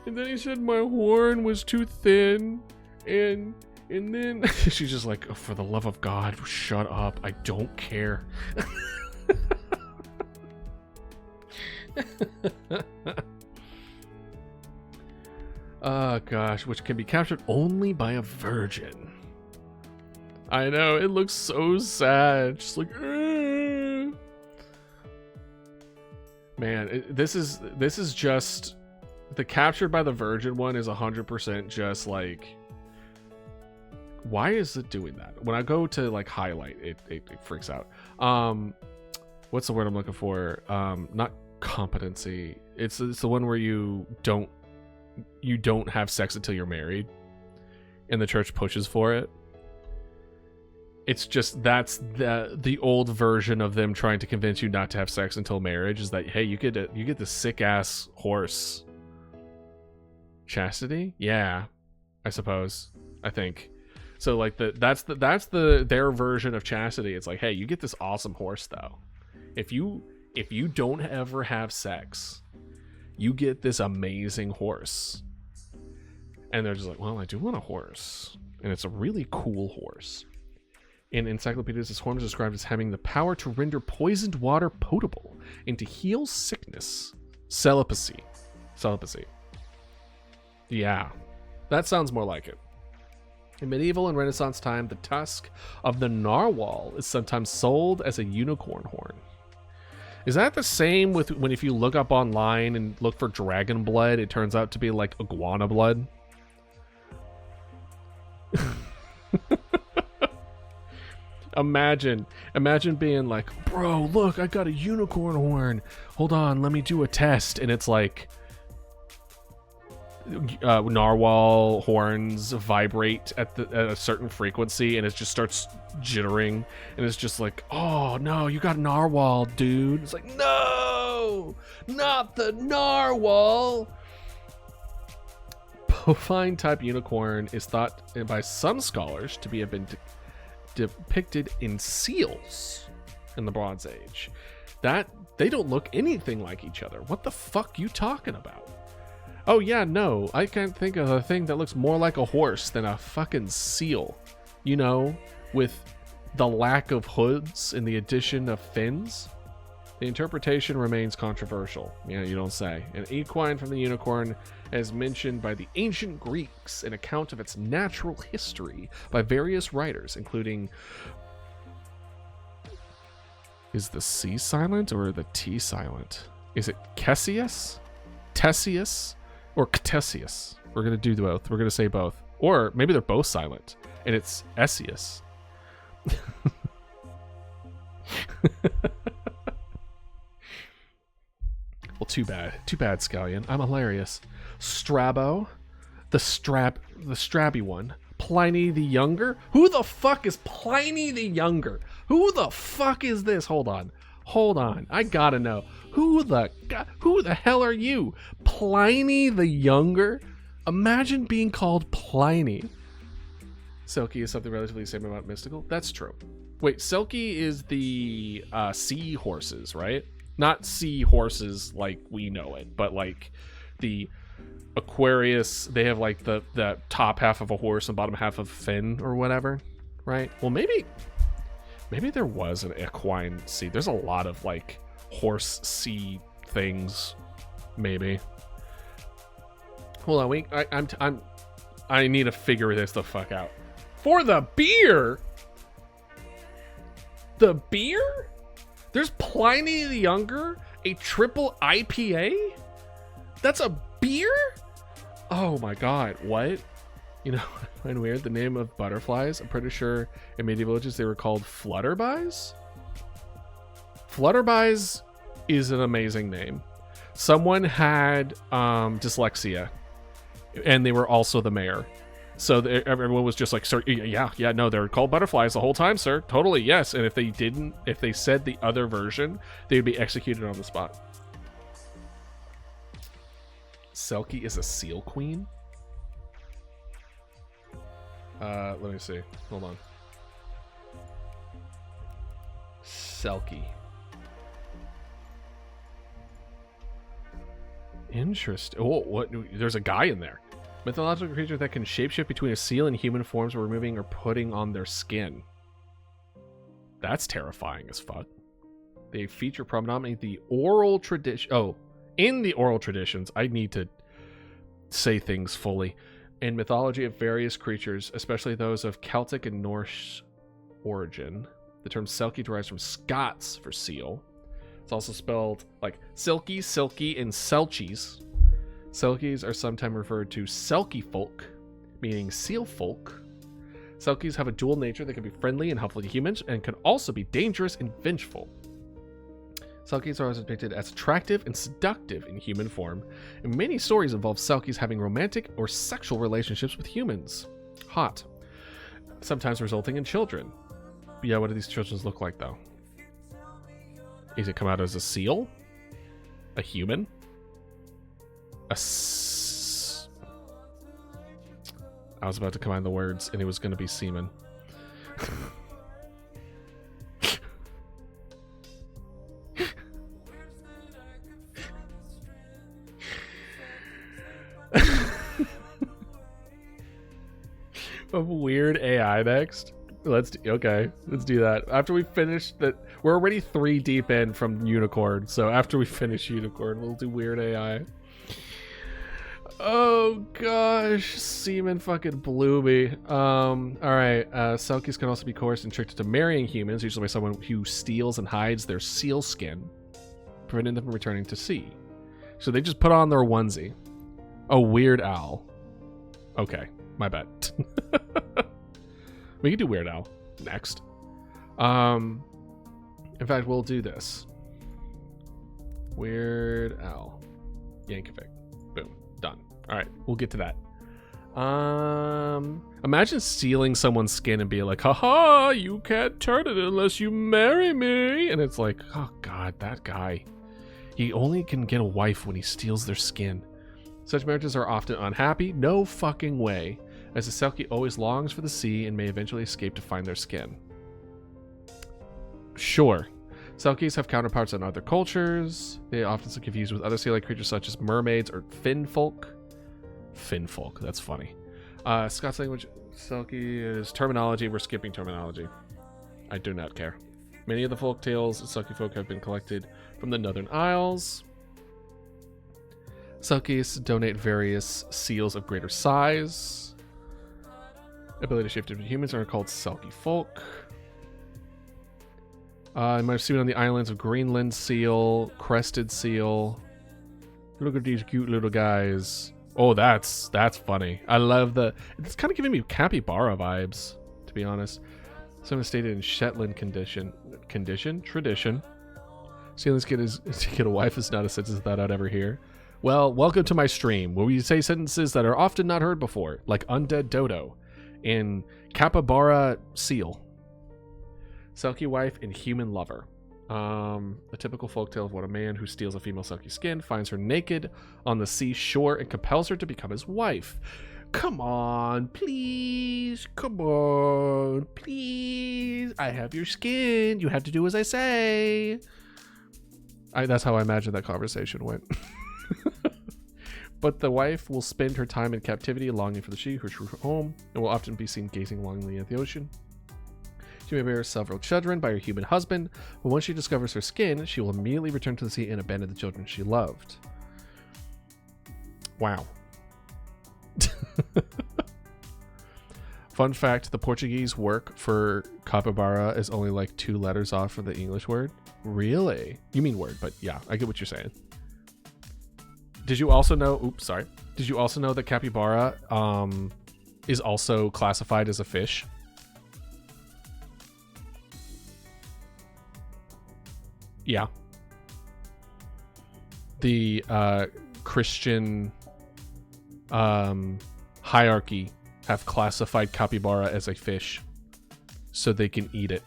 he said my horn was too thin, and then she's just like, oh, for the love of God, shut up. I don't care. Oh gosh, which can be captured only by a virgin. I know, it looks so sad. Just like, man, this is just the captured by the virgin one is 100% just like, why is it doing that? When I go to like highlight, it freaks out. What's the word I'm looking for? Not competency. It's the one where you don't have sex until you're married, and the church pushes for it. It's just, that's the old version of them trying to convince you not to have sex until marriage, is that, hey, you get the sick ass horse. Chastity? Yeah, I suppose. I think. So like that's their version of chastity. It's like, hey, you get this awesome horse though. If you don't ever have sex, you get this amazing horse. And they're just like, well, I do want a horse. And it's a really cool horse. In encyclopedias, this horn is described as having the power to render poisoned water potable and to heal sickness. Celibacy. Yeah, that sounds more like it. In medieval and Renaissance time, the tusk of the narwhal is sometimes sold as a unicorn horn. Is that the same with when if you look up online and look for dragon blood, it turns out to be like iguana blood? Imagine being like, bro, look, I got a unicorn horn. Hold on, let me do a test. And it's like narwhal horns vibrate at a certain frequency, and it just starts jittering, and it's just like, oh no, you got narwhal, dude. It's like, no, not the narwhal. Bovine type unicorn is thought by some scholars to have been depicted in seals in the Bronze Age. That they don't look anything like each other. What the fuck you talking about? Oh yeah, no, I can't think of a thing that looks more like a horse than a fucking seal. You know, with the lack of hoods and the addition of fins. The interpretation remains controversial. Yeah, you don't say. An equine from the unicorn, as mentioned by the ancient Greeks, an account of its natural history by various writers, including... Is the C silent or the T silent? Is it Ctesias? Ctesias? Or Ctesias? We're going to do both. We're going to say both. Or maybe they're both silent, and it's Essius. Well, too bad, Scallion. I'm hilarious. Strabo, the strabby one. Pliny the Younger. Who the fuck is Pliny the Younger? Who the fuck is this? Hold on. I gotta know. Who the hell are you? Pliny the Younger? Imagine being called Pliny. Selkie is something relatively the same about mystical. That's true. Wait, Selkie is the sea horses, right? Not sea horses like we know it, but like the Aquarius, they have like the top half of a horse and bottom half of fin or whatever, right? Well, maybe there was an equine sea. There's a lot of like horse sea things, maybe. Hold on, I need to figure this the fuck out. For the beer? The beer? There's Pliny the Younger, a triple IPA? That's a beer? Oh my god, what? You know, I find weird the name of butterflies. I'm pretty sure in medieval ages they were called flutterbys. Flutterbys is an amazing name. Someone had dyslexia, and they were also the mayor. So everyone was just like, sir, yeah, no, they're called butterflies the whole time, sir. Totally, yes. And if they said the other version, they would be executed on the spot. Selkie is a seal queen? Let me see. Hold on. Selkie. Interesting. Oh, what? There's a guy in there. Mythological creature that can shapeshift between a seal and human forms by removing or putting on their skin. That's terrifying as fuck. They feature predominantly the oral tradition. Oh, in the oral traditions, I need to say things fully. In mythology of various creatures, especially those of Celtic and Norse origin, the term Selkie derives from Scots for seal. It's also spelled like silky, silky, and Selkies. Selkies are sometimes referred to Selkie folk, meaning seal folk. Selkies have a dual nature. They can be friendly and helpful to humans, and can also be dangerous and vengeful. Selkies are always depicted as attractive and seductive in human form, and many stories involve Selkies having romantic or sexual relationships with humans. Hot. Sometimes resulting in children. Yeah, what do these children look like, though? Does it come out as a seal? A human? I was about to combine the words, and it was going to be semen. A weird AI next. Let's do that. After we finish that, we're already 3 deep in from Unicorn, so after we finish Unicorn, we'll do weird AI. Oh gosh, semen fucking blew me. Alright, Selkies can also be coerced and tricked into marrying humans, usually by someone who steals and hides their seal skin. preventing them from returning to sea. So they just put on their onesie. Oh, Weird Al. Okay, my bad. We can do Weird Al next. In fact, we'll do this. Weird Al. Yankovic. Boom. Done. All right, we'll get to that. Imagine stealing someone's skin and being like, haha, you can't turn it unless you marry me. And it's like, oh God, that guy. He only can get a wife when he steals their skin. Such marriages are often unhappy. No fucking way. As the Selkie always longs for the sea and may eventually escape to find their skin. Sure. Selkies have counterparts in other cultures. They are often confused with other sea-like creatures such as mermaids or finfolk. Finfolk, that's funny. Scots language, Selkie is terminology. We're skipping terminology. I do not care. Many of the folk tales of Selkie folk have been collected from the Northern Isles. Selkies donate various seals of greater size. Ability to shift into humans are called Selkie folk. You might have seen on the islands of Greenland seal, crested seal. Look at these cute little guys. Oh, that's funny. I love it's kind of giving me capybara vibes, to be honest. Someone stated in Shetland tradition. Stealing skin to get a wife is not a sentence that I'd ever hear. Well, welcome to my stream, where we say sentences that are often not heard before, like undead dodo and capybara seal. Selkie wife and human lover. A typical folktale of what a man who steals a female Selkie skin finds her naked on the seashore and compels her to become his wife. Come on, please. Come on, please. I have your skin. You have to do as I say. That's how I imagine that conversation went. But the wife will spend her time in captivity, longing for the sea, her true home, and will often be seen gazing longingly at the ocean. She may bear several children by her human husband, but once she discovers her skin, she will immediately return to the sea and abandon the children she loved. Wow. Fun fact, the Portuguese word for capybara is only like 2 letters off from the English word. Really? You mean word, but yeah, I get what you're saying. Did you also know, oops, sorry. Did you also know that capybara is also classified as a fish? Yeah. The Christian hierarchy have classified capybara as a fish so they can eat it.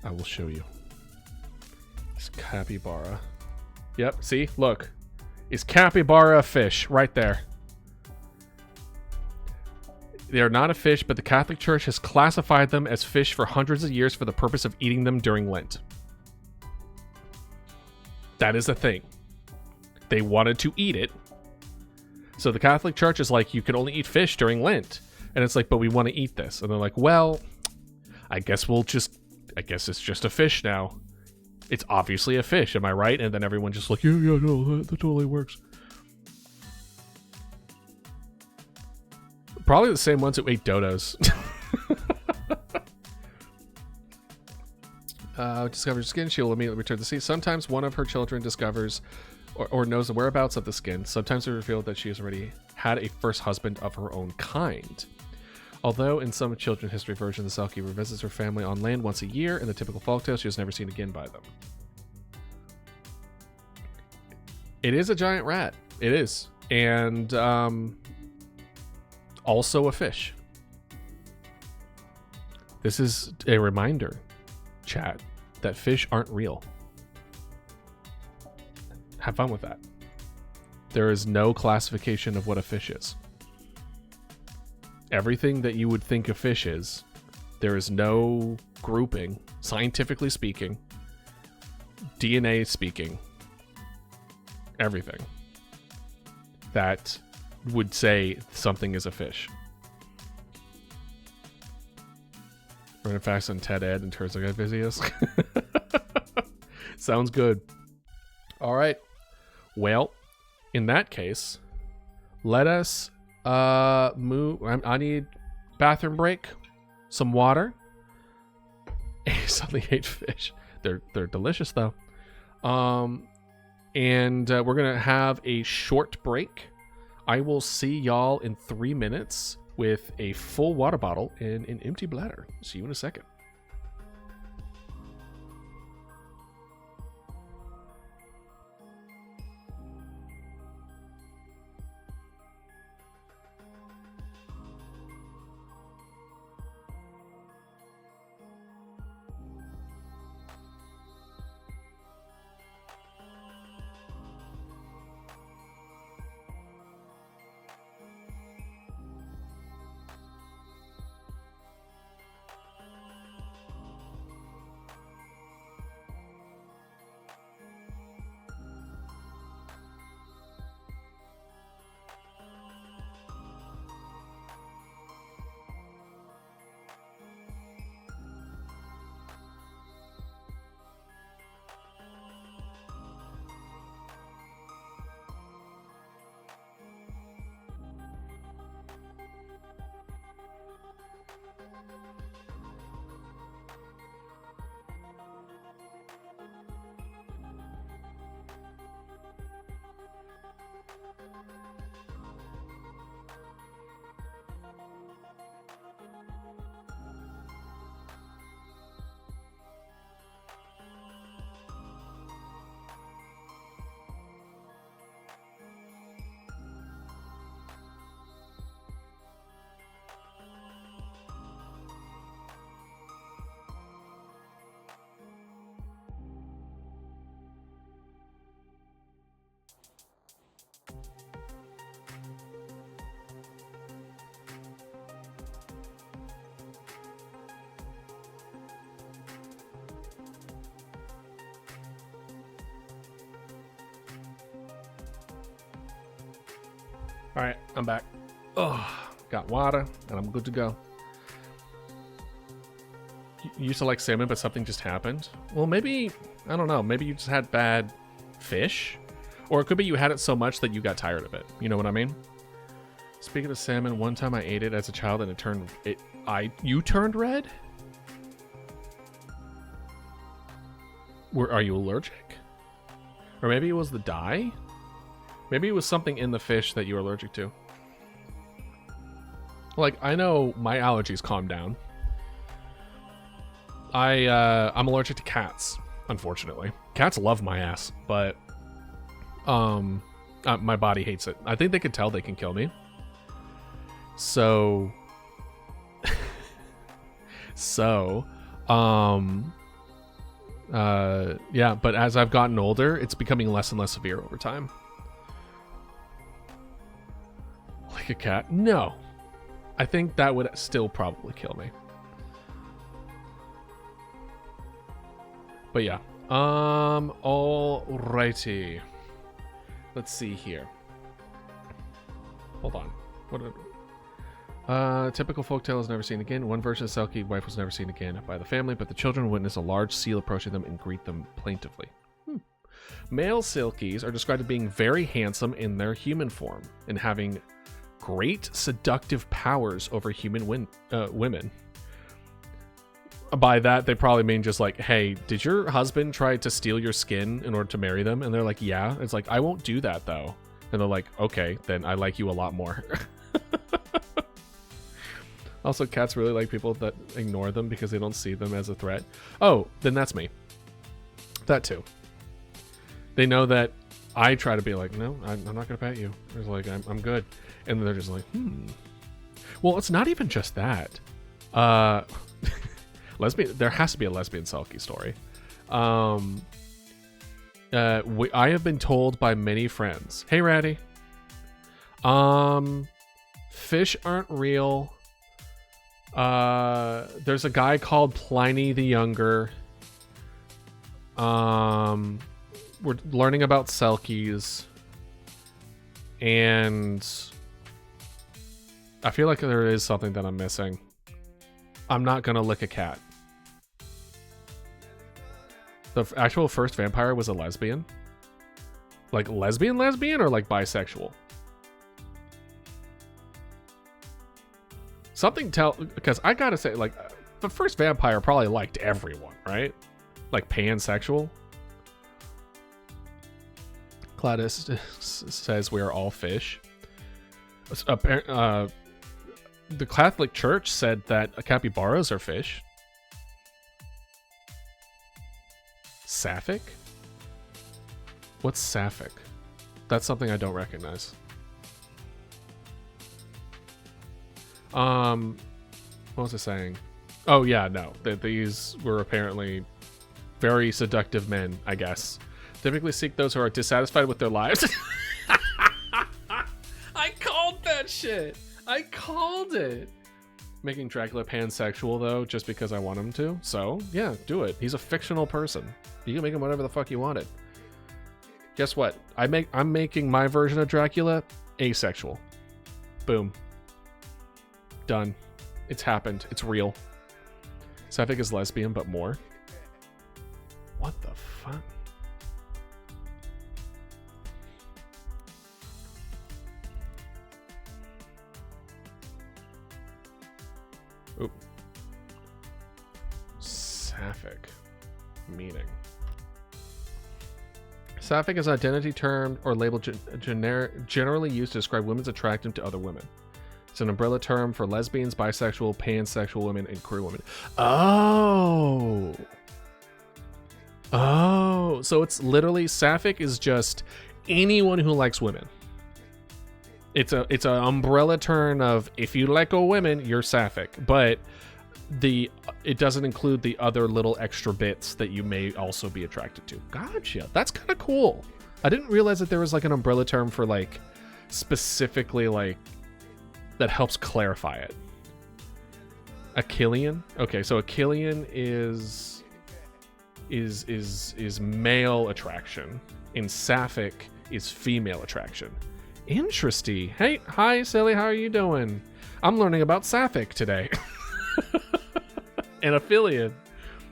I will show you. It's capybara. Yep, see? Look. Is capybara a fish? Right there. They are not a fish, but the Catholic Church has classified them as fish for hundreds of years for the purpose of eating them during Lent. That is a thing. They wanted to eat it. So the Catholic Church is like, you can only eat fish during Lent. And it's like, but we want to eat this. And they're like, well, I guess it's just a fish now. It's obviously a fish, am I right? And then everyone just like, yeah, no, that totally works. Probably the same ones who ate dodos. Discovers skin, she will immediately return to the sea. Sometimes one of her children discovers or knows the whereabouts of the skin. Sometimes it revealed that she has already had a first husband of her own kind. Although in some children's history versions, the Selkie revisits her family on land once a year, in the typical folktale, she is never seen again by them. It is a giant rat. It is. And also a fish. This is a reminder, chat, that fish aren't real. Have fun with that. There is no classification of what a fish is. Everything that you would think a fish is, there is no grouping, scientifically speaking, DNA speaking, everything that would say something is a fish. Running fast on TED Ed and turns like a busiest. Sounds good. All right. Well, in that case, let us move. I need bathroom break, some water, suddenly hate fish. They're delicious though. And we're gonna have a short break. I will see y'all in 3 minutes with a full water bottle and an empty bladder. See you in a second. All right, I'm back. Oh, got water, and I'm good to go. You used to like salmon, but something just happened? Well, maybe, I don't know, maybe you just had bad fish? Or it could be you had it so much that you got tired of it. You know what I mean? Speaking of salmon, one time I ate it as a child and you turned red? Are you allergic? Or maybe it was the dye? Maybe it was something in the fish that you were allergic to. Like, I know my allergies calmed down. I'm allergic to cats, unfortunately. Cats love my ass, but my body hates it. I think they can tell they can kill me. So yeah, but as I've gotten older, it's becoming less and less severe over time. Like a cat? No. I think that would still probably kill me. But yeah. Alrighty. Let's see here. Hold on. Typical folktale is never seen again. One version of Selkie, wife was never seen again by the family, but the children witness a large seal approaching them and greet them plaintively. Male Selkies are described as being very handsome in their human form and having great seductive powers over human women. By that, they probably mean just like, hey, did your husband try to steal your skin in order to marry them? And they're like, yeah. It's like, I won't do that though. And they're like, okay, then I like you a lot more. Also, cats really like people that ignore them because they don't see them as a threat. Oh, then that's me. That too. They know that I try to be like, no, I'm not going to pet you. It's like, I'm good. And they're just like, Well, it's not even just that. Lesbian. There has to be a lesbian Selkie story. I have been told by many friends, hey, Ratty, fish aren't real. There's a guy called Pliny the Younger. We're learning about Selkies. And I feel like there is something that I'm missing. I'm not gonna lick a cat. The actual first vampire was a lesbian? Like lesbian or like bisexual? Something because I gotta say, like, the first vampire probably liked everyone, right? Like pansexual. Gladys says we are all fish. The Catholic Church said that capybaras are fish. Sapphic? What's sapphic? That's something I don't recognize. What was I saying? Oh yeah, no. These were apparently very seductive men, I guess. Typically seek those who are dissatisfied with their lives. I called that shit. I called it. Making Dracula pansexual though, just because I want him to. So yeah, do it. He's a fictional person. You can make him whatever the fuck you wanted. Guess what? I'm making my version of Dracula asexual. Boom. Done. It's happened. It's real. Sapphic is lesbian, but more. What the fuck? Oop. Sapphic. Meaning. Sapphic is an identity term or label generally used to describe women's attraction to other women. It's an umbrella term for lesbians, bisexual, pansexual women, and queer women. Oh. Oh. So it's literally, Sapphic is just anyone who likes women. It's an umbrella term of if you like women, you're Sapphic. But it doesn't include the other little extra bits that you may also be attracted to. Gotcha. That's kind of cool. I didn't realize that there was like an umbrella term for like specifically like that helps clarify it. Achillean? Okay, so Achillean is male attraction, and Sapphic is female attraction. Interesting. Hey, hi Silly, how are you doing? I'm learning about Sapphic today. And Aphelion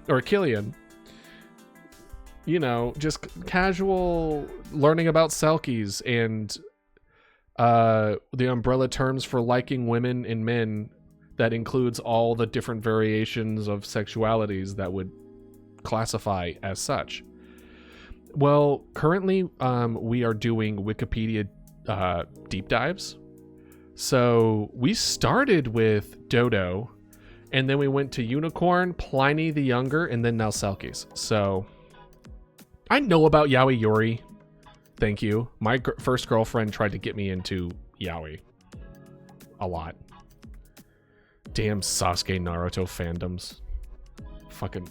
or Achillean. You know, just casual learning about Selkies and the umbrella terms for liking women and men that includes all the different variations of sexualities that would classify as such. Well, currently we are doing Wikipedia deep dives. So we started with Dodo, and then we went to Unicorn, Pliny the Younger, and then now Selkies. So I know about Yaoi Yuri. Thank you. My first girlfriend tried to get me into yaoi a lot. Damn Sasuke Naruto fandoms. Fucking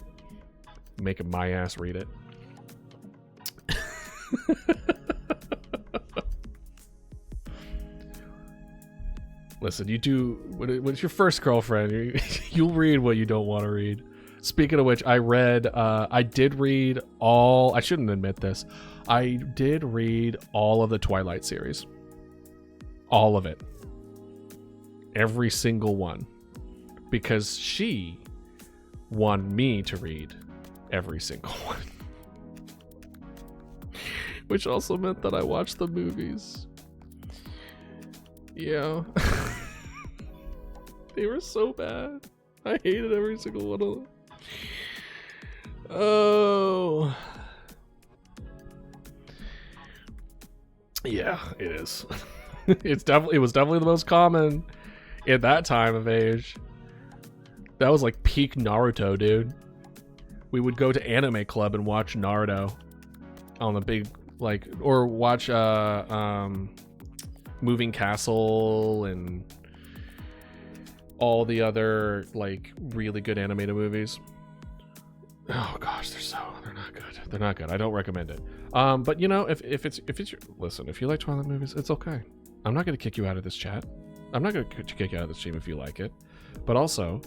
making my ass read it. Listen, you do. When it's your first girlfriend, you'll read what you don't want to read. Speaking of which, I did read all. I shouldn't admit this. I did read all of the Twilight series. All of it. Every single one. Because she wanted me to read every single one. Which also meant that I watched the movies. Yeah. They were so bad. I hated every single one of them. Oh. Yeah, it is. It was definitely the most common at that time of age. That was like peak Naruto, dude. We would go to anime club and watch Naruto on the big or watch Moving Castle and all the other really good animated movies. Oh gosh, they're not good. They're not good. I don't recommend it. But you know, if it's your, listen, if you like Twilight movies, it's okay. I'm not gonna kick you out of this chat. I'm not gonna kick you out of the stream if you like it. But also,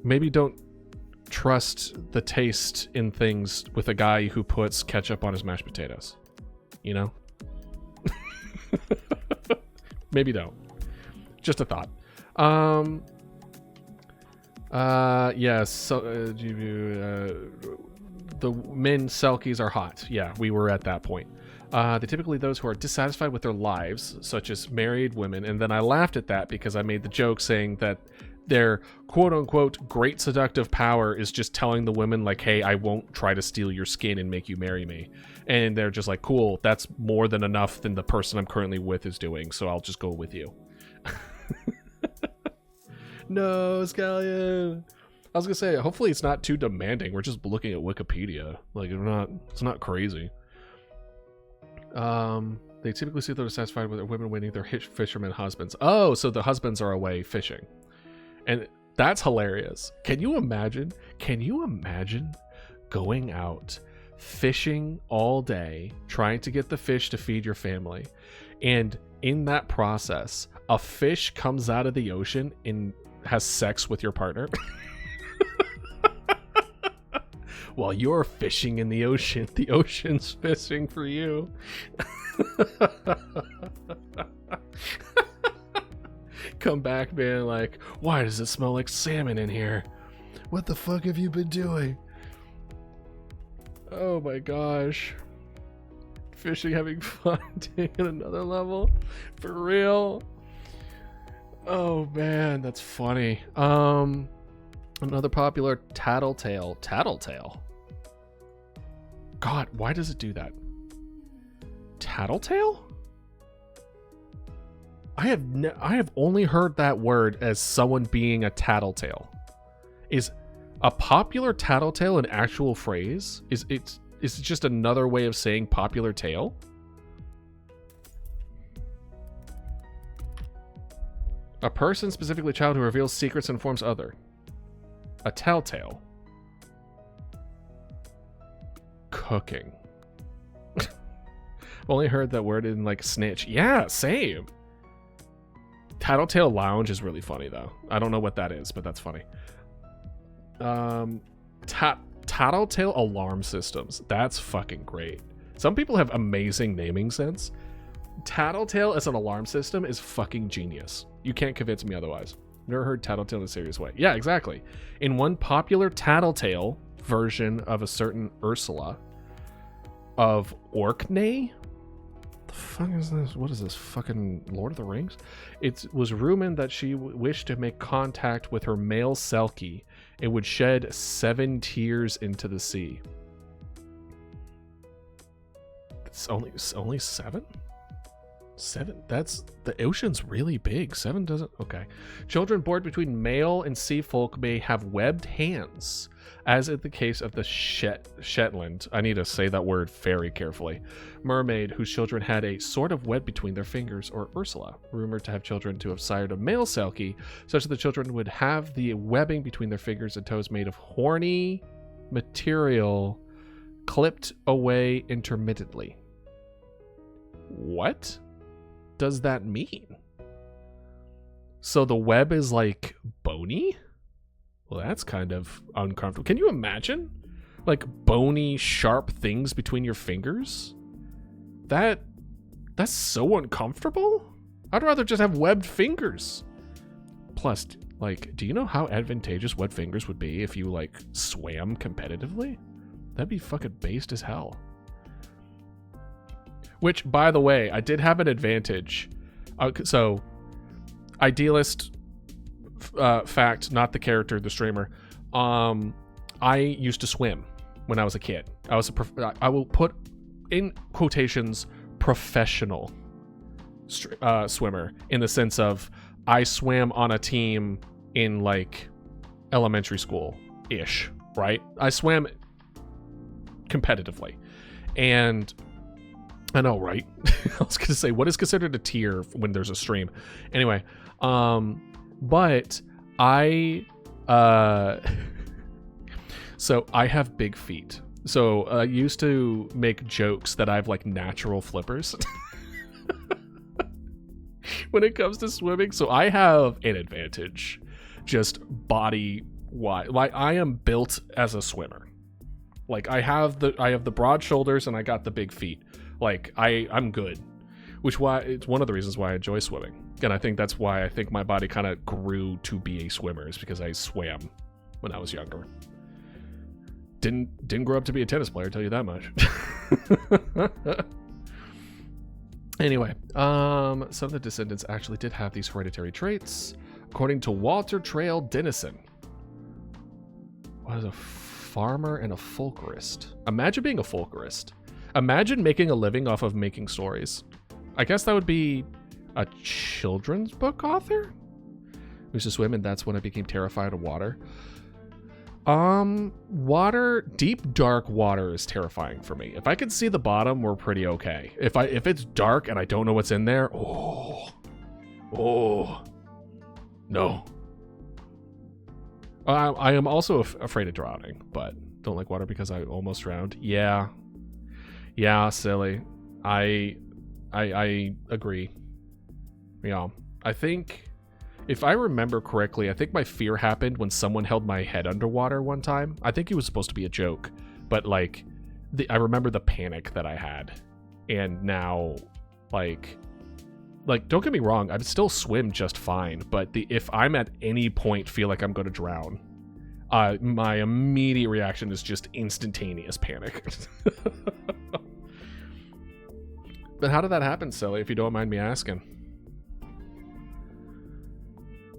maybe don't trust the taste in things with a guy who puts ketchup on his mashed potatoes. You know? Maybe don't. Just a thought. Yes. So the men Selkies are hot. Yeah, we were at that point. They're typically those who are dissatisfied with their lives, such as married women. And then I laughed at that because I made the joke saying that their quote unquote great seductive power is just telling the women like, hey, I won't try to steal your skin and make you marry me. And they're just like, cool, that's more than enough than the person I'm currently with is doing, so I'll just go with you. No, Scallion. I was gonna say, hopefully it's not too demanding. We're just looking at Wikipedia. Like, it's not crazy. They typically see they're satisfied with their women winning their fishermen husbands. Oh, so the husbands are away fishing. And that's hilarious. Can you imagine? Can you imagine going out fishing all day, trying to get the fish to feed your family, and in that process, a fish comes out of the ocean and has sex with your partner? While you're fishing in the ocean's fishing for you. Come back being like, why does it smell like salmon in here? What the fuck have you been doing? Oh my gosh. Fishing, having fun, taking another level. For real. Oh man, that's funny. Another popular tattletale. Tattletale? God, why does it do that? Tattletale? I have only heard that word as someone being a tattletale. Is a popular tattletale an actual phrase? Is it just another way of saying popular tale? A person, specifically a child, who reveals secrets and informs other. A telltale. Cooking. I've only heard that word in like snitch. Yeah, same. Tattletale Lounge is really funny though. I don't know what that is, but that's funny. Tattletale alarm systems. That's fucking great. Some people have amazing naming sense. Tattletale as an alarm system is fucking genius. You can't convince me otherwise. Never heard Tattletale in a serious way. Yeah, exactly. In one popular Tattletale version of a certain Ursula of Orkney. The fuck is this? What is this? Fucking Lord of the Rings? It was rumored that she wished to make contact with her male Selkie and would shed 7 tears into the sea. It's only 7? 7? That's the ocean's really big. 7 doesn't. Okay. Children born between male and sea folk may have webbed hands, as in the case of the Shetland. I need to say that word very carefully. Mermaid, whose children had a sort of web between their fingers, or Ursula, rumored to have children to have sired a male Selkie, such that the children would have the webbing between their fingers and toes made of horny material clipped away intermittently. What does that mean? So the web is like bony? Well, that's kind of uncomfortable. Can you imagine? Like bony, sharp things between your fingers? That's so uncomfortable? I'd rather just have webbed fingers. Plus, like, do you know how advantageous webbed fingers would be if you, like, swam competitively? That'd be fucking based as hell. Which, by the way, I did have an advantage. So, idealist fact, not the character, the streamer. I used to swim when I was a kid. I will put in quotations professional swimmer, in the sense of I swam on a team in like elementary school ish, right? I swam competitively, and I know, right? I was gonna say, what is considered a tier when there's a stream? Anyway, but I so I have big feet. So I used to make jokes that I have like natural flippers when it comes to swimming. So I have an advantage, just body wide. Like I am built as a swimmer. Like I have the broad shoulders and I got the big feet. Like I'm good, which why it's one of the reasons why I enjoy swimming. And I think that's why I think my body kind of grew to be a swimmer, is because I swam when I was younger. Didn't grow up to be a tennis player, I'll tell you that much. Anyway, some of the descendants actually did have these hereditary traits. according to Walter Trail Dennison. What is a farmer and a folklorist? Imagine being a folklorist. Imagine making a living off of making stories. I guess that would be a children's book author? I used to swim, and that's when I became terrified of water. Water, deep, dark water is terrifying for me. If I can see the bottom, we're pretty okay. If it's dark and I don't know what's in there, no. I am also afraid of drowning, but don't like water because I almost drowned. Yeah, silly. I agree. Yeah, I think, if I remember correctly, I think my fear happened when someone held my head underwater one time. I think it was supposed to be a joke, but like, I remember the panic that I had, and now, like, don't get me wrong, I still swim just fine, but if I'm at any point feel like I'm going to drown, my immediate reaction is just instantaneous panic. But how did that happen, Silly, if you don't mind me asking?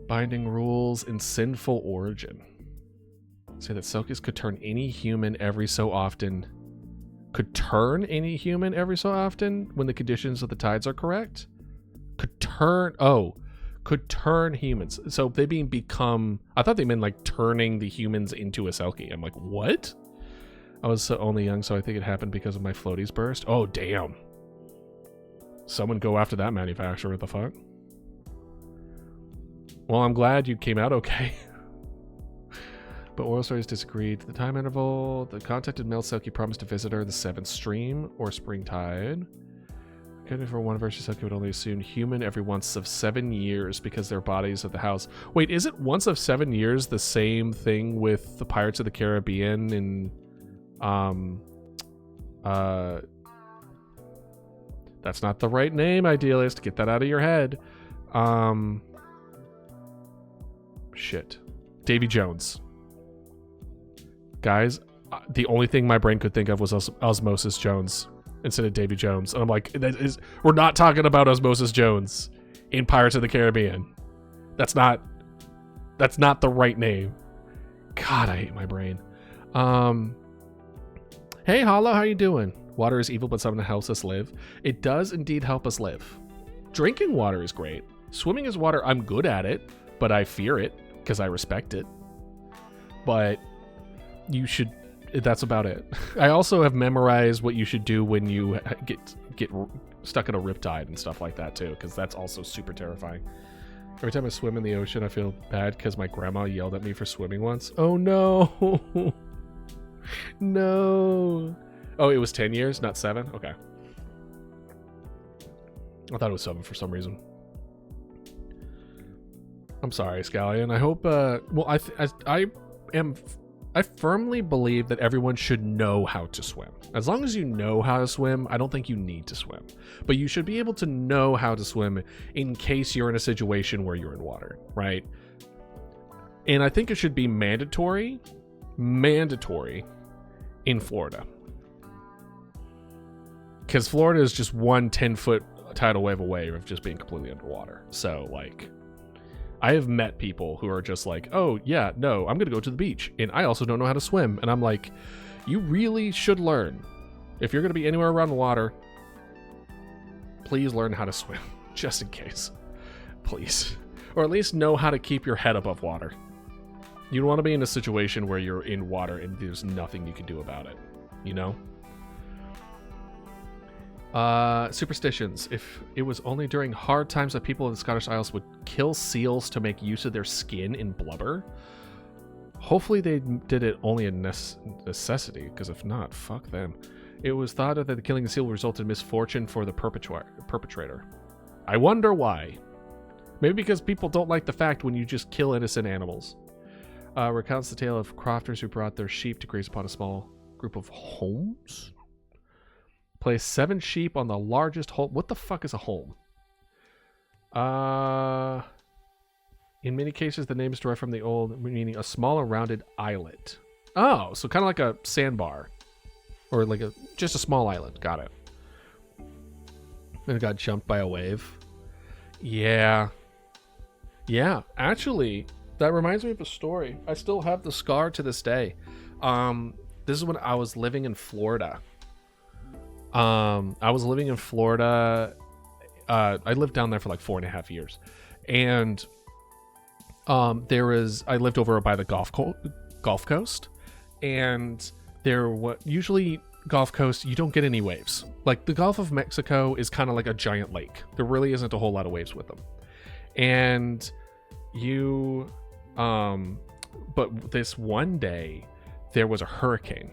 Binding rules in sinful origin. Say that Selkies could turn any human every so often. Could turn any human every so often when the conditions of the tides are correct? Could turn humans. So they become, I thought they meant like turning the humans into a Selkie. I'm like, what? I was only young, so I think it happened because of my floaties burst. Oh, damn. Someone go after that manufacturer, what the fuck? Well, I'm glad you came out okay. But oral stories disagreed. The time interval, the contacted male Selkie promised to visit her the 7th stream or spring tide. Accounting for one version, Selkie would only assume human every once of 7 years because their bodies of the house. Wait, is it once of 7 years the same thing with the Pirates of the Caribbean and that's not the right name, idealist. Get that out of your head. Shit. Davy Jones. Guys, the only thing my brain could think of was Osmosis Jones instead of Davy Jones. And I'm like, we're not talking about Osmosis Jones in Pirates of the Caribbean. That's not the right name. God, I hate my brain. Hey, Hollow, how you doing? Water is evil, but something helps us live. It does indeed help us live. Drinking water is great. Swimming is water. I'm good at it, but I fear it because I respect it. But you should, that's about it. I also have memorized what you should do when you get stuck in a riptide and stuff like that too, because that's also super terrifying. Every time I swim in the ocean, I feel bad because my grandma yelled at me for swimming once. Oh no. No. Oh, it was 10 years, not 7? Okay. I thought it was 7 for some reason. I'm sorry, Scallion. I hope, well, I firmly believe that everyone should know how to swim. As long as you know how to swim, I don't think you need to swim. But you should be able to know how to swim in case you're in a situation where you're in water, right? And I think it should be mandatory in Florida. Because Florida is just one 10-foot tidal wave away of just being completely underwater. So, like, I have met people who are just like, oh, yeah, no, I'm going to go to the beach. And I also don't know how to swim. And I'm like, you really should learn. If you're going to be anywhere around the water, please learn how to swim. Just in case. Please. Or at least know how to keep your head above water. You don't want to be in a situation where you're in water and there's nothing you can do about it. You know? Superstitions. If it was only during hard times that people in the Scottish Isles would kill seals to make use of their skin in blubber. Hopefully they did it only in necessity, because if not, fuck them. It was thought that the killing the seal would result in misfortune for the perpetrator. I wonder why. Maybe because people don't like the fact when you just kill innocent animals. Recounts the tale of crofters who brought their sheep to graze upon a small group of homes. Place 7 sheep on the largest home. What the fuck is a home? In many cases, the name is derived from the old, meaning a smaller rounded islet. Oh, so kind of like a sandbar. Or like just a small island. Got it. And it got jumped by a wave. Yeah. Yeah, actually, that reminds me of a story. I still have the scar to this day. This is when I was living in Florida. I was living in Florida. I lived down there for like 4.5 years, and I lived over by the Gulf Coast, and usually Gulf Coast, you don't get any waves. Like the Gulf of Mexico is kind of like a giant lake. There really isn't a whole lot of waves with them. And but this one day there was a hurricane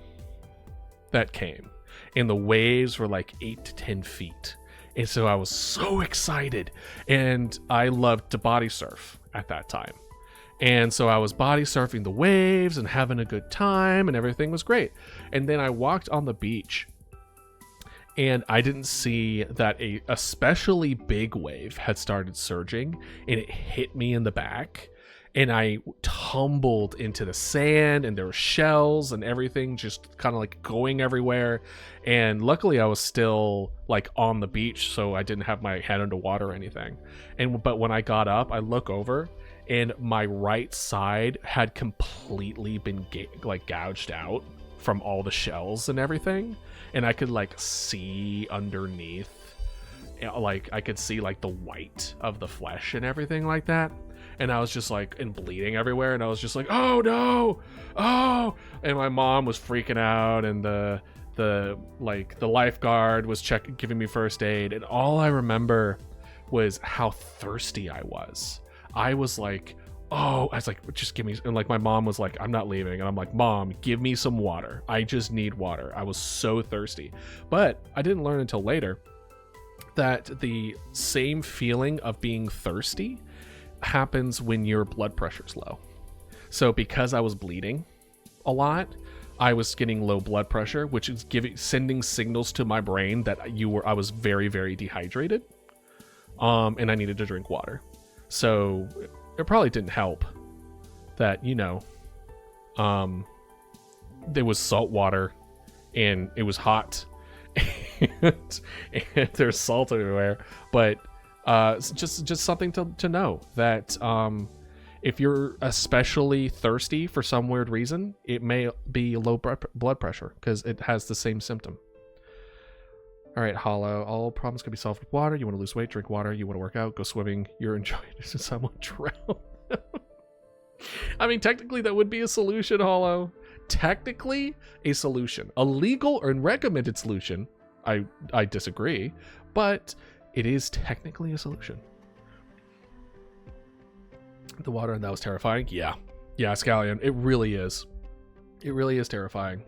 that came, and the waves were like 8 to 10 feet. And so I was so excited, and I loved to body surf at that time. And so I was body surfing the waves and having a good time, and everything was great. And then I walked on the beach, and I didn't see that a especially big wave had started surging, and it hit me in the back, and I tumbled into the sand, and there were shells and everything just kind of like going everywhere. And luckily I was still like on the beach, so I didn't have my head underwater or anything. But when I got up, I look over, and my right side had completely been gouged out from all the shells and everything, and I could like see underneath, like I could see like the white of the flesh and everything like that. And I was just like, and bleeding everywhere, and I was just like, oh no, oh. And my mom was freaking out, and the lifeguard was giving me first aid, and all I remember was how thirsty I was. I was like, oh, I was like, just give me, and like my mom was like, I'm not leaving, and I'm like, Mom, give me some water. I just need water. I was so thirsty. But I didn't learn until later that the same feeling of being thirsty happens when your blood pressure's low. So because I was bleeding a lot, I was getting low blood pressure, which is sending signals to my brain that I was very, very dehydrated, and I needed to drink water. So it probably didn't help that, there was salt water and it was hot and there's salt everywhere. But it's just something to know that if you're especially thirsty for some weird reason, it may be low blood pressure because it has the same symptom. All right, Hollow. All problems can be solved with water. You want to lose weight, drink water. You want to work out, go swimming. You're enjoying it. Someone drown. I mean, technically that would be a solution, Hollow. Technically a solution. A legal or recommended solution. I disagree, but it is technically a solution. The water, and that was terrifying. Yeah, Scallion. It really is. It really is terrifying.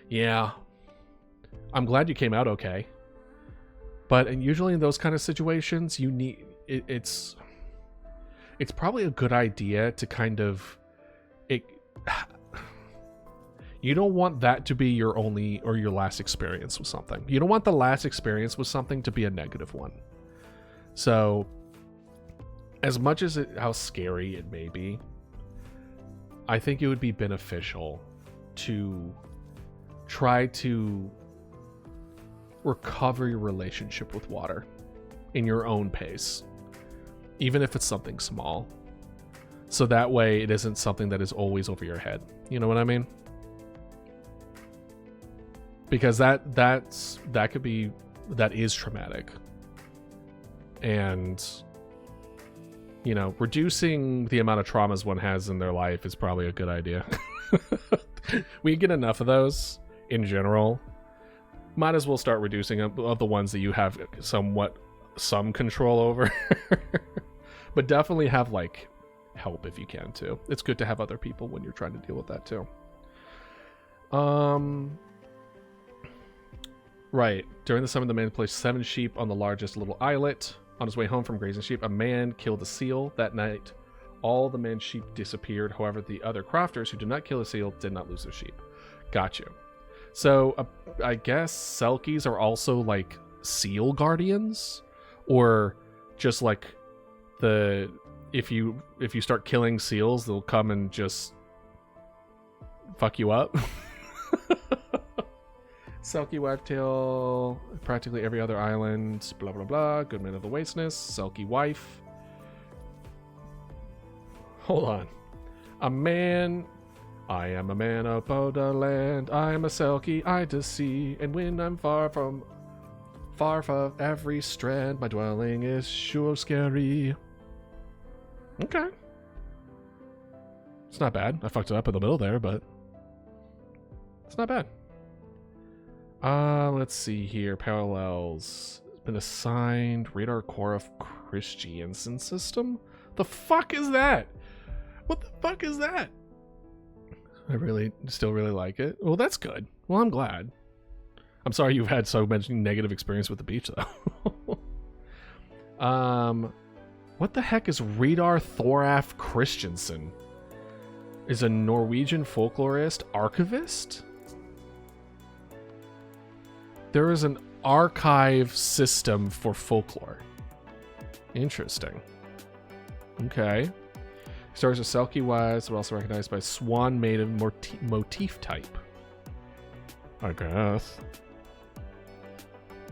Yeah. I'm glad you came out okay. But usually in those kind of situations, you need it's probably a good idea to kind of you don't want that to be your only or your last experience with something. You don't want the last experience with something to be a negative one. So as much as how scary it may be, I think it would be beneficial to try to recover your relationship with water in your own pace, even if it's something small. So that way it isn't something that is always over your head. You know what I mean? Because that is traumatic. And reducing the amount of traumas one has in their life is probably a good idea. We get enough of those in general. Might as well start reducing of the ones that you have some control over. But definitely have help if you can too. It's good to have other people when you're trying to deal with that too. Right. During the summer, the man placed 7 sheep on the largest little islet. On his way home from grazing sheep, a man killed a seal. That night, all the man's sheep disappeared. However, the other crofters who did not kill a seal did not lose their sheep. Got you. So I guess Selkies are also seal guardians, or just if you start killing seals, they'll come and just fuck you up. Selkie wagtail, practically every other island, blah blah blah. Good man of the wasteness, Selkie wife. Hold on. A man. I am a man of Bodoland. I am a Selkie, I to see. And when I'm far from every strand, my dwelling is sure scary. Okay. It's not bad. I fucked it up in the middle there, but it's not bad. Let's see here. Parallels. Been assigned radar core of Christiansen system. The fuck is that? What the fuck is that? I still really like it. Well, that's good. Well, I'm glad. I'm sorry you've had so much negative experience with the beach, though. What the heck is Radar Thoraf Christensen? Is a Norwegian folklorist archivist? There is an archive system for folklore. Interesting. Okay. Stars are Selkie wise, but also recognized by Swan Maiden motif type. I guess.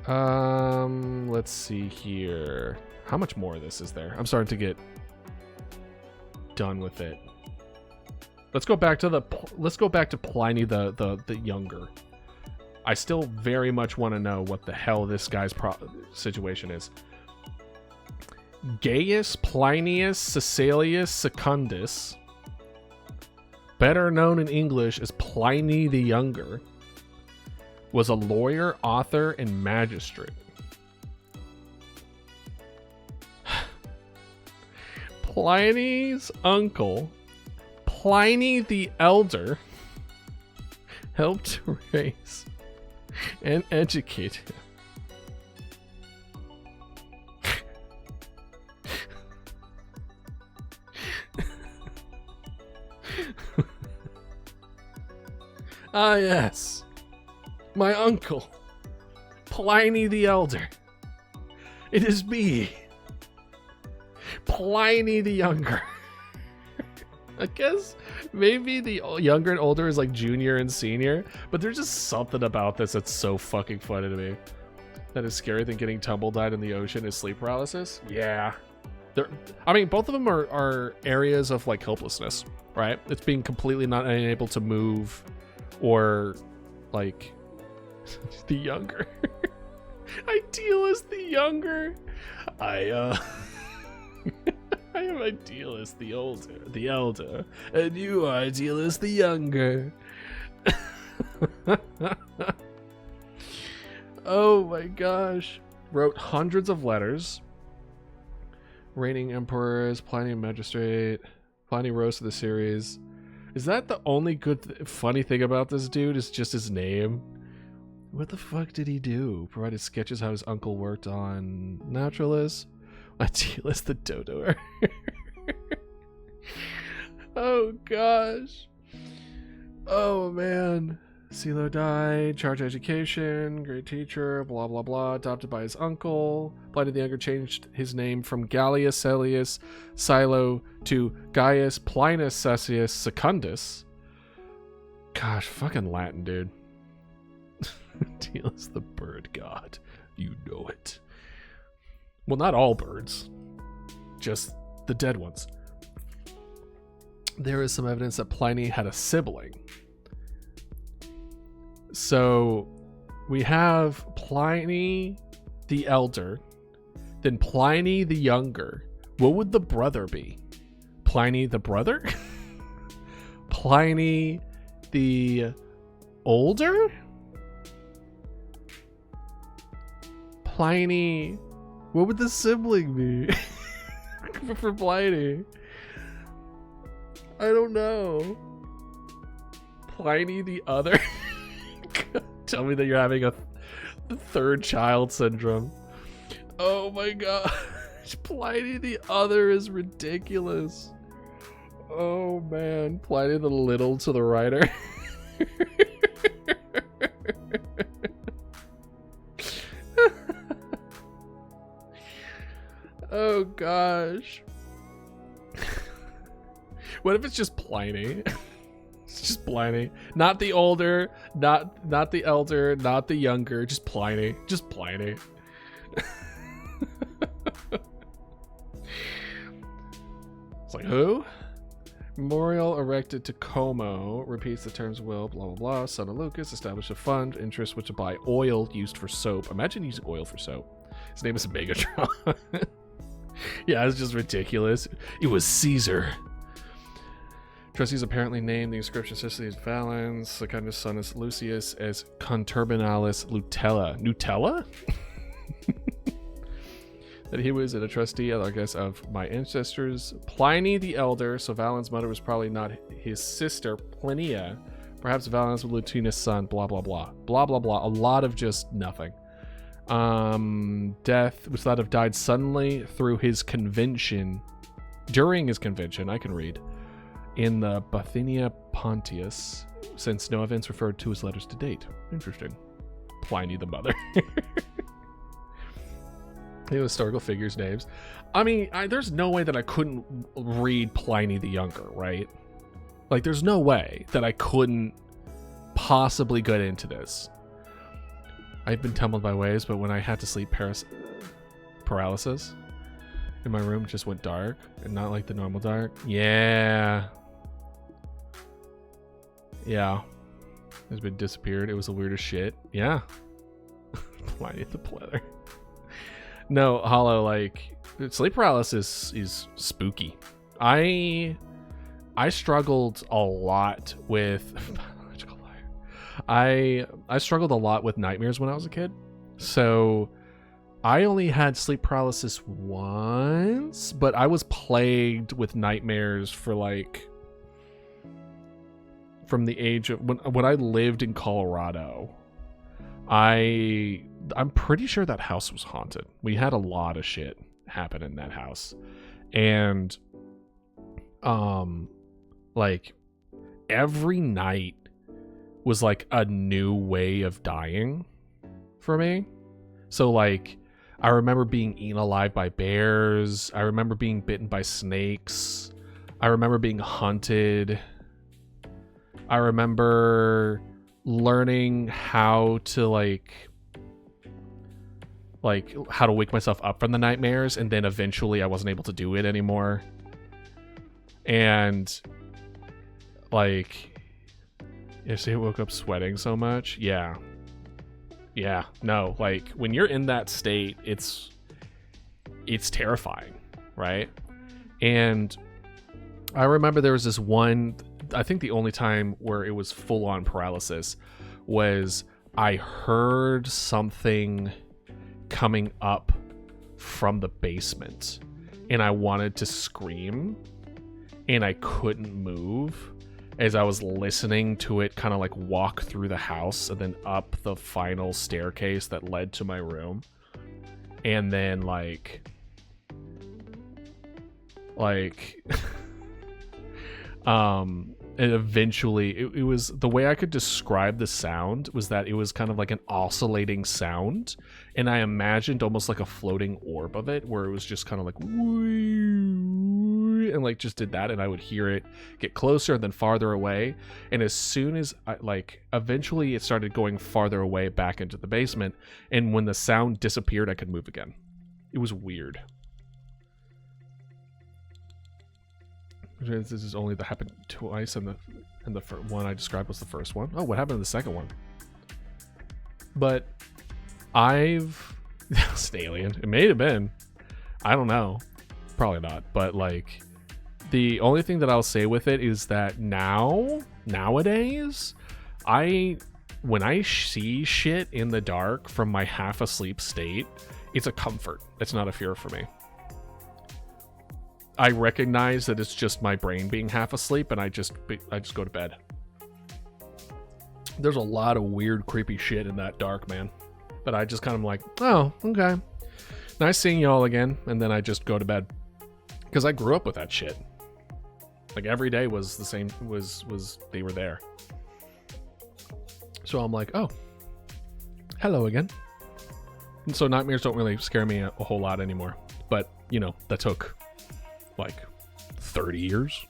Let's see here. How much more of this is there? I'm starting to get done with it. Let's go back to Pliny the Younger. I still very much want to know what the hell this guy's situation is. Gaius Plinius Caecilius Secundus, better known in English as Pliny the Younger, was a lawyer, author, and magistrate. Pliny's uncle, Pliny the Elder, helped raise and educate him. Ah, yes. My uncle, Pliny the Elder. It is me, Pliny the Younger. I guess maybe the younger and older is like junior and senior, but there's just something about this that's so fucking funny to me. That is scarier than getting tumble-dyed in the ocean is sleep paralysis. Yeah. I mean, both of them are areas of like helplessness, right? It's being completely not unable to move or like the Younger. Idealist the Younger. I am Idealist the Elder, and you are Idealist the Younger. Oh my gosh. Wrote hundreds of letters. Reigning emperors, Pliny magistrate, Pliny rose to the series. Is that the only good funny thing about this dude is just his name? What the fuck did he do? Provided sketches how his uncle worked on Naturalist. Idealist the Dodo. Oh gosh. Oh man. CeeLo died, charge education, great teacher, blah blah blah, adopted by his uncle. Pliny the Younger changed his name from Gallius Celius Silo to Gaius Plinus Caecilius Secundus. Gosh, fucking Latin, dude. Deal is the bird god. You know it. Well, not all birds, just the dead ones. There is some evidence that Pliny had a sibling. So we have Pliny the Elder, then Pliny the Younger. What would the brother be? Pliny the brother? Pliny the Older? Pliny. What would the sibling be? For Pliny. I don't know. Pliny the Other? Tell me that you're having a third child syndrome. Oh my gosh. Pliny the Other is ridiculous. Oh man. Pliny the Little to the writer. Oh gosh. What if it's just Pliny? It's just Pliny. Not the older, not the elder, not the younger, just Pliny. Just Pliny. It's like, who? Memorial erected to Como repeats the terms will, blah, blah, blah. Son of Lucas established a fund, interest which apply oil used for soap. Imagine using oil for soap. His name is Megatron. Yeah, it's just ridiculous. It was Caesar. Trustees apparently named the inscription Sicily's Valens, Secundus Sonus Lucius, as Conturbinalis Lutella. Nutella? That he was a trustee, I guess, of my ancestors. Pliny the Elder, so Valens' mother was probably not his sister, Plinia. Perhaps Valens was Lutinus' son, blah, blah, blah. Blah, blah, blah. A lot of just nothing. Death was thought to have died suddenly through his convention. During his convention, I can read. In the Bithynia Pontius, since no events referred to his letters to date. Interesting. Pliny the mother. Historical figures' names. I mean, there's no way that I couldn't read Pliny the Younger, right? Like, there's no way that I couldn't possibly get into this. I've been tumbled by waves, but when I had to sleep, paralysis in my room just went dark, and not like the normal dark. Yeah. It's been disappeared. It was the weirdest shit. Yeah. Pliny the pleather. No, Hollow, like, sleep paralysis is spooky. I struggled a lot with I struggled a lot with nightmares when I was a kid. So I only had sleep paralysis once, but I was plagued with nightmares for like from the age of when I lived in Colorado. I'm pretty sure that house was haunted. We had a lot of shit happen in that house. And like every night was like a new way of dying for me. So like I remember being eaten alive by bears. I remember being bitten by snakes. I remember being hunted. I remember learning how to like how to wake myself up from the nightmares, and then eventually I wasn't able to do it anymore. And like yesterday I woke up sweating so much. Yeah, no, like when you're in that state, it's terrifying, right? And I remember there was this one, I think the only time where it was full on paralysis was I heard something coming up from the basement and I wanted to scream and I couldn't move as I was listening to it kind of like walk through the house and then up the final staircase that led to my room. And then like and eventually it was, the way I could describe the sound was that it was kind of like an oscillating sound, and I imagined almost like a floating orb of it where it was just kind of like and like just did that, and I would hear it get closer and then farther away, and as soon as I like eventually it started going farther away back into the basement, and when the sound disappeared I could move again. It was weird. This is only that happened twice, and the one I described was the first one. Oh, what happened in the second one? But it's an alien. It may have been. I don't know. Probably not. But like, the only thing that I'll say with it is that nowadays, when I see shit in the dark from my half asleep state, it's a comfort. It's not a fear for me. I recognize that it's just my brain being half asleep, and I just go to bed. There's a lot of weird, creepy shit in that dark, man. But I just kind of like, oh, okay. Nice seeing y'all again. And then I just go to bed. Because I grew up with that shit. Like every day was the same, was they were there. So I'm like, oh, hello again. And so nightmares don't really scare me a whole lot anymore. But, you know, that took like 30 years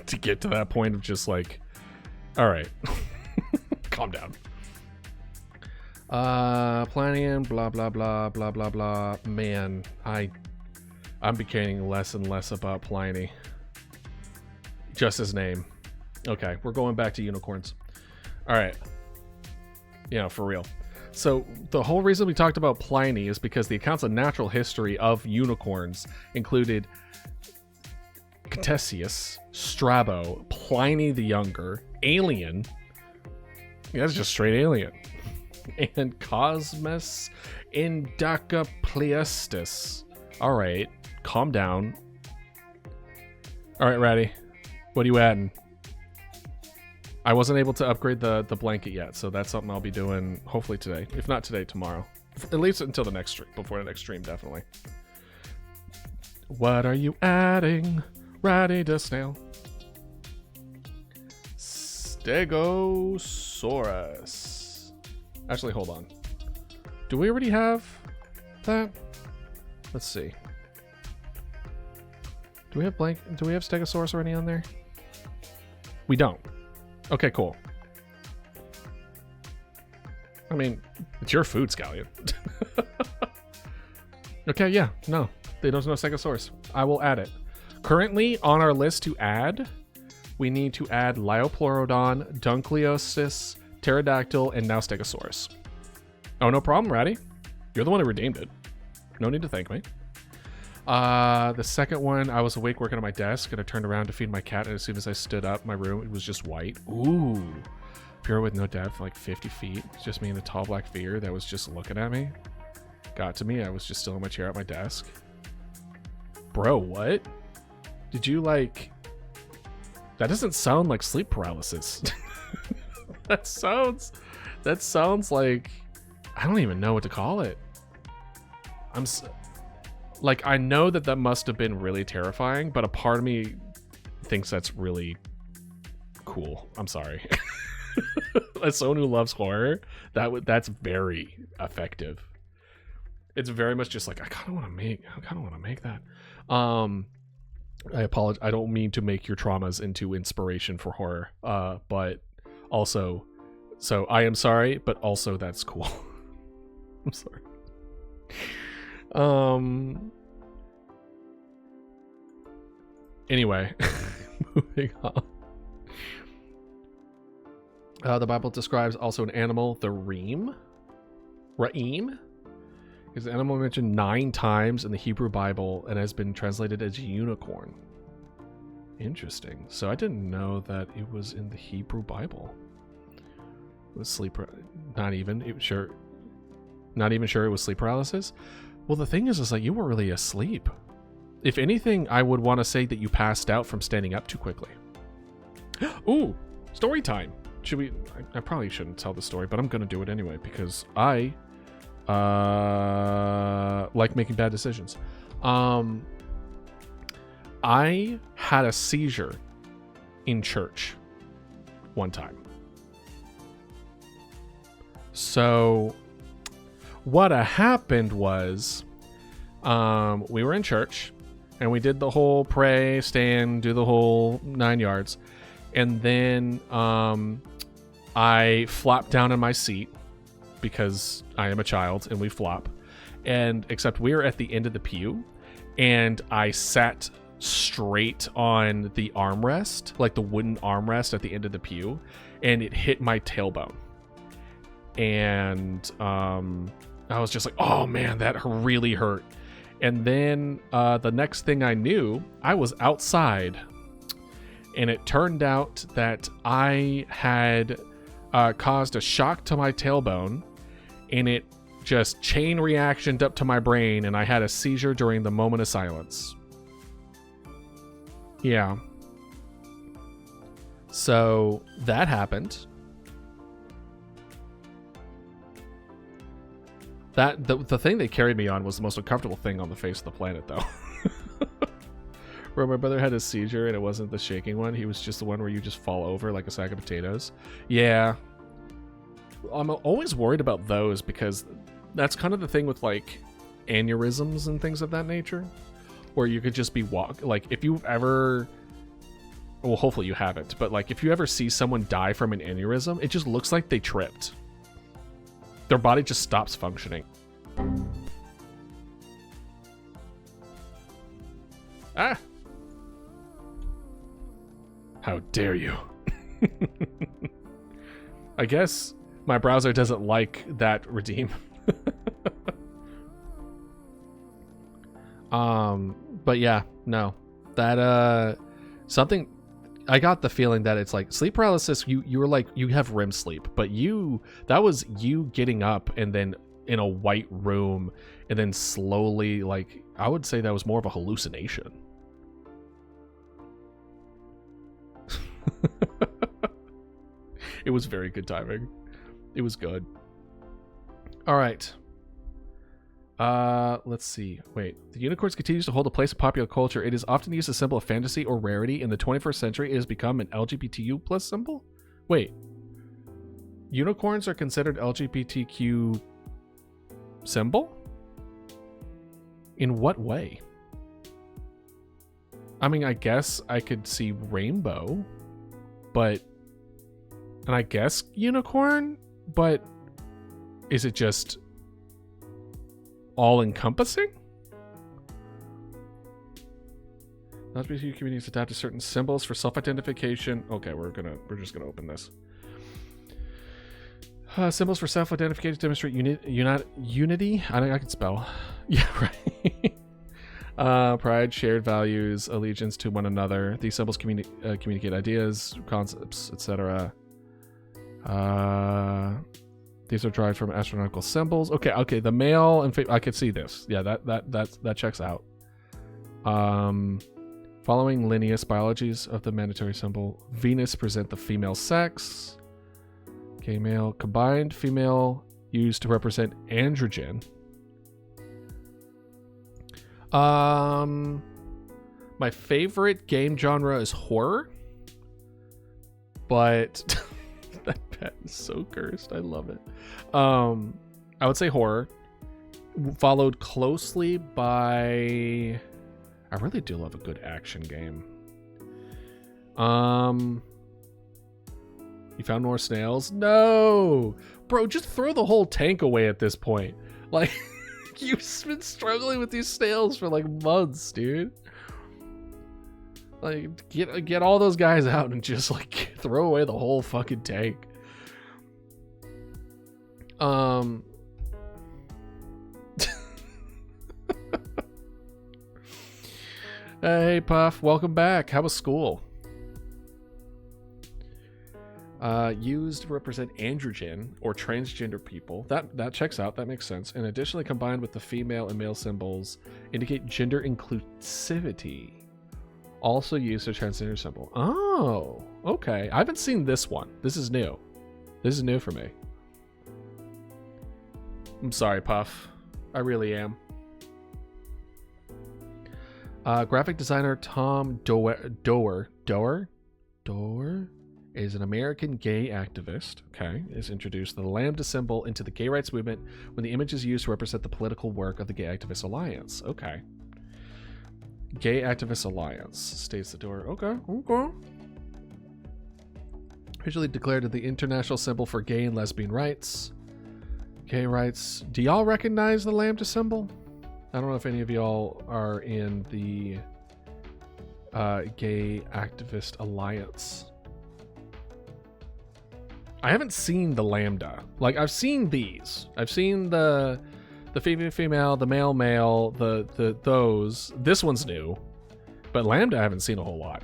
to get to that point of just like, all right, calm down. Planning, blah blah blah blah blah blah. Man, I'm becoming less and less about Pliny. Just his name. Okay, we're going back to unicorns. All right. Yeah, for real. So the whole reason we talked about Pliny is because the accounts of natural history of unicorns included Ctesias, Strabo, Pliny the Younger, Alien. Yeah, that's just straight alien. And Cosmas Indicopleustis. All right, calm down. All right, Ratty, what are you adding? I wasn't able to upgrade the blanket yet, so that's something I'll be doing hopefully today. If not today, tomorrow. At least until the next stream, before the next stream, definitely. What are you adding? Ratty the snail. Stegosaurus. Actually, hold on. Do we already have that? Let's see. Do we have Stegosaurus already on there? We don't. Okay, cool. I mean, it's your food, Scallion. Okay, yeah, no. There's no Stegosaurus. I will add it. Currently, on our list to add, we need to add Liopleurodon, Dunkleosis, Pterodactyl, and now Stegosaurus. Oh, no problem, Ratty. You're the one who redeemed it. No need to thank me. The second one, I was awake working on my desk, and I turned around to feed my cat, and as soon as I stood up, my room, it was just white. Ooh. Pure with no depth, like 50 feet. It's just me and a tall black figure that was just looking at me. Got to me, I was just still in my chair at my desk. Bro, what? Did you, like... That doesn't sound like sleep paralysis. That sounds like... I don't even know what to call it. Like, I know that must have been really terrifying, but a part of me thinks that's really cool. I'm sorry. As someone who loves horror, that's very effective. It's very much just like, I kind of want to make that. I apologize. I don't mean to make your traumas into inspiration for horror. But also, so I am sorry, but also that's cool. I'm sorry. Anyway, moving on. The Bible describes also an animal, the reem. Ra'im is an animal mentioned 9 times in the Hebrew Bible and has been translated as unicorn. Interesting. So I didn't know that it was in the Hebrew Bible. It was not even sure it was sleep paralysis. Well, the thing is like you were really asleep. If anything, I would want to say that you passed out from standing up too quickly. Ooh, story time. Should we? I probably shouldn't tell the story, but I'm going to do it anyway because I like making bad decisions. I had a seizure in church one time. So what happened was we were in church and we did the whole pray, stand, do the whole 9 yards. And then I flopped down in my seat because I am a child and we flop. And except we were at the end of the pew and I sat straight on the armrest, like the wooden armrest at the end of the pew, and it hit my tailbone. And I was just like, oh man, that really hurt. And then the next thing I knew, I was outside. And it turned out that I had caused a shock to my tailbone, and it just chain reactioned up to my brain, and I had a seizure during the moment of silence. Yeah. So that happened. The thing they carried me on was the most uncomfortable thing on the face of the planet, though. Where my brother had a seizure and it wasn't the shaking one. He was just the one where you just fall over like a sack of potatoes. Yeah. I'm always worried about those because that's kind of the thing with like aneurysms and things of that nature. Where you could just be like if you've ever, well, hopefully you haven't, but like if you ever see someone die from an aneurysm, it just looks like they tripped. Their body just stops functioning. Ah. How dare you? I guess my browser doesn't like that redeem. But yeah, no. That something I got the feeling that it's like sleep paralysis, you were like you have REM sleep, but that was you getting up and then in a white room and then slowly, like, I would say that was more of a hallucination. It was very good timing. It was good. All right. Let's see. Wait. The unicorns continues to hold a place in popular culture. It is often used as a symbol of fantasy or rarity. In the 21st century, it has become an LGBTQ plus symbol? Wait. Unicorns are considered LGBTQ symbol? In what way? I mean, I guess I could see rainbow, but... And I guess unicorn, but is it just all-encompassing? LGBTQ communities adopted certain symbols for self-identification. Okay, we're just gonna open this. Symbols for self-identification demonstrate unity. I can spell. Yeah, right. Pride, shared values, allegiance to one another. These symbols communicate ideas, concepts, etc. These are derived from astronomical symbols. Okay. The male and I could see this. Yeah, that checks out. Following Linnaeus biologies of the mandatory symbol, Venus present the female sex. Okay, male combined, female used to represent androgen. My favorite game genre is horror, but that pet is so cursed. I love it. I would say horror, followed closely by... I really do love a good action game. You found more snails? No! Bro, just throw the whole tank away at this point. Like, you've been struggling with these snails for like months, dude. Like, get all those guys out and just like throw away the whole fucking tank. Hey Puff, welcome back. How was school? Used to represent androgen or transgender people. That checks out. That makes sense. And additionally, combined with the female and male symbols, indicate gender inclusivity. Also used as a transgender symbol. Oh, okay. I haven't seen this one. This is new. This is new for me. I'm sorry, Puff. I really am. Graphic designer Tom Doer is an American gay activist. Okay, is introduced the lambda symbol into the gay rights movement when the image is used to represent the political work of the Gay Activist Alliance. Okay. Gay Activist Alliance states the door. Okay. Officially declared the international symbol for gay and lesbian rights. Gay rights. Do y'all recognize the lambda symbol? I don't know if any of y'all are in the Gay Activist Alliance. I haven't seen the lambda. Like, I've seen these. I've seen the female, the male, those. This one's new, but lambda I haven't seen a whole lot.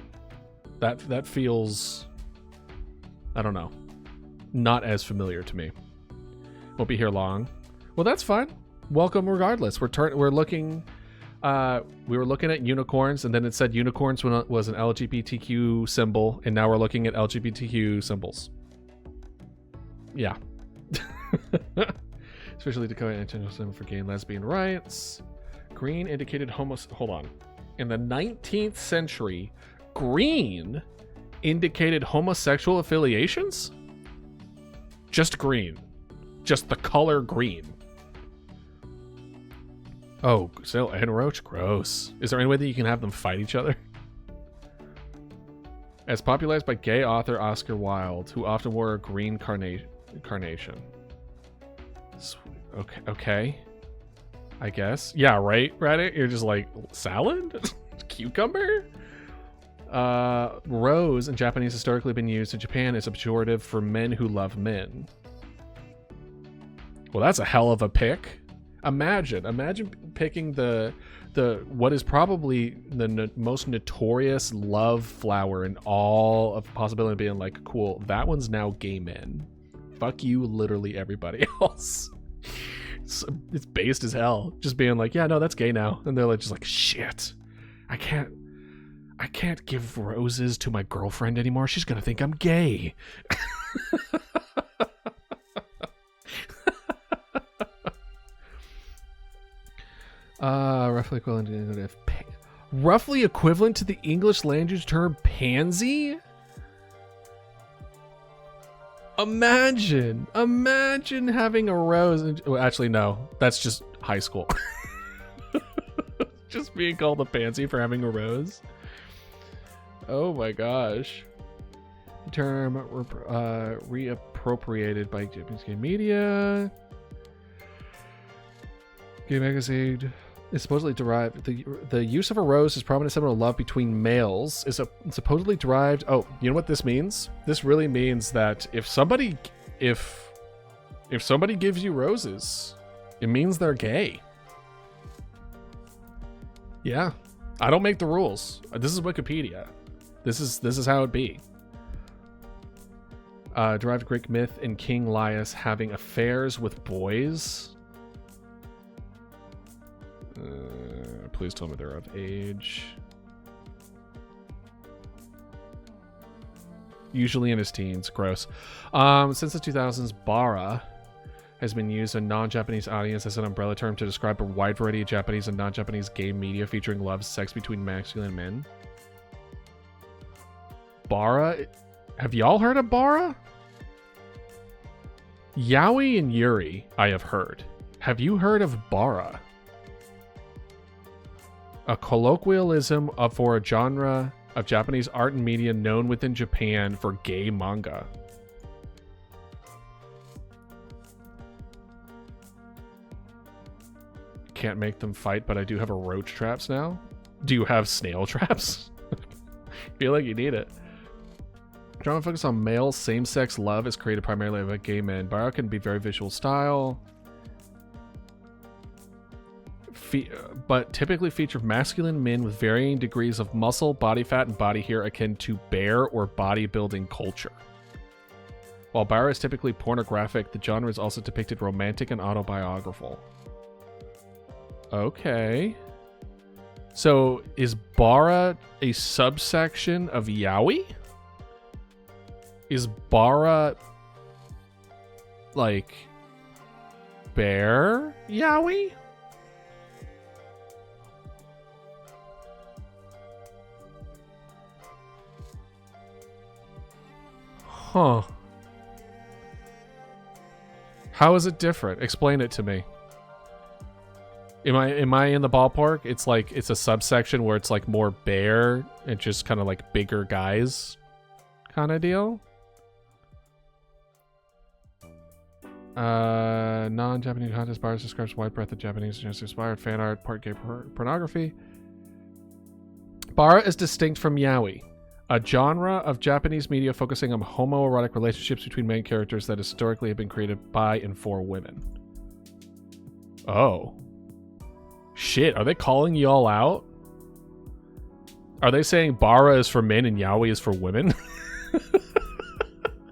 That feels, I don't know, not as familiar to me. Won't be here long. Well, that's fine. Welcome regardless. We're looking. We were looking at unicorns, and then it said unicorns was an LGBTQ symbol, and now we're looking at LGBTQ symbols. Yeah. Especially declared international symbol for gay and lesbian rights. Green indicated Hold on. In the 19th century, green indicated homosexual affiliations? Just green. Just the color green. Oh, Sail and Roach? Gross. Is there any way that you can have them fight each other? As popularized by gay author Oscar Wilde, who often wore a green carnation. Okay. I guess. Yeah, right, Reddit? You're just like, salad? Cucumber? Rose in Japanese historically been used in Japan as a pejorative for men who love men. Well, that's a hell of a pick. Imagine picking the what is probably the most notorious love flower in all of possibility, being like, cool, that one's now gay men. Fuck you, literally everybody else. It's based as hell. Just being like, yeah, no, that's gay now. And they're like, just like, shit, I can't give roses to my girlfriend anymore. She's gonna think I'm gay. Roughly equivalent to the English language term pansy? Imagine having a rose. Well, actually, no, that's just high school. Just being called a pansy for having a rose. Oh my gosh. Term reappropriated by Japanese gay media. Gay magazine is supposedly derived. The use of a rose is prominent symbol of love between males. Is supposedly derived. Oh, you know what this means? This really means that if somebody gives you roses, it means they're gay. Yeah, I don't make the rules. This is Wikipedia. This is how it be. Derived Greek myth and King Laius having affairs with boys. Please tell me they're of age. Usually in his teens. Gross. Since the 2000s, bara has been used in non-Japanese audience as an umbrella term to describe a wide variety of Japanese and non-Japanese gay media featuring love and sex between masculine men. Bara? Have y'all heard of bara? Yaoi and Yuri, I have heard. Have you heard of bara? A colloquialism for a genre of Japanese art and media known within Japan for gay manga. Can't make them fight, but I do have a roach traps now. Do you have snail traps? Feel like you need it. Drama focus on male same-sex love is created primarily by gay men. Bara can be very visual style, but typically feature masculine men with varying degrees of muscle, body fat, and body hair akin to bear or bodybuilding culture. While bara is typically pornographic, the genre is also depicted romantic and autobiographical. Okay. So is bara a subsection of yaoi? Is bara like bear yaoi? Huh. How is it different? Explain it to me. Am I in the ballpark? It's like it's a subsection where it's like more bear and just kind of like bigger guys kind of deal. Non-Japanese contest bars describes wide breadth of Japanese inspired fan art, part gay pornography. Bara is distinct from yaoi, a genre of Japanese media focusing on homoerotic relationships between main characters that historically have been created by and for women. Oh. Shit, are they calling y'all out? Are they saying bara is for men and yaoi is for women?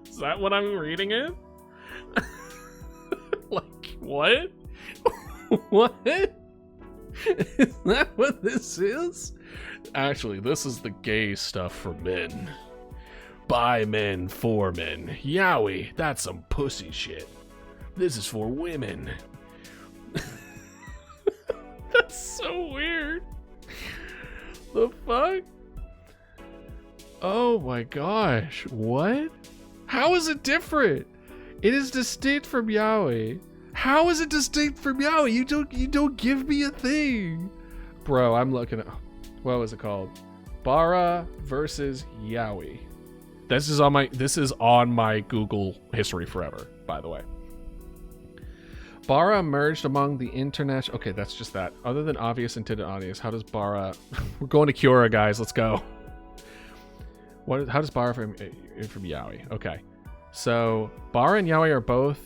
Is that what I'm reading it? Like, what? What? Is that what this is? Actually, this is the gay stuff for men. By men, for men. Yaoi, that's some pussy shit. This is for women. That's so weird. The fuck? Oh my gosh. What? How is it different? It is distinct from yaoi. How is it distinct from yaoi? You don't give me a thing. Bro, I'm looking at, what was it called? Bara versus yaoi. This is on my Google history forever, by the way. Bara emerged among the international... Okay, that's just that. Other than obvious intended audience, how does bara... We're going to Cura, guys. Let's go. How does Bara from yaoi? Okay, so Bara and yaoi are both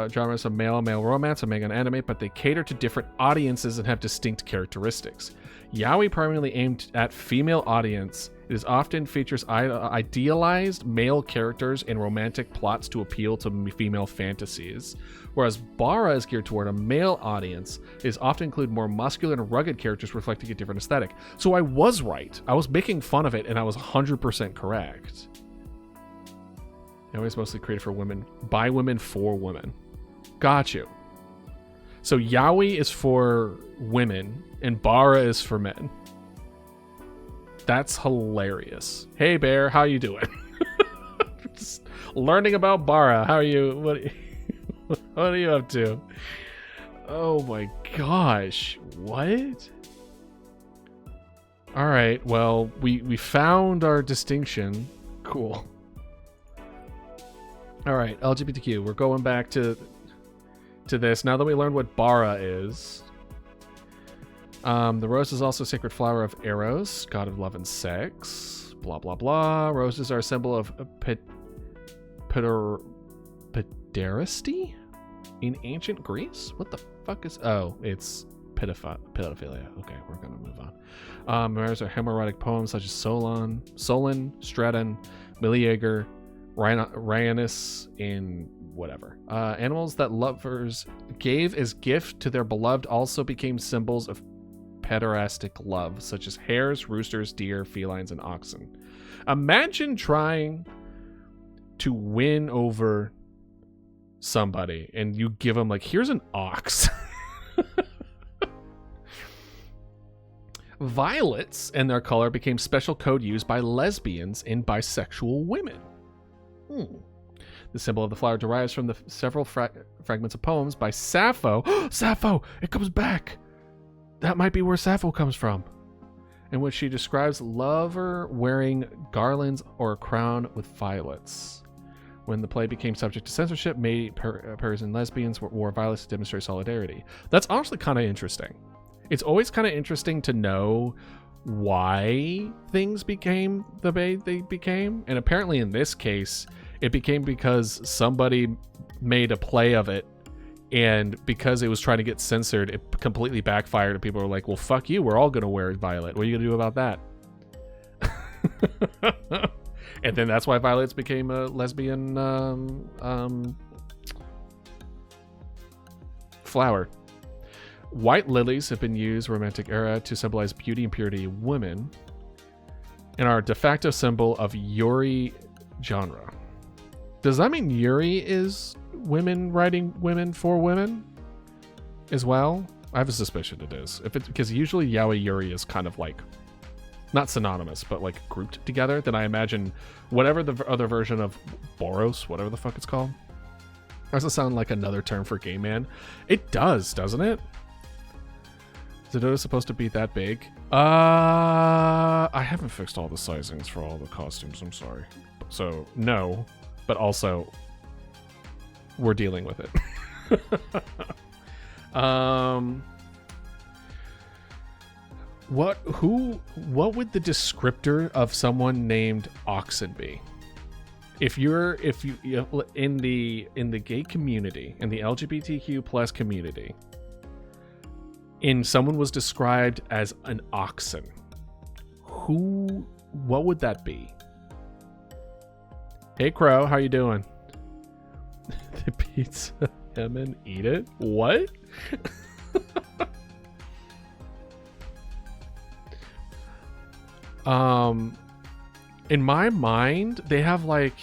genres of male and male romance and manga and anime, but they cater to different audiences and have distinct characteristics. Yaoi primarily aimed at female audience. It is often features idealized male characters in romantic plots to appeal to female fantasies, whereas Bara is geared toward a male audience. It is often include more muscular and rugged characters reflecting a different aesthetic. So I was right. I was making fun of it, and I was 100% correct. Yaoi is mostly created for women, by women, for women. Got you. So yaoi is for women, and Bara is for men. That's hilarious. Hey Bear, how you doing? Just learning about Bara. How are you? What are you up to? Oh my gosh. What? All right. Well, we found our distinction. Cool. All right, LGBTQ. We're going back to this now that we learned what Bara is. The rose is also a sacred flower of Eros, god of love and sex. Blah, blah, blah. Roses are a symbol of pederasty in ancient Greece? What the fuck is... Oh, it's pedophilia. Okay, we're going to move on. Roses are homoerotic poems such as Solon, Straton, Meleager, Ryanus, in whatever. Animals that lovers gave as gift to their beloved also became symbols of pederastic love, such as hares, roosters, deer, felines, and oxen. Imagine trying to win over somebody and you give them, like, here's an ox. Violets and their color became special code used by lesbians and bisexual women. The symbol of the flower derives from the several fragments of poems by Sappho. Sappho! It comes back! That might be where Sappho comes from. In which she describes lover wearing garlands or a crown with violets. When the play became subject to censorship, Parisian lesbians wore violets to demonstrate solidarity. That's honestly kind of interesting. It's always kind of interesting to know why things became the way they became. And apparently in this case, it became because somebody made a play of it, and because it was trying to get censored, it completely backfired, and people were like, well, fuck you, we're all going to wear violet. What are you going to do about that? And then that's why violets became a lesbian flower. White lilies have been used romantic era to symbolize beauty and purity of women, and are a de facto symbol of Yuri genre. Does that mean Yuri is women writing women for women as well? I have a suspicion it is. If it's because usually yaoi Yuri is kind of like not synonymous, but like grouped together. Then I imagine whatever the other version of Boros, whatever the fuck it's called. Does it sound like another term for gay man? It does, doesn't it? Is the Dodo supposed to be that big? I haven't fixed all the sizings for all the costumes. I'm sorry. So no, but also we're dealing with it. What would the descriptor of someone named Oxen be? If you in the gay community, in the LGBTQ plus community, and someone was described as an oxen, what would that be? Hey Crow, how you doing? The pizza him and eat it? What? In my mind, they have like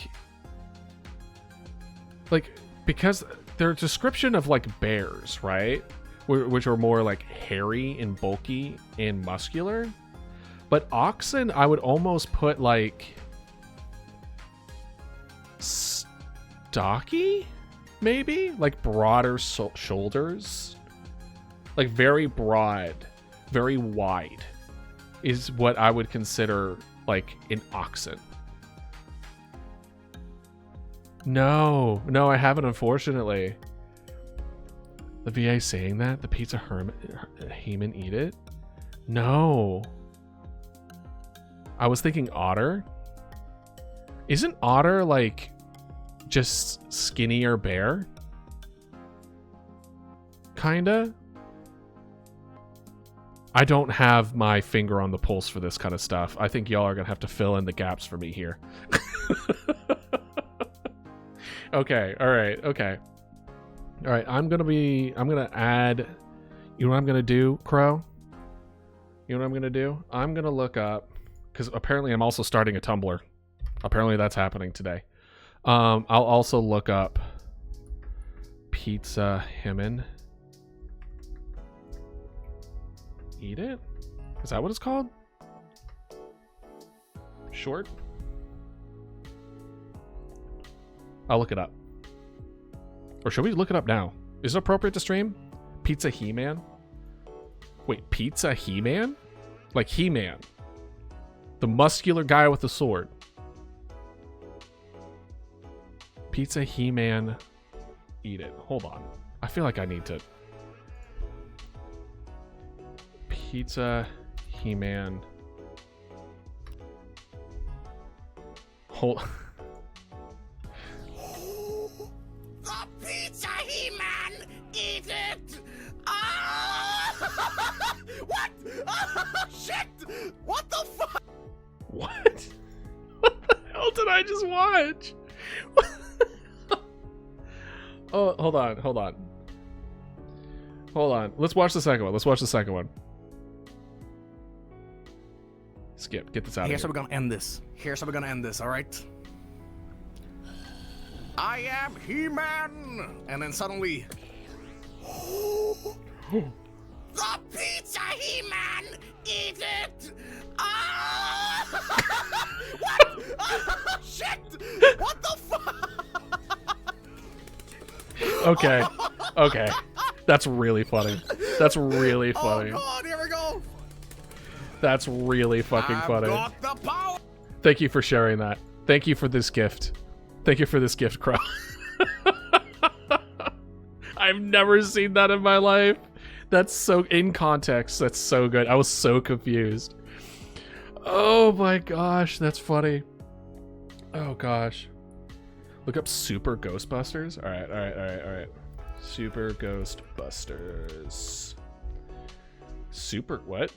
because their description of like bears, right? Which are more like hairy and bulky and muscular. But oxen, I would almost put like stocky, maybe? Like broader shoulders. Like very broad, very wide is what I would consider like an oxen. No, I haven't, unfortunately. The VA saying that? The pizza Heman eat it? No. I was thinking otter. Isn't otter like just skinnier bear? Kinda. I don't have my finger on the pulse for this kind of stuff. I think y'all are gonna have to fill in the gaps for me here. Okay, alright, okay. Alright, I'm gonna add, you know what I'm gonna do, Crow? You know what I'm gonna do? I'm gonna look up, because apparently I'm also starting a Tumblr. Apparently that's happening today. I'll also look up pizza Himmin. Eat it? Is that what it's called? Short? I'll look it up. Or should we look it up now? Is it appropriate to stream? Pizza He-Man? Wait, Pizza He-Man? Like He-Man. The muscular guy with the sword. Pizza He-Man. Eat it. Hold on. I feel like I need to... Pizza He-Man. Hold... The Pizza He-Man! Eat it! Ah! What? Ah, shit! What the fuck? What? What the hell did I just watch? Oh, hold on. Let's watch the second one. Skip. Get this out of here. Here's how we're gonna end this. All right? I am He-Man! And then suddenly... The Pizza He-Man! Eat it! Ah! What? Ah, shit! What the fuck? Okay. That's really funny. Oh God, here we go! That's really fucking funny. Got the power! Thank you for sharing that. Thank you for this gift. Crow. I've never seen that in my life. That's so in context. That's so good. I was so confused. Oh my gosh, that's funny. Oh gosh. Look up Super Ghostbusters. All right. Super Ghostbusters. Super what?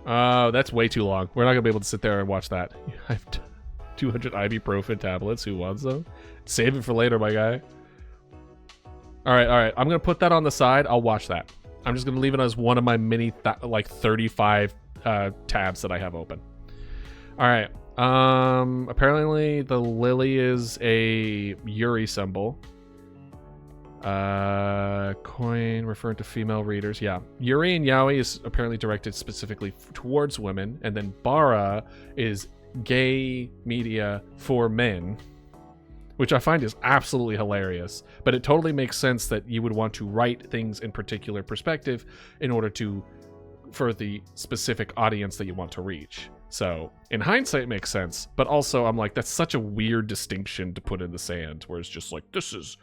Oh, that's way too long. We're not gonna be able to sit there and watch that. I have 200 ibuprofen tablets. Who wants them? Save it for later, my guy. All right. I'm gonna put that on the side. I'll watch that. I'm just gonna leave it as one of my mini like 35 tabs that I have open. All right. Apparently the lily is a Yuri symbol. Coin referring to female readers. Yeah. Yuri and Yaoi is apparently directed specifically towards women, and then Bara is gay media for men, which I find is absolutely hilarious. But it totally makes sense that you would want to write things in particular perspective in order to for the specific audience that you want to reach. So in hindsight it makes sense, but also I'm like, that's such a weird distinction to put in the sand, where it's just like, this is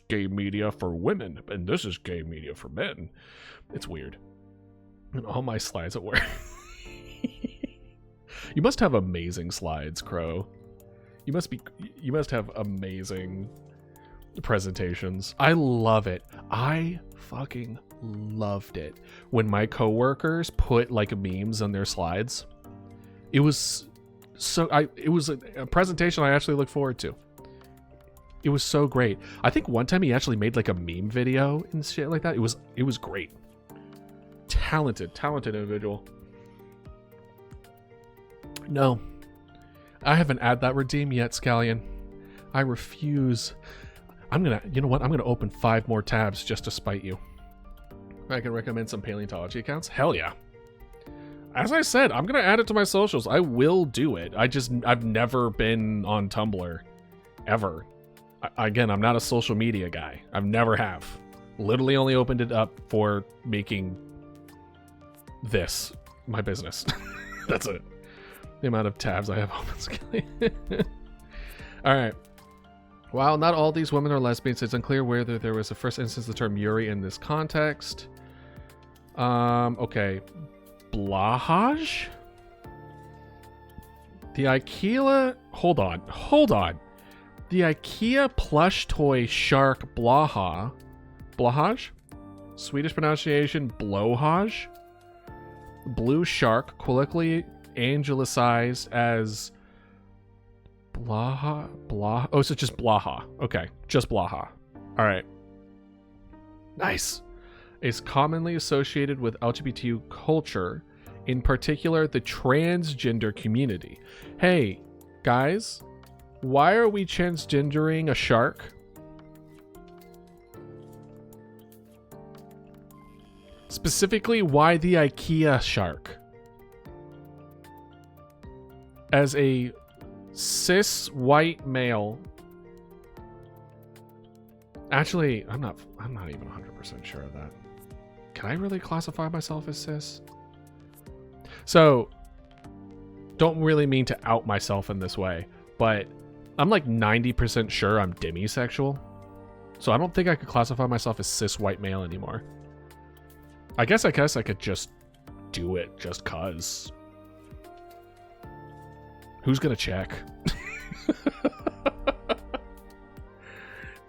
gay media for women and this is gay media for men. It's weird. And all my slides at work. You must have amazing slides, Crow. You must have amazing presentations. I love it. I fucking loved it when my coworkers put like memes on their slides. It was a presentation I actually look forward to. It was so great. I think one time he actually made like a meme video and shit like that. It was great. Talented individual. No, I haven't added that redeem yet, Scallion. I refuse. You know what? I'm gonna open 5 more tabs just to spite you. I can recommend some paleontology accounts. Hell yeah. As I said, I'm gonna add it to my socials. I will do it. I've never been on Tumblr, ever. Again, I'm not a social media guy. I've never have. Literally only opened it up for making this my business. That's it. The amount of tabs I have open. All right. While not all these women are lesbians, it's unclear whether there was a first instance of the term Yuri in this context. Okay. Blahaj? The IKEA... Hold on. The IKEA plush toy shark Blaha. Blahaj? Swedish pronunciation Blowhaj? Blue shark, colloquially angelicized as Blaha. Oh, so it's just Blaha. Okay, just Blaha. All right. Nice. Is commonly associated with LGBT culture, in particular the transgender community. Hey, guys, why are we transgendering a shark? Specifically, why the IKEA shark? As a cis white male. Actually, I'm not even 100% sure of that. Can I really classify myself as cis? So, don't really mean to out myself in this way, but I'm like 90% sure I'm demisexual. So I don't think I could classify myself as cis white male anymore. I guess I could just do it just cuz. Who's gonna check?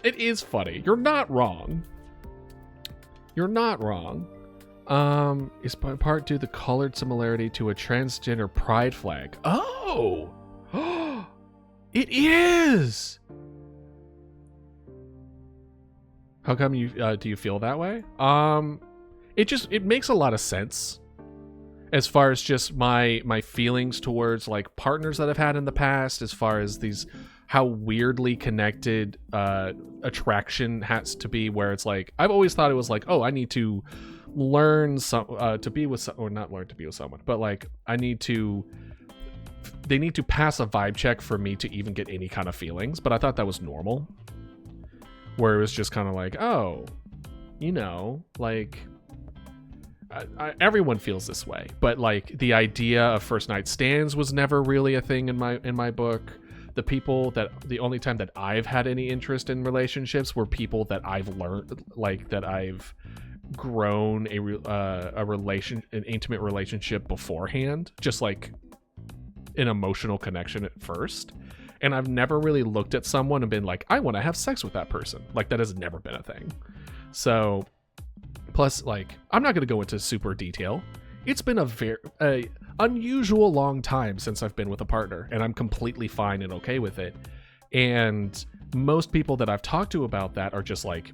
It is funny. You're not wrong. You're not wrong. Is by part due to the colored similarity to a transgender pride flag. Oh! It is! How come you, do you feel that way? It makes a lot of sense. As far as just my feelings towards like partners that I've had in the past, as far as these, how weirdly connected attraction has to be, where it's like, I've always thought it was like, oh, I need to learn to be with or not learn to be with someone, but like they need to pass a vibe check for me to even get any kind of feelings. But I thought that was normal, where it was just kind of like, oh, you know, like everyone feels this way. But like the idea of first night stands was never really a thing in my book. The only time that I've had any interest in relationships were people that I've learned, like that I've grown an intimate relationship beforehand, just like an emotional connection at first. And I've never really looked at someone and been like, I want to have sex with that person. Like that has never been a thing. So plus, like, I'm not going to go into super detail. It's been a very unusual long time since I've been with a partner, and I'm completely fine and okay with it. And most people that I've talked to about that are just like,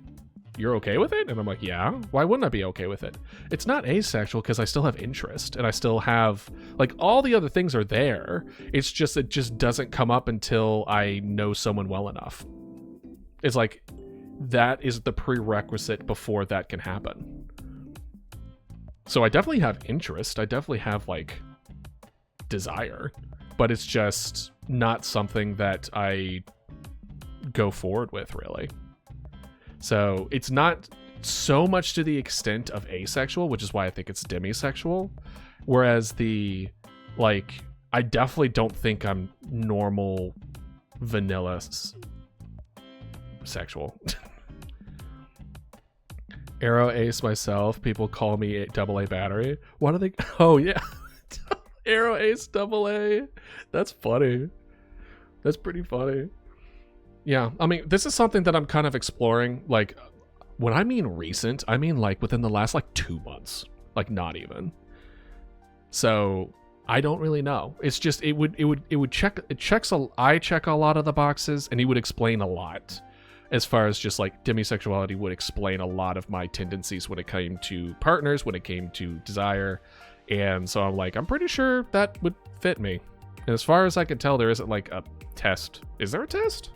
you're okay with it? And I'm like, yeah, why wouldn't I be okay with it? It's not asexual because I still have interest and I still have, like, all the other things are there. It just doesn't come up until I know someone well enough. It's like, that is the prerequisite before that can happen. So I definitely have interest. I definitely have, like, desire, but it's just not something that I go forward with, really. So it's not so much to the extent of asexual, which is why I think it's demisexual. Whereas I definitely don't think I'm normal vanilla sexual. Arrow ace myself. People call me AA battery. What are they? Oh yeah. Arrow ace AA. That's funny. That's pretty funny. Yeah, I mean, this is something that I'm kind of exploring. Like, when I mean recent, I mean like within the last like 2 months, like not even. So I don't really know. It's just I check a lot of the boxes, and he would explain a lot. As far as just like demisexuality would explain a lot of my tendencies when it came to partners, when it came to desire, and so I'm like, I'm pretty sure that would fit me. And as far as I can tell, there isn't like a test. Is there a test?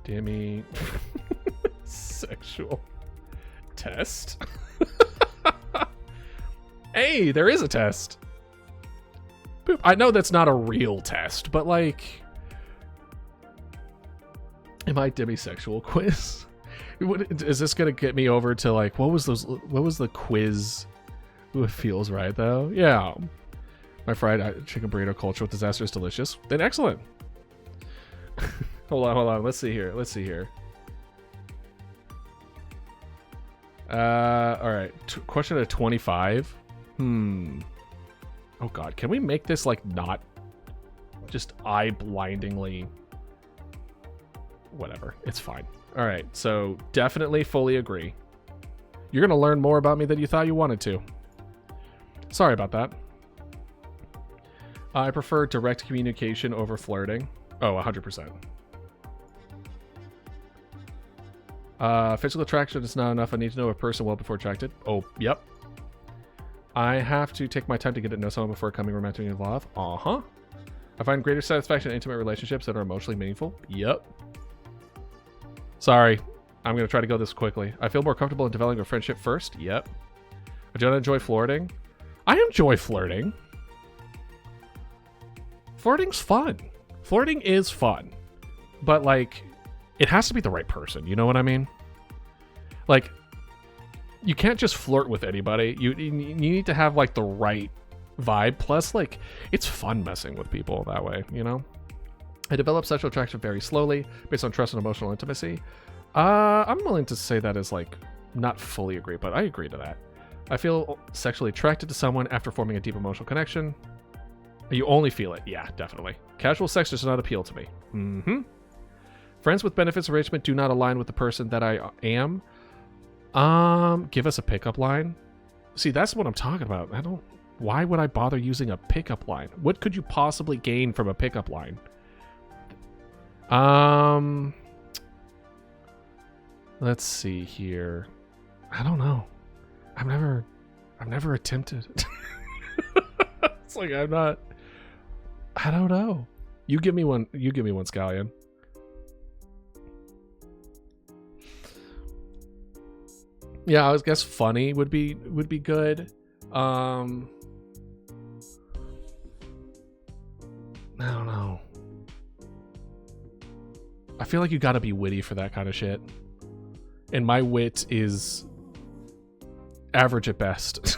Demi sexual test. Hey, there is a test. Boop. I know that's not a real test, but like, am I demisexual quiz? Is this gonna get me over to like, what was the quiz? Ooh, it feels right though. Yeah, my fried chicken burrito cultural disaster is delicious. Then excellent. Hold on. Let's see here. All right. Question at 25. Oh god, can we make this like not just eye-blindingly... Whatever, it's fine. All right, so definitely fully agree. You're going to learn more about me than you thought you wanted to. Sorry about that. I prefer direct communication over flirting. Oh, 100%. Physical attraction is not enough. I need to know a person well before attracted. Oh, yep. I have to take my time to get to know someone before coming romantically in love. Uh-huh. I find greater satisfaction in intimate relationships that are emotionally meaningful. Yep. Sorry. I'm going to try to go this quickly. I feel more comfortable in developing a friendship first. Yep. I don't enjoy flirting. I enjoy flirting. Flirting's fun. Flirting is fun. But, like, it has to be the right person. You know what I mean? Like, you can't just flirt with anybody. You need to have, like, the right vibe. Plus, like, it's fun messing with people that way, you know? I develop sexual attraction very slowly based on trust and emotional intimacy. I'm willing to say that is, like, not fully agree, but I agree to that. I feel sexually attracted to someone after forming a deep emotional connection. You only feel it. Yeah, definitely. Casual sex does not appeal to me. Mm-hmm. Friends with benefits arrangement do not align with the person that I am. Give us a pickup line. See, that's what I'm talking about. Why would I bother using a pickup line? What could you possibly gain from a pickup line? Let's see here. I don't know. I've never attempted. It's like I don't know. You give me one, Scallion. Yeah, I guess funny would be good. I don't know. I feel like you gotta be witty for that kind of shit. And my wit is average at best.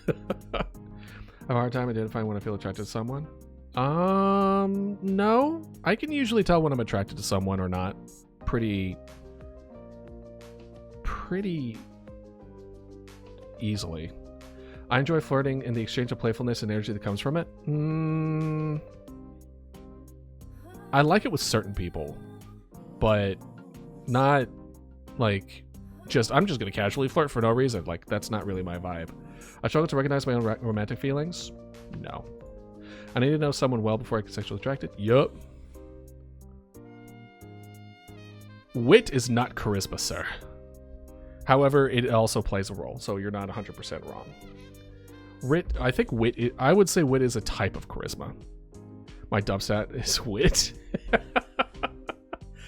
I have a hard time identifying when I feel attracted to someone. No. I can usually tell when I'm attracted to someone or not. Pretty easily. I enjoy flirting and the exchange of playfulness and energy that comes from it. I like it with certain people, but not like I'm just gonna casually flirt for no reason. Like, that's not really my vibe. I struggle to recognize my own romantic feelings. No. I need to know someone well before I get sexually attracted. Yup. Wit is not charisma, sir. However, it also plays a role, so you're not 100% wrong. I think wit. I would say wit is a type of charisma. My dubstat is wit.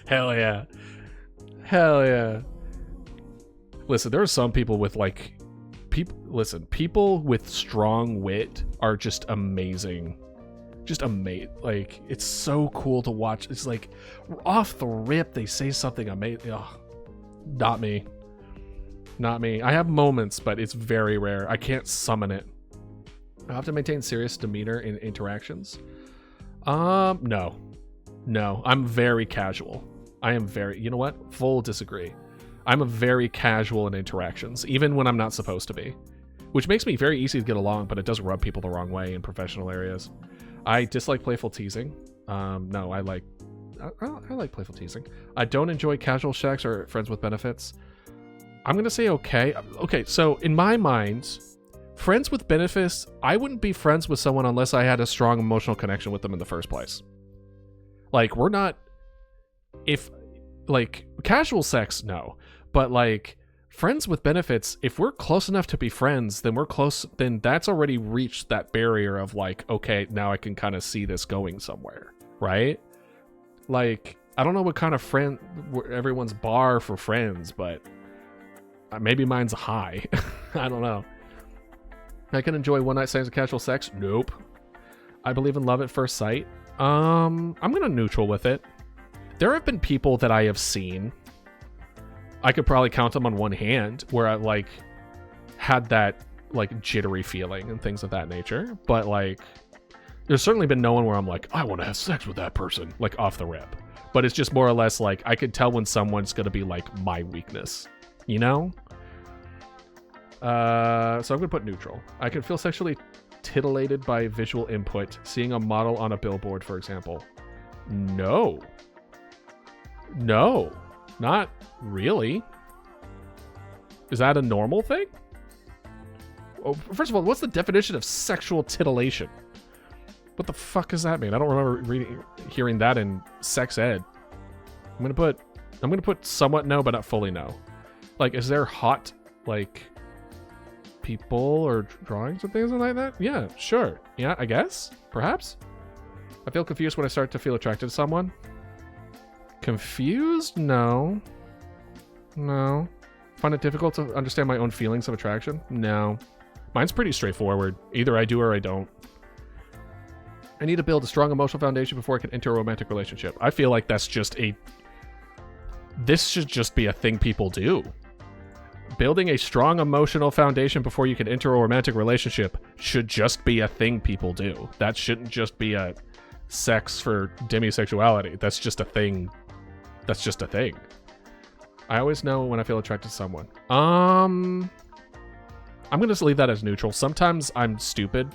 Hell yeah. Hell yeah. Listen, there are some people with like people with strong wit are just amazing. Just amazing. Like, it's so cool to watch. It's like off the rip they say something amazing. Oh, not me. Not me. I have moments, but it's very rare. I can't summon it. I have to maintain serious demeanor in interactions. No. I'm very casual. I am very, you know what? Full disagree. I'm a very casual in interactions, even when I'm not supposed to be, which makes me very easy to get along, but it does rub people the wrong way in professional areas. I dislike playful teasing. No, I like playful teasing. I don't enjoy casual sex or friends with benefits. I'm going to say okay. Okay, so in my mind, friends with benefits, I wouldn't be friends with someone unless I had a strong emotional connection with them in the first place. Like, we're not... If, like, casual sex, no. But, like, friends with benefits, if we're close enough to be friends, then we're close, then that's already reached that barrier of, like, okay, now I can kind of see this going somewhere, right? Like, I don't know what kind of friend, everyone's bar for friends, but maybe mine's high. I don't know. I can enjoy one night stands and casual sex. Nope. I believe in love at first sight. I'm gonna neutral with it. There have been people that I have seen, I could probably count them on one hand, where I like had that like jittery feeling and things of that nature. But like, there's certainly been no one where I'm like, I want to have sex with that person, like off the rip. But it's just more or less like I could tell when someone's gonna be like my weakness, you know? So I'm gonna put neutral. I can feel sexually titillated by visual input, seeing a model on a billboard, for example. No. No, not really. Is that a normal thing? Oh, first of all, what's the definition of sexual titillation? What the fuck does that mean? I don't remember hearing that in sex ed. I'm gonna put somewhat no, but not fully no. Like, is there hot, like, people or drawings and things like that? Yeah, sure. Yeah, I guess. Perhaps. I feel confused when I start to feel attracted to someone. Confused? No. No. Find it difficult to understand my own feelings of attraction? No. Mine's pretty straightforward. Either I do or I don't. I need to build a strong emotional foundation before I can enter a romantic relationship. I feel like that's just this should just be a thing people do. Building a strong emotional foundation before you can enter a romantic relationship should just be a thing people do. That shouldn't just be a sex for demisexuality. That's just a thing. That's just a thing. I always know when I feel attracted to someone. I'm gonna just leave that as neutral. Sometimes I'm stupid.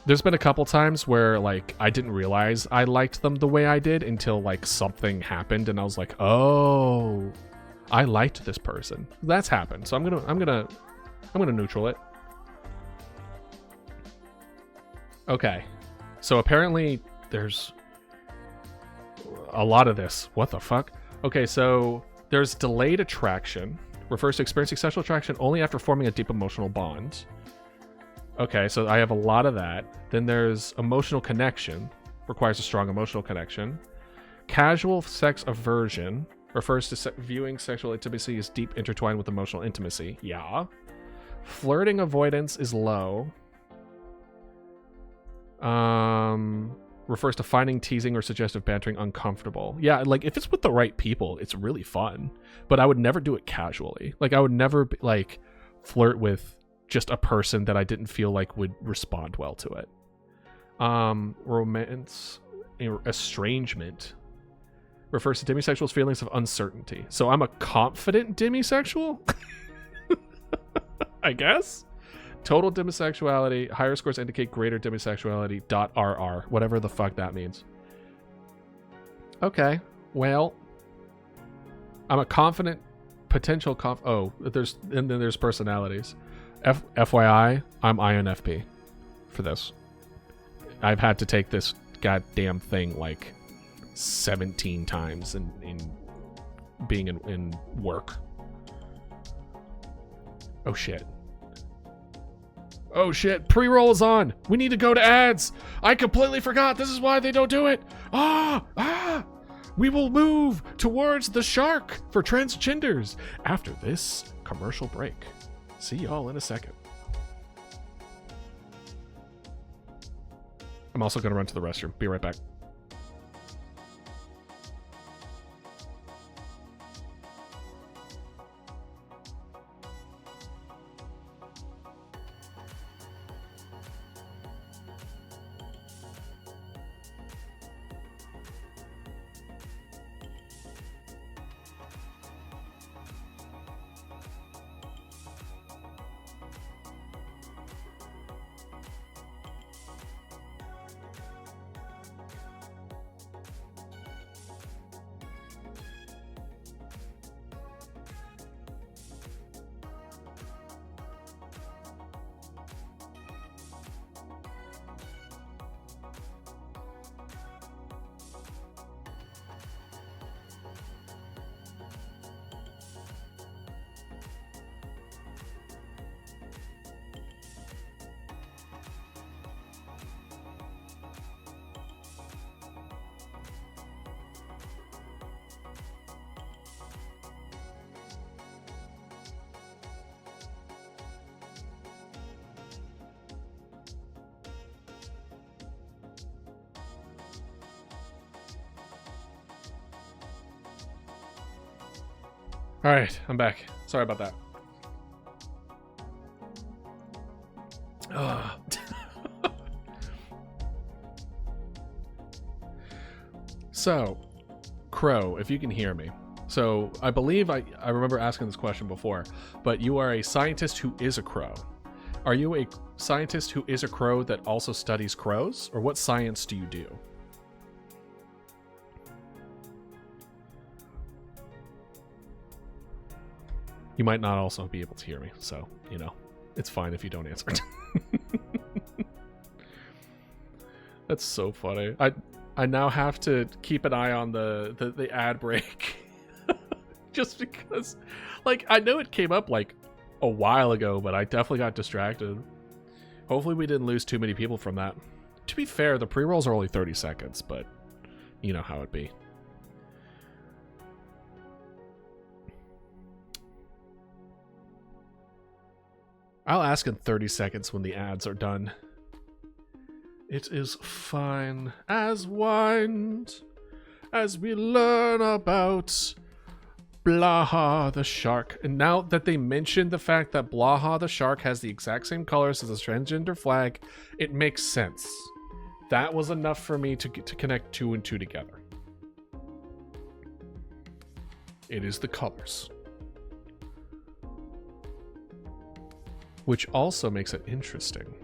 There's been a couple times where, like, I didn't realize I liked them the way I did until, like, something happened and I was like, oh, I liked this person. That's happened. So I'm gonna neutral it. Okay. So apparently there's a lot of this. What the fuck? Okay, so there's delayed attraction. Refers to experiencing sexual attraction only after forming a deep emotional bond. Okay, so I have a lot of that. Then there's emotional connection. Requires a strong emotional connection. Casual sex aversion. Refers to viewing sexual intimacy as deep intertwined with emotional intimacy. Yeah. Flirting avoidance is low. Refers to finding teasing or suggestive bantering uncomfortable. Yeah, like, if it's with the right people, it's really fun. But I would never do it casually. Like, I would never, like, flirt with just a person that I didn't feel like would respond well to it. Romance, estrangement. Refers to demisexuals' feelings of uncertainty. So I'm a confident demisexual? I guess? Total demisexuality. Higher scores indicate greater demisexuality. .rr. Whatever the fuck that means. Okay. Well, I'm a confident potential then there's personalities. FYI, I'm INFP for this. I've had to take this goddamn thing like 17 times in being in work. Oh shit. Oh shit, pre-roll is on. We need to go to ads. I completely forgot. This is why they don't do it. We will move towards the shark for transgenders after this commercial break. See y'all in a second. I'm also going to run to the restroom. Be right back. All right, I'm back. Sorry about that. So, Crow, if you can hear me. So, I believe I remember asking this question before, but you are a scientist who is a crow. Are you a scientist who is a crow that also studies crows? Or what science do you do? You might not also be able to hear me, so, you know, it's fine if you don't answer. That's so funny. I now have to keep an eye on the ad break. Just because, like, I know it came up, like, a while ago, but I definitely got distracted. Hopefully we didn't lose too many people from that. To be fair, the pre-rolls are only 30 seconds, but you know how it be. I'll ask in 30 seconds when the ads are done. It is fine as wine as we learn about Blaha the shark. And now that they mentioned the fact that Blaha the shark has the exact same colors as the transgender flag, it makes sense. That was enough for me to connect 2 and 2 together. It is the colors. Which also makes it interesting.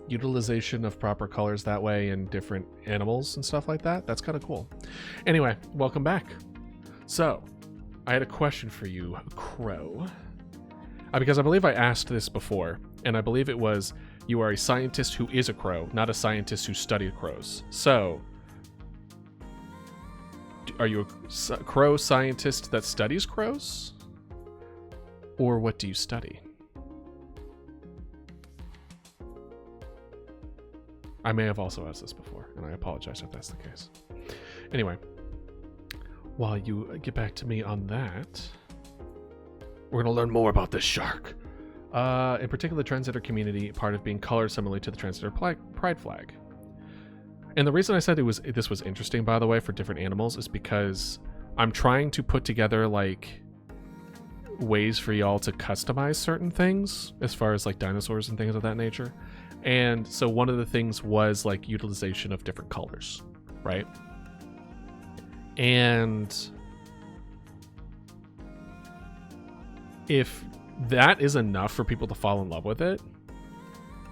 Utilization of proper colors that way in different animals and stuff like that. That's kind of cool. Anyway, welcome back. So, I had a question for you, Crow. Because I believe I asked this before, and I believe it was, you are a scientist who is a crow, not a scientist who studied crows. So, are you a crow scientist that studies crows? Or what do you study? I may have also asked this before, and I apologize if that's the case. Anyway, while you get back to me on that, we're going to learn more about this shark. In particular, the transgender community, part of being colored similarly to the transgender pride flag. And the reason I said this was interesting, by the way, for different animals is because I'm trying to put together, like, ways for y'all to customize certain things as far as like dinosaurs and things of that nature. And so one of the things was like utilization of different colors, right? And if that is enough for people to fall in love with it,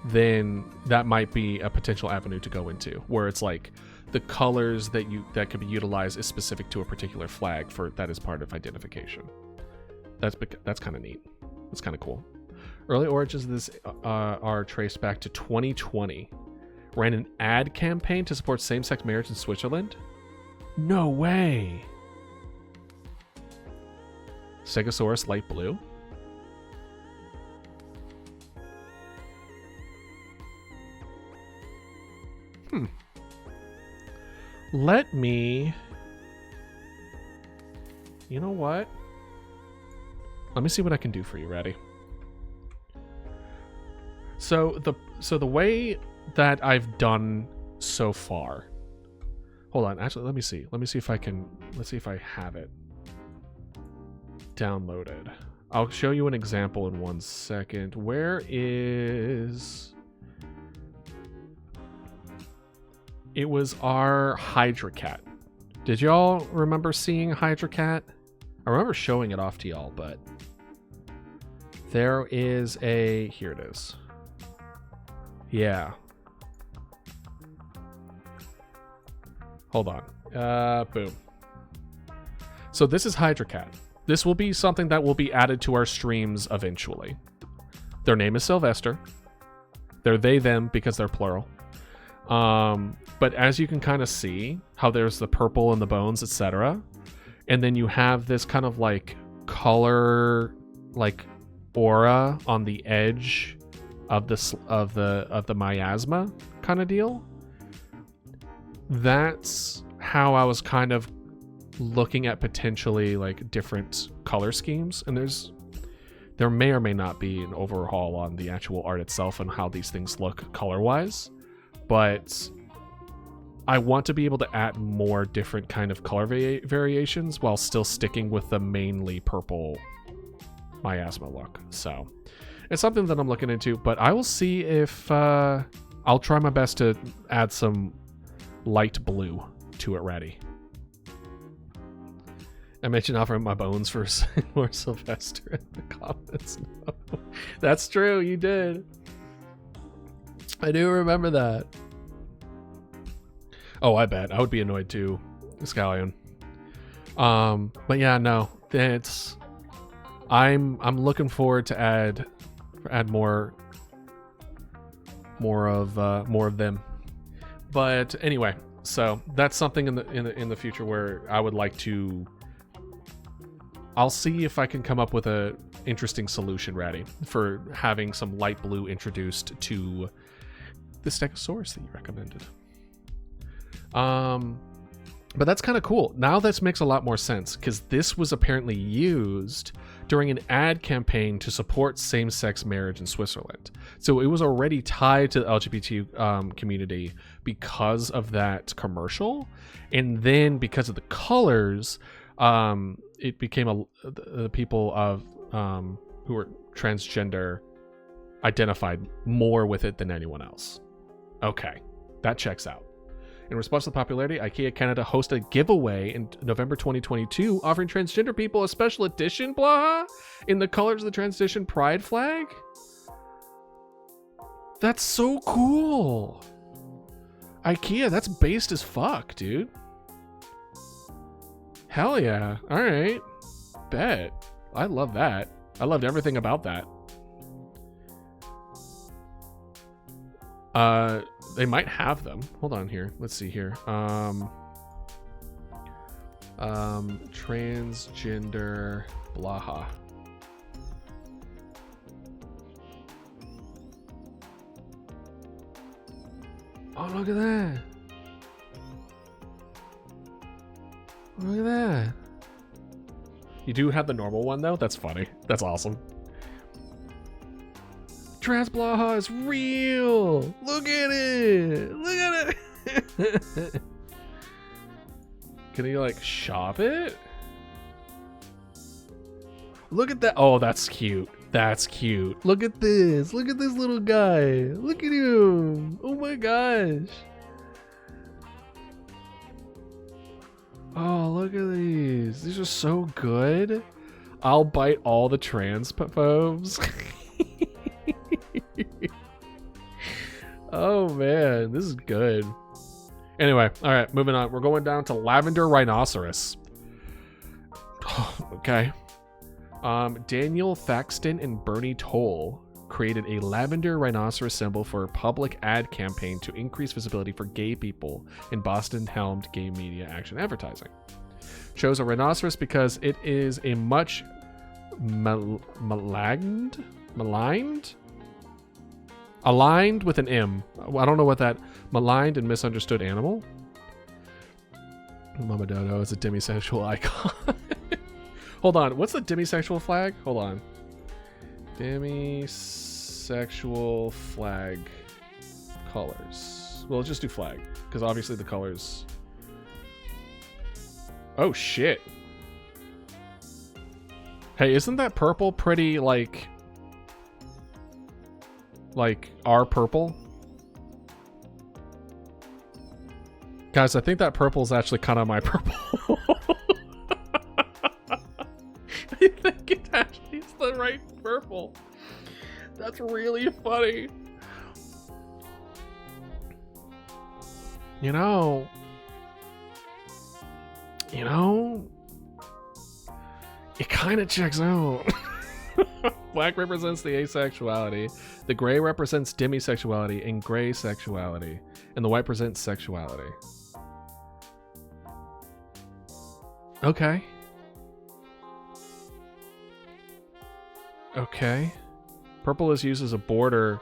then that might be a potential avenue to go into, where it's like the colors that could be utilized is specific to a particular flag for that is part of identification. That's kind of neat. That's kind of cool. Early origins of this are traced back to 2020. Ran an ad campaign to support same-sex marriage in Switzerland. No way. Stegosaurus light blue. Let me... You know what? Let me see what I can do for you. Ready? So the way that I've done so far. Hold on. Actually, let me see. Let me see if I can. Let's see if I have it downloaded. I'll show you an example in 1 second. Where is? It was our Hydracat. Did y'all remember seeing Hydracat? I remember showing it off to y'all, but there is a... Here it is. Yeah. Hold on. Boom. So this is Hydracat. This will be something that will be added to our streams eventually. Their name is Sylvester. They're they, them, because they're plural. But as you can kind of see, how there's the purple and the bones, etc. And then you have this kind of like color, like aura on the edge of the miasma kind of deal. That's how I was kind of looking at potentially like different color schemes. And there may or may not be an overhaul on the actual art itself and how these things look color wise, but I want to be able to add more different kind of color variations while still sticking with the mainly purple miasma look. So it's something that I'm looking into, but I will see if I'll try my best to add some light blue to it ready. I mentioned offering my bones for more Sylvester in the comments. No. That's true, you did. I do remember that. Oh, I bet. I would be annoyed too, Scallion. But yeah, no. It's I'm looking forward to add more of them. But anyway, so that's something in the future where I would like to. I'll see if I can come up with a interesting solution, Ratty, for having some light blue introduced to the Stegosaurus that you recommended. But that's kind of cool. Now this makes a lot more sense because this was apparently used during an ad campaign to support same-sex marriage in Switzerland. So it was already tied to the LGBT community because of that commercial, and then because of the colors, it became the people of who were transgender identified more with it than anyone else. Okay, that checks out. In response to the popularity, IKEA Canada hosted a giveaway in November 2022 offering transgender people a special edition blah in the colors of the transition pride flag. That's so cool. IKEA, that's based as fuck, dude. Hell yeah. All right. Bet. I love that. I loved everything about that. They might have them. Hold on here. Let's see here. Transgender blaha. Oh, look at that. Look at that. You do have the normal one though? That's funny. That's awesome. Trans Blaha is real. Look at it. Look at it. Can you like shop it? Look at that. Oh, that's cute. That's cute. Look at this. Look at this little guy. Look at him. Oh my gosh. Oh, look at these. These are so good. I'll bite all the transphobes. Oh man, this is good. Anyway, all right, moving on. We're going down to lavender rhinoceros. Okay. Daniel Thaxton and Bernie Toll created a lavender rhinoceros symbol for a public ad campaign to increase visibility for gay people in Boston-helmed gay media action advertising. Chose a rhinoceros because it is a much maligned? Aligned with an M. I don't know what that maligned and misunderstood animal. Mama Dodo is a demisexual icon. Hold on. What's the demisexual flag? Hold on. Demisexual flag colors. Well, let's just do flag because obviously the colors. Oh shit. Hey, isn't that purple pretty like our purple? Guys, I think that purple is actually kind of my purple. I think it actually is the right purple. That's really funny. You know, it kind of checks out. Black represents the asexuality, the gray represents demisexuality and gray sexuality, and the white represents sexuality. Okay. Okay. Purple is used as a border,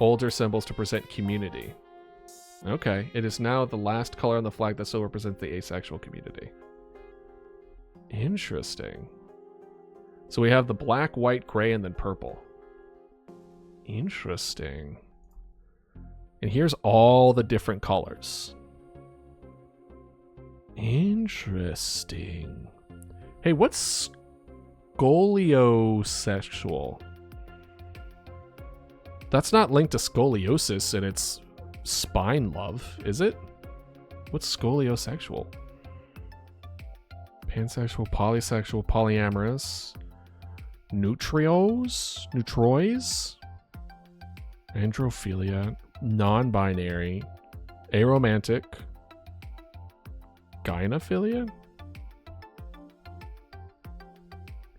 older symbols to present community. Okay. It is now the last color on the flag that still represents the asexual community. Interesting. So we have the black, white, gray, and then purple. Interesting. And here's all the different colors. Interesting. Hey, what's scoliosexual? That's not linked to scoliosis and it's spine love, is it? What's scoliosexual? Pansexual, polysexual, polyamorous, nutrois, androphilia, non-binary, aromantic, gynophilia?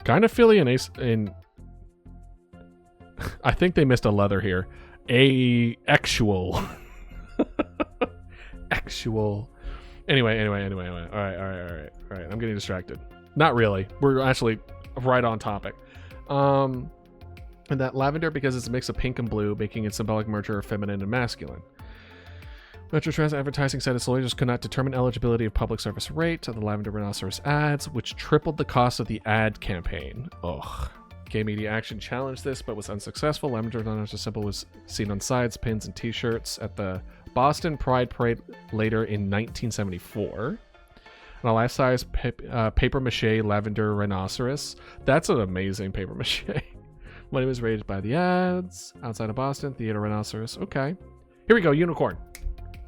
Gynophilia and I think they missed a leather here. Actual. Actual. Anyway. All right. I'm getting distracted. Not really. We're actually right on topic. And that lavender because it's a mix of pink and blue, making it symbolic merger of feminine and masculine. Metrotrans advertising said its lawyers could not determine eligibility of public service rate to the lavender rhinoceros ads, which tripled the cost of the ad campaign. Ugh. Gay Media Action challenged this, but was unsuccessful. Lavender rhinoceros symbol was seen on sides, pins, and t-shirts at the Boston Pride Parade later in 1974. And a life-size paper mache lavender rhinoceros. That's an amazing paper mache. Money was raised by the ads. Outside of Boston, theater rhinoceros. Okay. Here we go, unicorn.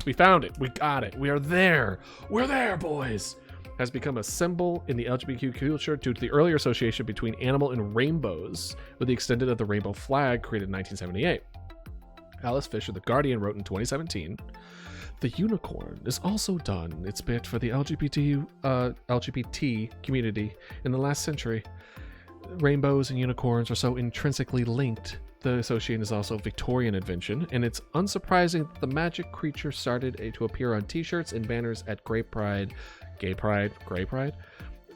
We found it. We got it. We are there. We're there, boys. Has become a symbol in the LGBTQ culture due to the earlier association between animal and rainbows with the extended of the rainbow flag created in 1978. Alice Fisher, The Guardian, wrote in 2017, the unicorn has also done its bit for the LGBT community in the last century. Rainbows and unicorns are so intrinsically linked. The association is also a Victorian invention, and it's unsurprising that the magic creature started to appear on t-shirts and banners at Gay Pride,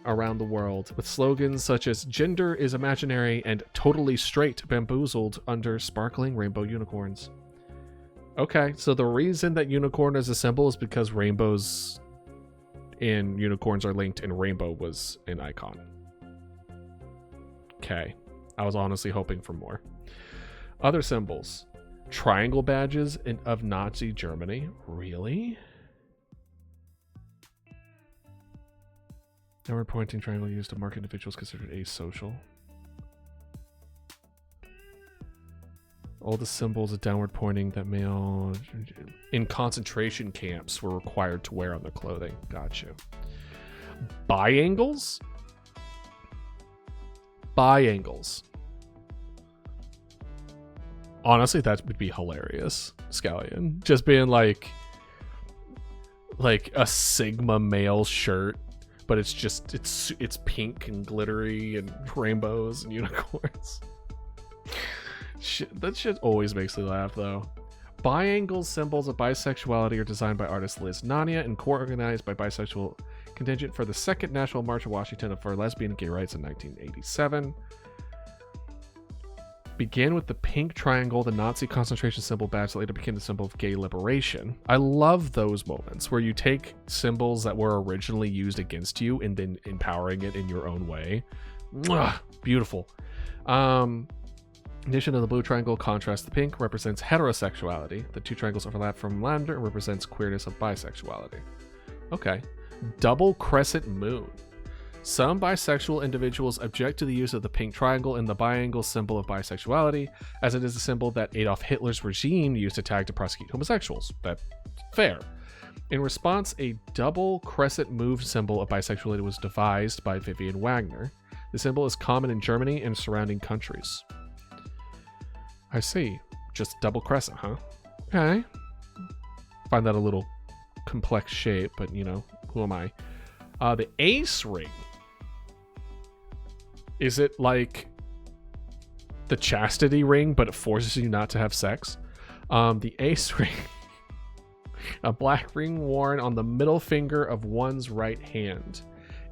around the world, with slogans such as "Gender is imaginary" and "Totally straight, bamboozled" under sparkling rainbow unicorns. Okay, so the reason that unicorn is a symbol is because rainbows and unicorns are linked, and rainbow was an icon. Okay, I was honestly hoping for more. Other symbols. Triangle badges of Nazi Germany. Really? Downward pointing triangle used to mark individuals considered asocial. All the symbols of downward pointing that male in concentration camps were required to wear on their clothing. Gotcha. Biangles? Biangles. Honestly, that would be hilarious, Scallion. Just being like a Sigma male shirt, but it's just it's pink and glittery and rainbows and unicorns. That shit always makes me laugh, though. Biangles symbols of bisexuality are designed by artist Liz Nania and co-organized by bisexual contingent for the Second National March of Washington for lesbian and gay rights in 1987. Began with the pink triangle, the Nazi concentration symbol badge that later became the symbol of gay liberation. I love those moments where you take symbols that were originally used against you and then empowering it in your own way. Mwah, beautiful. In addition to the blue triangle, contrast the pink represents heterosexuality. The two triangles overlap from lavender and represents queerness of bisexuality. Okay. Double crescent moon. Some bisexual individuals object to the use of the pink triangle in the biangle symbol of bisexuality, as it is a symbol that Adolf Hitler's regime used to tag to prosecute homosexuals. That's fair. In response, a double crescent moon symbol of bisexuality was devised by Vivian Wagner. The symbol is common in Germany and surrounding countries. I see. Just double crescent, huh? Okay. Find that a little complex shape, but you know, who am I? The ace ring. Is it like the chastity ring, but it forces you not to have sex? The ace ring. A black ring worn on the middle finger of one's right hand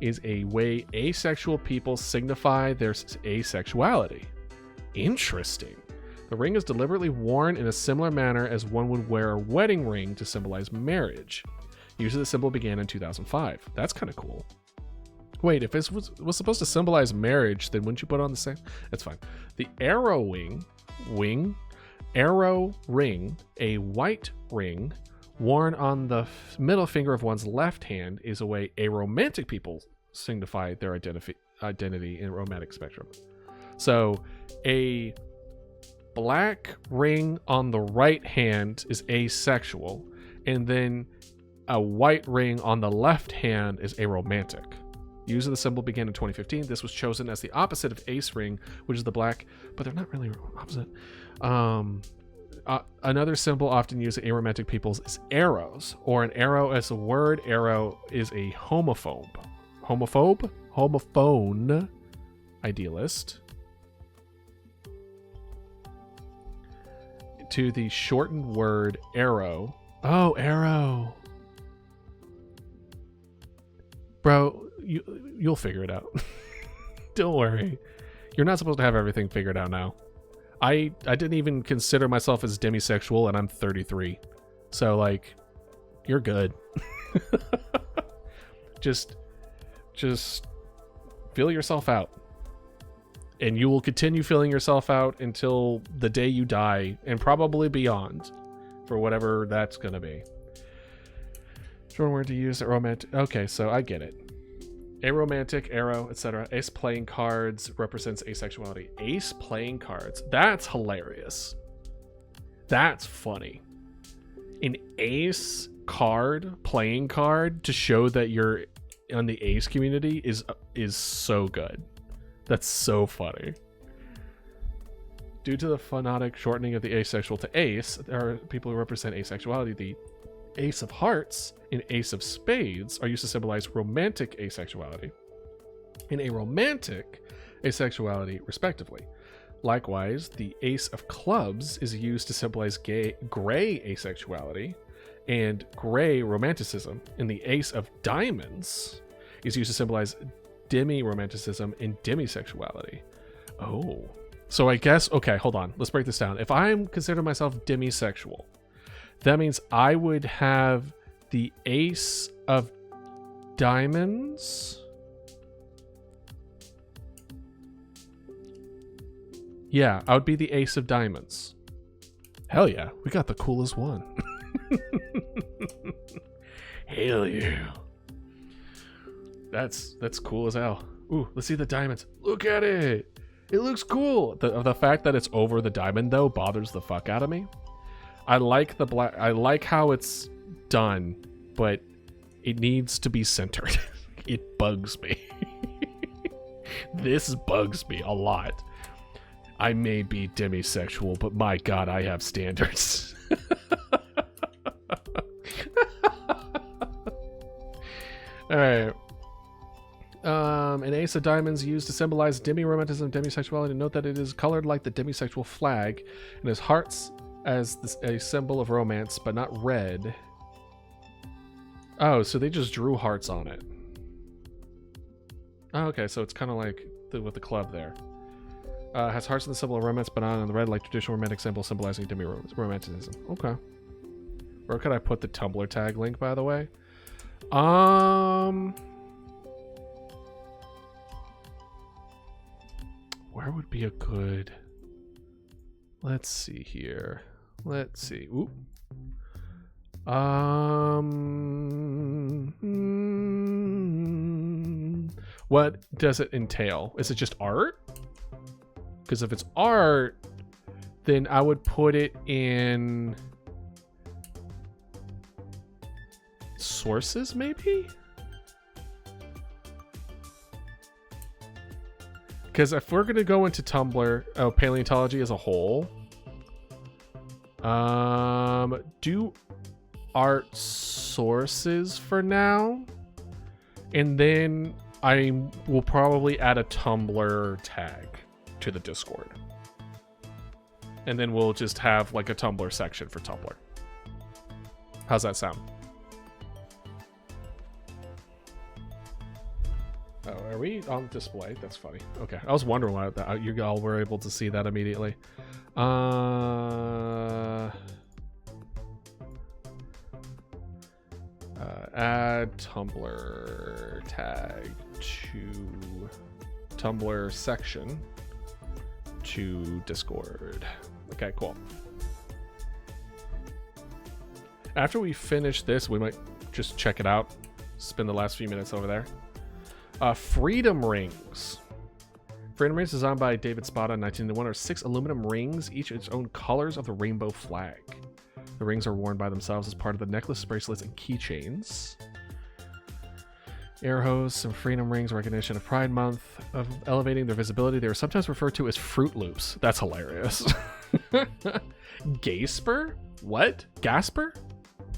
is a way asexual people signify their asexuality. Interesting. The ring is deliberately worn in a similar manner as one would wear a wedding ring to symbolize marriage. Use of the symbol began in 2005. That's kind of cool. Wait, if this was supposed to symbolize marriage, then wouldn't you put on the same? That's fine. The arrow arrow ring, a white ring worn on the middle finger of one's left hand, is a way aromantic people signify their identity in a romantic spectrum. So a black ring on the right hand is asexual, and then a white ring on the left hand is aromantic. Use of the symbol began in 2015. This was chosen as the opposite of ace ring, which is the black, but they're not really opposite. Another symbol often used in aromantic peoples is arrows, or an arrow as a word. Arrow is a homophone idealist. To the shortened word arrow. Oh, arrow. Bro, you'll figure it out. Don't worry. You're not supposed to have everything figured out now. I didn't even consider myself as demisexual, and I'm 33. So, like, you're good. just feel yourself out. And you will continue filling yourself out until the day you die, and probably beyond, for whatever that's going to be. Short word to use at romantic. Okay, so I get it. Aromantic, arrow, etc. Ace playing cards represents asexuality. Ace playing cards. That's hilarious. That's funny. An ace card, playing card, to show that you're on the ace community is so good. That's so funny. Due to the phonetic shortening of the asexual to ace, there are people who represent asexuality. The ace of hearts and ace of spades are used to symbolize romantic asexuality and aromantic asexuality, respectively. Likewise, the ace of clubs is used to symbolize gray asexuality and gray romanticism, and the ace of diamonds is used to symbolize demi-romanticism and demisexuality. Oh. So I guess, okay, hold on. Let's break this down. If I'm consider myself demisexual, that means I would have the ace of diamonds. Yeah, I would be the ace of diamonds. Hell yeah, we got the coolest one. Hell yeah. That's cool as hell. Ooh, let's see the diamonds. Look at it. It looks cool. The fact that it's over the diamond though bothers the fuck out of me. I like the black. I like how it's done, but it needs to be centered. It bugs me. This bugs me a lot. I may be demisexual, but my God, I have standards. All right. An ace of diamonds used to symbolize demi-romanticism, demisexuality. Note that it is colored like the demisexual flag and has hearts as a symbol of romance, but not red. Oh, so they just drew hearts on it. Oh, okay, so it's kind of like with the club there. Has hearts in the symbol of romance, but not on the red, like traditional romantic symbol symbolizing demi-romanticism. Okay. Where could I put the Tumblr tag link, by the way? Where would be a good... Let's see here. Let's see. Ooh. What does it entail? Is it just art? Because if it's art, then I would put it in sources, maybe? Because if we're going to go into Tumblr, paleontology as a whole, do art sources for now, and then I will probably add a Tumblr tag to the Discord, and then we'll just have like a Tumblr section for Tumblr. How's that sound? Oh, are we on display? That's funny. Okay, I was wondering why you all were able to see that immediately. Add Tumblr tag to Tumblr section to Discord. Okay, cool. After we finish this, we might just check it out. Spend the last few minutes over there. Freedom rings. Freedom rings designed by David Spada in 1991 are 6 aluminum rings, each its own colors of the rainbow flag. The rings are worn by themselves as part of the necklace, bracelets, and keychains. Air hosts and freedom rings, recognition of Pride Month, of elevating their visibility. They were sometimes referred to as Fruit Loops. That's hilarious. Gasper? What? Gasper?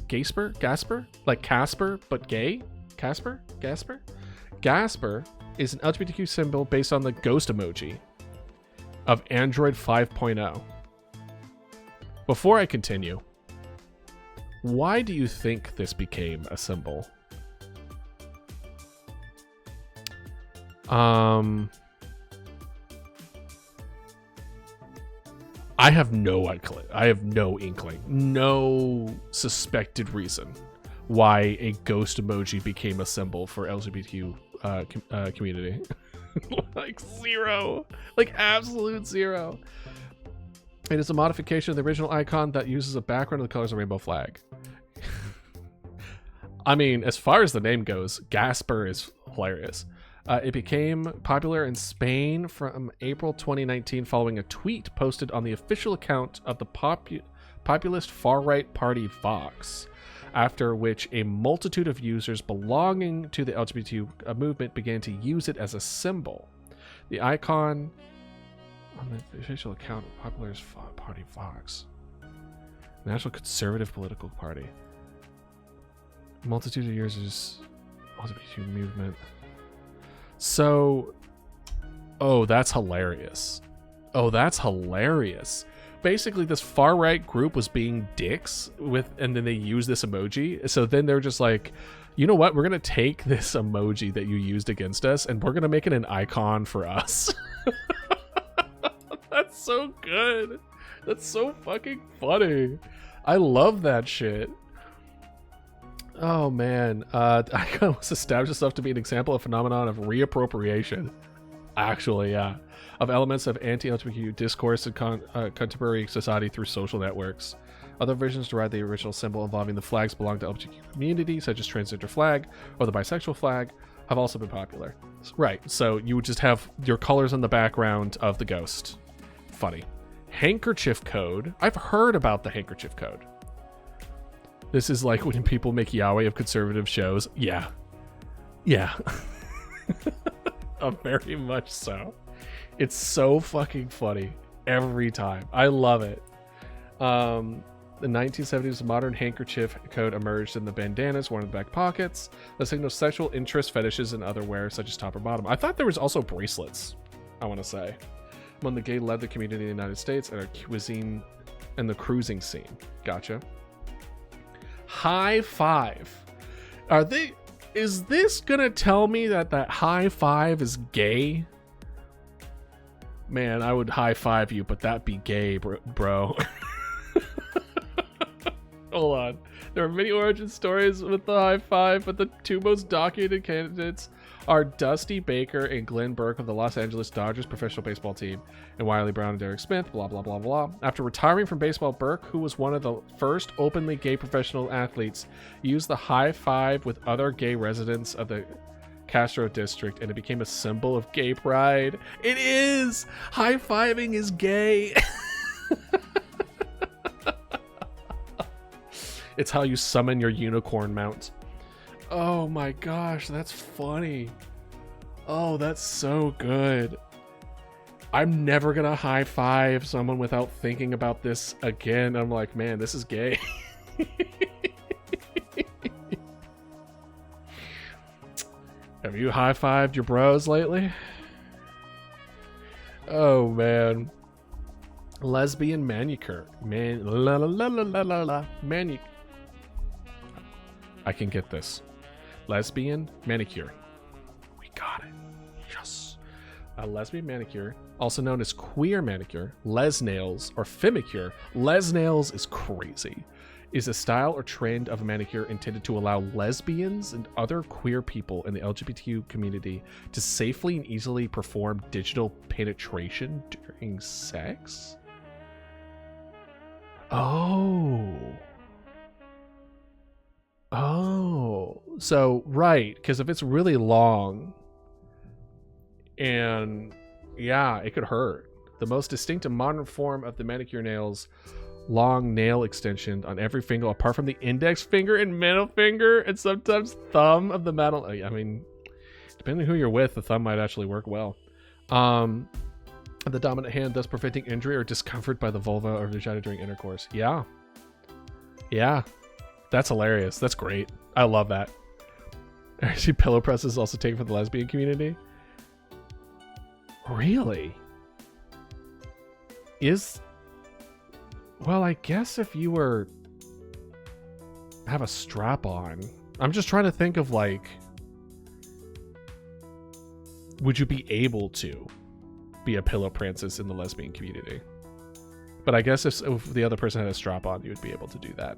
Gasper? Gasper? Like Casper, but gay? Casper? Gasper? Gasper is an LGBTQ symbol based on the ghost emoji of Android 5.0. Before I continue, why do you think this became a symbol? I have no idea. I have no inkling, no suspected reason why a ghost emoji became a symbol for LGBTQ community. Like zero, like absolute zero. It is a modification of the original icon that uses a background of the colors of the rainbow flag. I mean, as far as the name goes, Gasper is hilarious. It became popular in Spain from April 2019 following a tweet posted on the official account of the populist far-right party Vox, after which a multitude of users belonging to the LGBT movement began to use it as a symbol. The icon on the official account of populist party Vox, National Conservative Political Party, multitude of users, LGBT movement. So, oh, that's hilarious. Oh, that's hilarious. Basically, this far-right group was being dicks and then they used this emoji. So then they're just like, you know what? We're going to take this emoji that you used against us and we're going to make it an icon for us. That's so good. That's so fucking funny. I love that shit. Oh man, icon was established itself to be an example of phenomenon of reappropriation. Actually, yeah, of elements of anti-LGBTQ discourse in contemporary society through social networks. Other versions derive the original symbol involving the flags belonging to LGBTQ community, such as transgender flag or the bisexual flag, have also been popular. Right, so you would just have your colors in the background of the ghost. Funny. Handkerchief code. I've heard about the handkerchief code. This is like when people make Yahweh of conservative shows. Yeah. Yeah. Very much so. It's so fucking funny every time. I love it. The 1970s modern handkerchief code emerged in the bandanas worn in the back pockets that signal sexual interest, fetishes, and other wear such as top or bottom. I thought there was also bracelets, I want to say. Among the gay leather community in the United States and our cuisine and the cruising scene. Gotcha. High five. Is this gonna tell me that high five is gay? Man, I would high five you, but that'd be gay, bro. Hold on. There are many origin stories with the high five, but the two most documented candidates are Dusty Baker and Glenn Burke of the Los Angeles Dodgers professional baseball team, and Wiley Brown and Derek Smith, blah, blah, blah, blah. After retiring from baseball, Burke, who was one of the first openly gay professional athletes, used the high five with other gay residents of the Castro district, and it became a symbol of gay pride. It is! High-fiving is gay! It's how you summon your unicorn mount. Oh my gosh, that's funny. Oh, that's so good. I'm never gonna high five someone without thinking about this again. I'm like, man, this is gay. Have you high fived your bros lately? Oh man. Lesbian manicure. Manicure. I can get this. Lesbian manicure. We got it. Yes. A lesbian manicure, also known as queer manicure, les nails, or femicure. Les nails is crazy. Is a style or trend of a manicure intended to allow lesbians and other queer people in the LGBTQ community to safely and easily perform digital penetration during sex? Oh. Oh, so right, because if it's really long, and yeah, it could hurt. The most distinct and modern form of the manicure nails, long nail extension on every finger apart from the index finger and middle finger, and sometimes thumb of the metal. I mean, Depending who you're with, the thumb might actually work well. The dominant hand thus preventing injury or discomfort by the vulva or vagina during intercourse. Yeah. Yeah. That's hilarious. That's great. I love that. Actually, pillow presses also taken from the lesbian community. Really? Well, I guess if you were have a strap on. I'm just trying to think of like, would you be able to be a pillow princess in the lesbian community? But I guess if the other person had a strap on, you would be able to do that.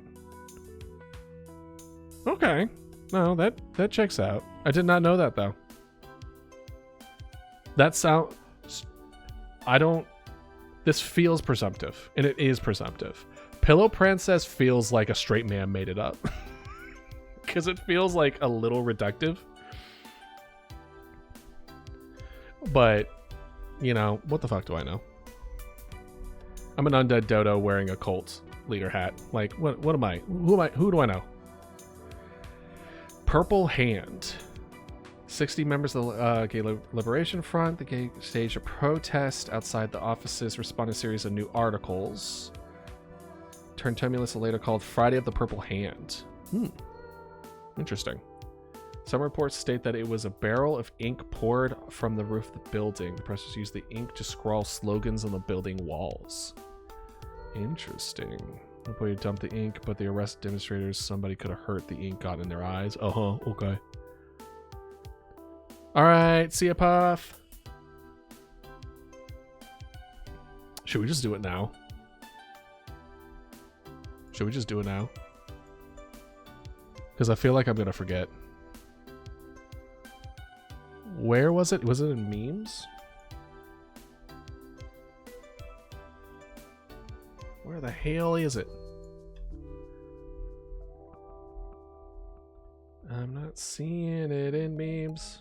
Okay. No, that checks out. I did not know that though. This feels presumptive, and it is presumptive. Pillow princess feels like a straight man made it up. Because it feels like a little reductive. But, you know, what the fuck do I know? I'm an undead dodo wearing a cult leader hat. Like, what am I? Who do I know? Purple Hand. 60 members of the Gay Liberation Front. The gay staged a protest outside the offices, responded to a series of new articles. Turned tumultuous later called Friday of the Purple Hand. Interesting. Some reports state that it was a barrel of ink poured from the roof of the building. The pressers used the ink to scrawl slogans on the building walls. Interesting. The boy dumped the ink, but the arrested demonstrators, somebody could have hurt the ink got in their eyes. Okay. Alright, see ya, Puff. Should we just do it now? Should we just do it now? Because I feel like I'm going to forget. Where was it? Was it in memes? Where the hell is it? I'm not seeing it in memes.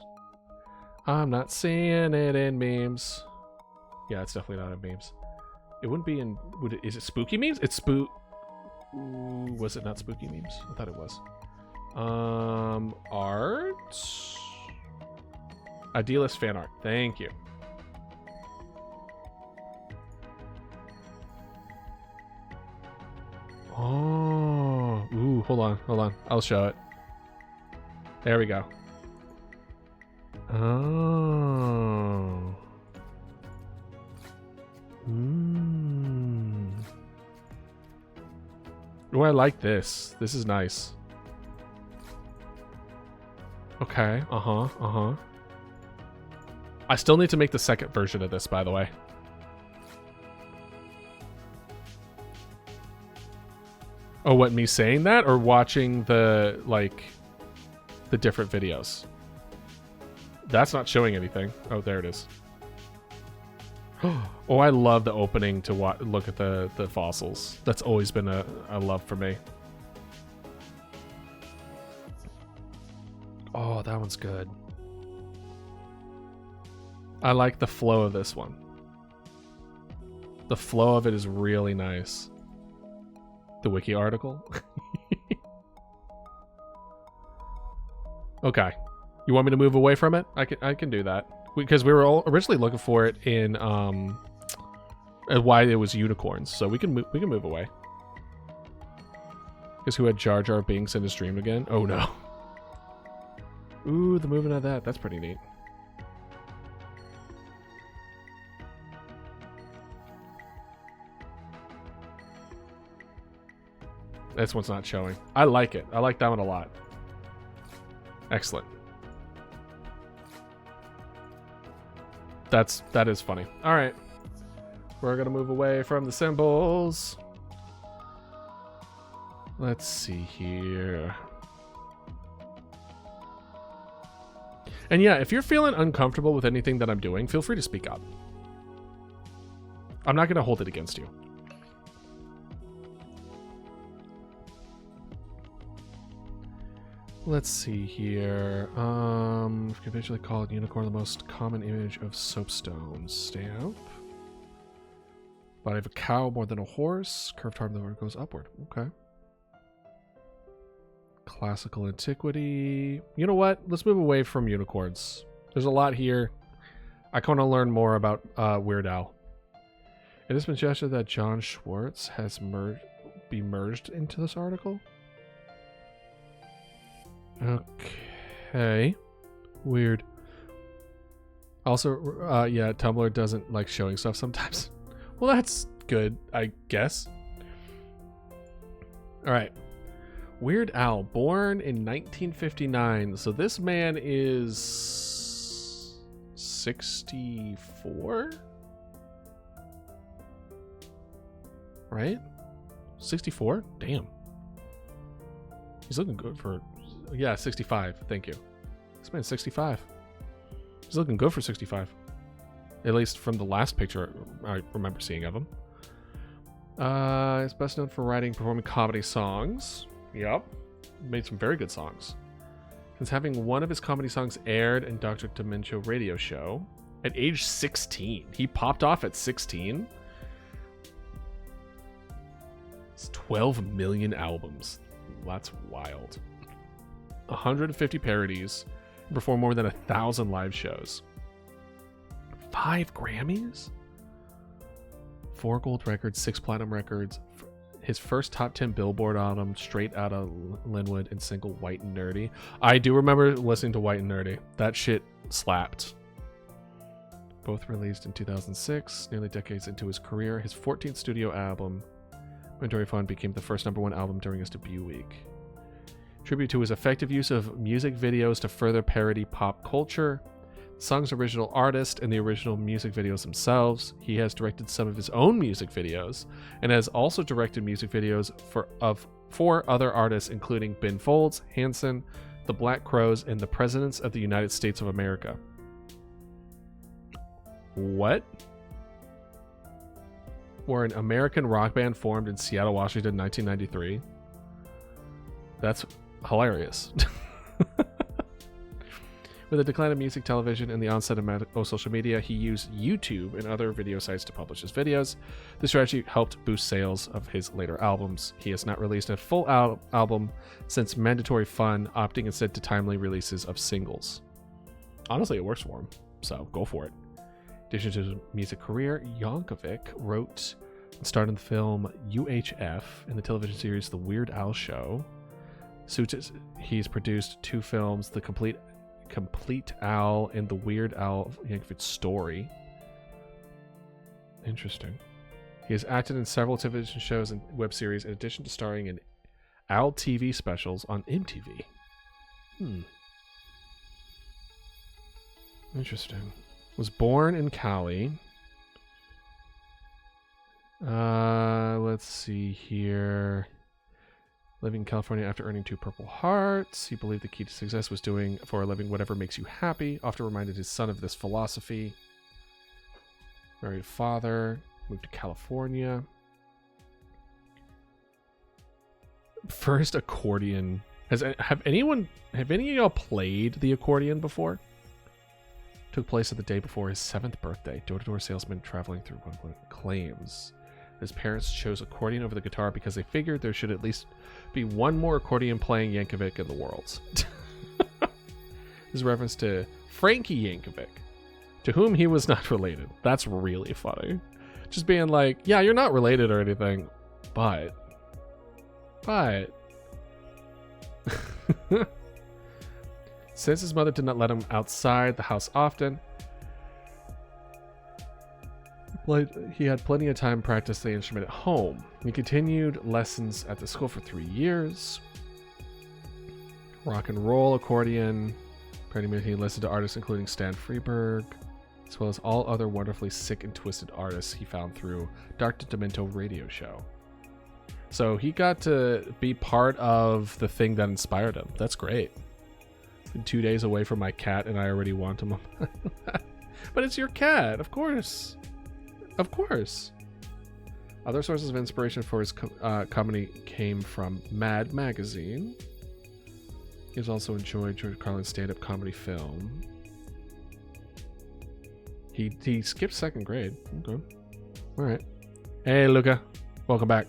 I'm not seeing it in memes. Yeah, it's definitely not in memes. It wouldn't be in... Is it spooky memes? It's spook... Ooh, was it not spooky memes? I thought it was. Art? Idealist fan art. Thank you. Oh. Ooh, hold on. I'll show it. There we go. Oh. Oh, I like this. This is nice. Okay. I still need to make the second version of this, by the way. Oh, what, me saying that or watching the, like, the different videos? That's not showing anything. Oh, there it is. Oh, I love the opening to look at the fossils. That's always been a love for me. Oh, that one's good. I like the flow of this one. The flow of it is really nice. The wiki article. Okay. You want me to move away from it? I can do that. Because we were originally looking for it in why it was unicorns. So we can move away. Guess who had Jar Jar Binks in his dream again? Oh no. Ooh, the movement of that. That's pretty neat. This one's not showing. I like it. I like that one a lot. Excellent. That is funny. All right. We're going to move away from the symbols. Let's see here. And yeah, if you're feeling uncomfortable with anything that I'm doing, feel free to speak up. I'm not going to hold it against you. Let's see here. Conventionally called unicorn, the most common image of soapstone stamp. Body of a cow more than a horse. Curved arm that goes upward. Okay. Classical antiquity. You know what? Let's move away from unicorns. There's a lot here. I want to learn more about Weird Al. It has been suggested that John Schwartz has be merged into this article. Okay. Weird. Also, yeah, Tumblr doesn't like showing stuff sometimes. Well, that's good, I guess. All right. Weird Al, born in 1959. So this man is 64? Right? 64? Damn. He's looking good for... Yeah, 65. Thank you. This man's 65. He's looking good for 65. At least from the last picture I remember seeing of him. He's best known for writing and performing comedy songs. Yep. Made some very good songs. Since having one of his comedy songs aired in Dr. Demento radio show at age 16. He popped off at 16. It's 12 million albums. That's wild. 150 parodies. Performed more than 1,000 live shows. 5 Grammys? 4 gold records, 6 platinum records. His first top 10 Billboard album, Straight Outta Linwood, and single White and Nerdy. I do remember listening to White and Nerdy. That shit slapped. Both released in 2006, nearly decades into his career. His 14th studio album, Mandatory Fun, became the first #1 album during his debut week. Tribute to his effective use of music videos to further parody pop culture. The song's original artist and the original music videos themselves. He has directed some of his own music videos and has also directed music videos for other artists, including Ben Folds, Hanson, the Black Crowes, and the Presidents of the United States of America. What? Were an American rock band formed in Seattle, Washington, 1993. That's hilarious. With the decline of music, television, and the onset of social media, he used YouTube and other video sites to publish his videos. This strategy helped boost sales of his later albums. He has not released a full album since Mandatory Fun, opting instead to timely releases of singles. Honestly, it works for him, so go for it. In addition to his music career, Yankovic wrote and starred in the film UHF and the television series The Weird Al Show. He's produced 2 films, The Complete Al and The Weird Al Yankovic Story. Interesting. He has acted in several television shows and web series in addition to starring in Al TV specials on MTV. Interesting. Was born in Cali. Let's see here. Living in California after earning 2 Purple Hearts. He believed the key to success was doing for a living whatever makes you happy. Often reminded his son of this philosophy. Married a father. Moved to California. First accordion. Have any of y'all played the accordion before? Took place the day before his 7th birthday. Door-to-door salesman traveling through Brooklyn claims his parents chose accordion over the guitar because they figured there should at least be one more accordion playing Yankovic in the world. This is a reference to Frankie Yankovic, to whom he was not related. That's really funny. Just being like, yeah, you're not related or anything, but since his mother did not let him outside the house often, he had plenty of time to practice the instrument at home. He continued lessons at the school for 3 years. Rock and roll accordion. He listened to artists including Stan Freberg, as well as all other wonderfully sick and twisted artists he found through Dr. Demento radio show. So he got to be part of the thing that inspired him. That's great. Been 2 days away from my cat and I already want him. But it's your cat, of course. Of course. Other sources of inspiration for his comedy came from Mad Magazine. He's also enjoyed George Carlin's stand-up comedy film. He skipped 2nd grade. Okay. All right. Hey, Luca. Welcome back.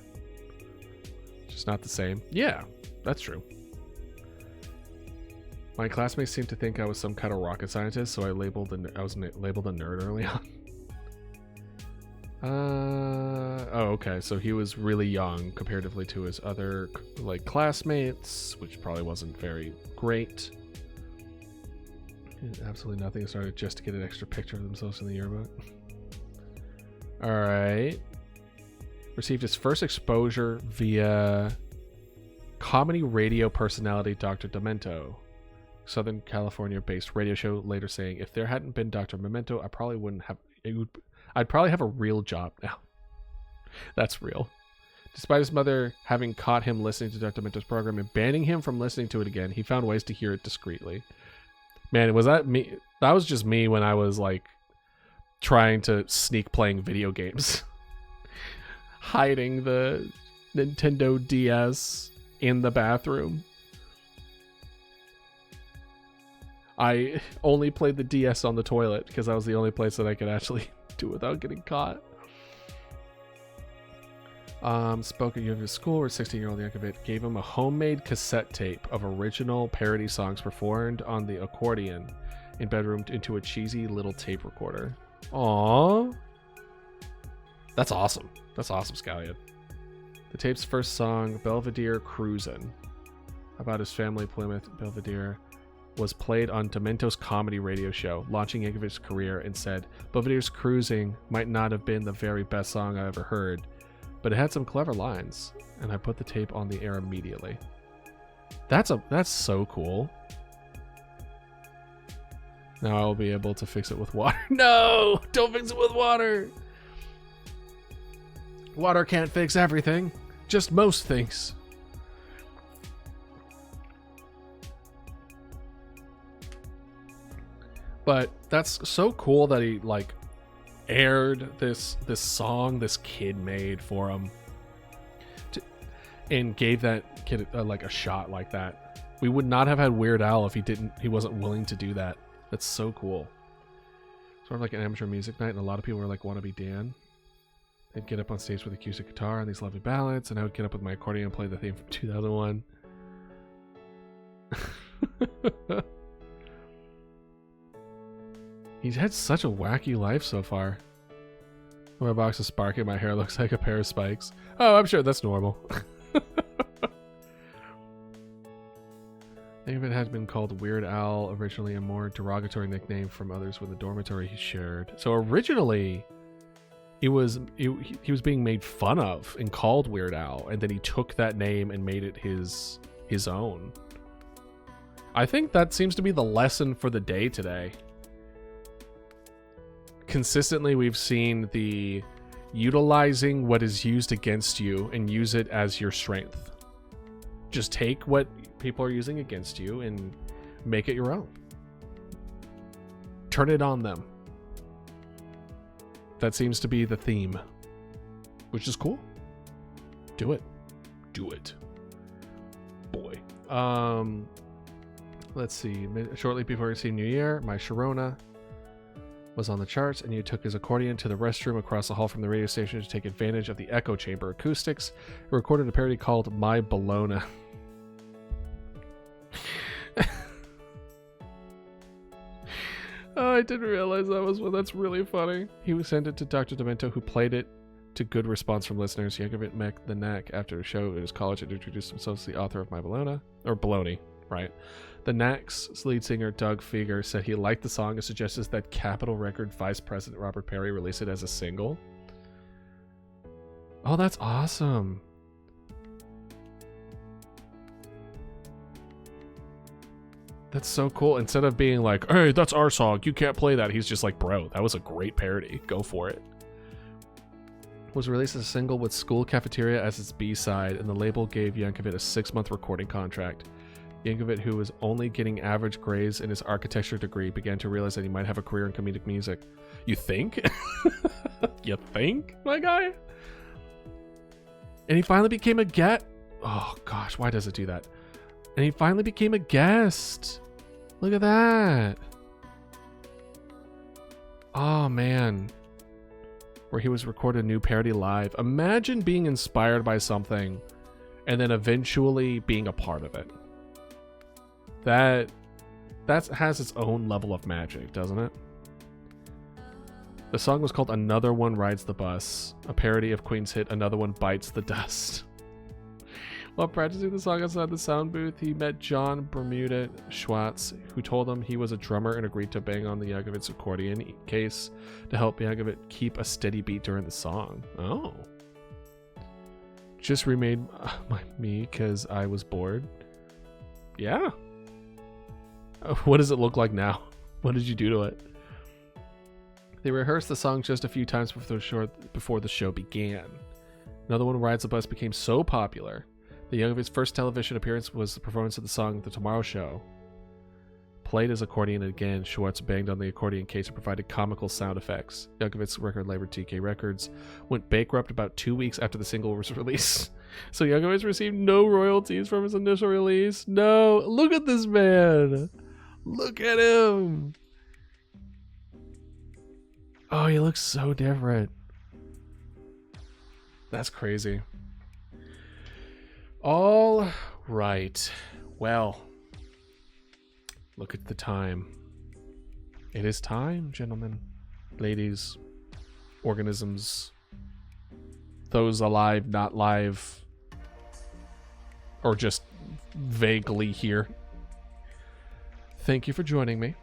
Just not the same. Yeah, that's true. My classmates seemed to think I was some kind of rocket scientist, so I was labeled a nerd early on. Oh, okay. So he was really young comparatively to his other like classmates, which probably wasn't very great. Absolutely nothing. Started just to get an extra picture of themselves in the yearbook. All right. Received his first exposure via comedy radio personality Dr. Demento. Southern California-based radio show, later saying, if there hadn't been Dr. Memento, I probably wouldn't have... I'd probably have a real job now. That's real. Despite his mother having caught him listening to Dr. Memento's program and banning him from listening to it again, he found ways to hear it discreetly. Man, was that me? That was just me when I was, like, trying to sneak playing video games. Hiding the Nintendo DS in the bathroom. I only played the DS on the toilet because that was the only place that I could actually do without getting caught. Spoke at University School where 16-year-old Yankovic gave him a homemade cassette tape of original parody songs performed on the accordion in bedroom into a cheesy little tape recorder. Aww. That's awesome. That's awesome, Scallion. The tape's first song, Belvedere Cruisin', about his family Plymouth Belvedere, was played on Demento's comedy radio show, launching Yankovic's career, and said, Belvedere's Cruising might not have been the very best song I ever heard, but it had some clever lines, and I put the tape on the air immediately. That's so cool. Now I'll be able to fix it with water. No! Don't fix it with water! Water can't fix everything. Just most things. But that's so cool that he like aired this song this kid made for him and gave that kid like a shot like that. We would not have had Weird Al if he wasn't willing to do that. That's so cool. Sort of like an amateur music night, and a lot of people were like, "Want to be Dan?" They'd get up on stage with acoustic guitar and these lovely ballads, and I would get up with my accordion and play the theme from 2001. He's had such a wacky life so far. My box is sparking, my hair looks like a pair of spikes. Oh, I'm sure that's normal. I think if it had been called Weird Al, originally a more derogatory nickname from others with the dormitory he shared. So originally, he was being made fun of and called Weird Al, and then he took that name and made it his own. I think that seems to be the lesson for the day today. Consistently, we've seen the utilizing what is used against you and use it as your strength. Just take what people are using against you and make it your own. Turn it on them. That seems to be the theme, which is cool. Do it. Do it. Boy. Let's see. Shortly before we see New Year, my Sharona was on the charts, and you took his accordion to the restroom across the hall from the radio station to take advantage of the echo chamber acoustics. He recorded a parody called My Bologna. Oh, I didn't realize that was one. That's really funny. He sent it to Dr. Demento, who played it to good response from listeners. Yankovic met the neck after a show at his college and introduced himself as the author of My Bologna, or Bologna, right? The Knack's lead singer, Doug Fieger, said he liked the song and suggested that Capitol Record Vice President Robert Perry release it as a single. Oh, that's awesome. That's so cool. Instead of being like, hey, that's our song, you can't play that, he's just like, bro, that was a great parody. Go for it. Was released as a single with School Cafeteria as its B-side, and the label gave Yankovic a 6-month recording contract. Yankovic, who was only getting average grades in his architecture degree, began to realize that he might have a career in comedic music. You think? You think, my guy? And he finally became a guest. Oh, gosh, why does it do that? And he finally became a guest. Look at that. Oh, man. Where he was recording a new parody live. Imagine being inspired by something and then eventually being a part of it. That That has its own level of magic, doesn't it? The song was called Another One Rides the Bus, a parody of Queen's hit Another One Bites the Dust. While practicing the song outside the sound booth, he met John Bermuda Schwartz, who told him he was a drummer and agreed to bang on the Yankovic's accordion case to help Yankovic keep a steady beat during the song. Oh. Just remade me because I was bored. Yeah. What does it look like now? What did you do to it? They rehearsed the song just a few times before the show began. Another One Rides the Bus became so popular. The Yankovic's first television appearance was the performance of the song The Tomorrow Show. Played his accordion again, Schwartz banged on the accordion case and provided comical sound effects. Yankovic's record label TK Records went bankrupt about 2 weeks after the single was released. So Yankovic received no royalties from his initial release. No, look at this man. Look at him. Oh, he looks so different. That's crazy. All right. Well, look at the time. It is time, gentlemen, ladies, organisms, those alive, not live, or just vaguely here. Thank you for joining me.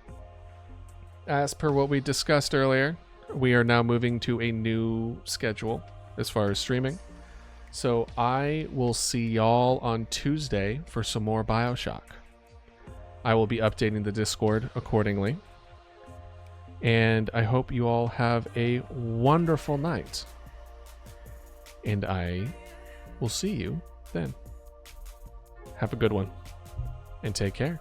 As per what we discussed earlier, we are now moving to a new schedule as far as streaming. So I will see y'all on Tuesday for some more BioShock. I will be updating the Discord accordingly. And I hope you all have a wonderful night. And I will see you then. Have a good one. And take care.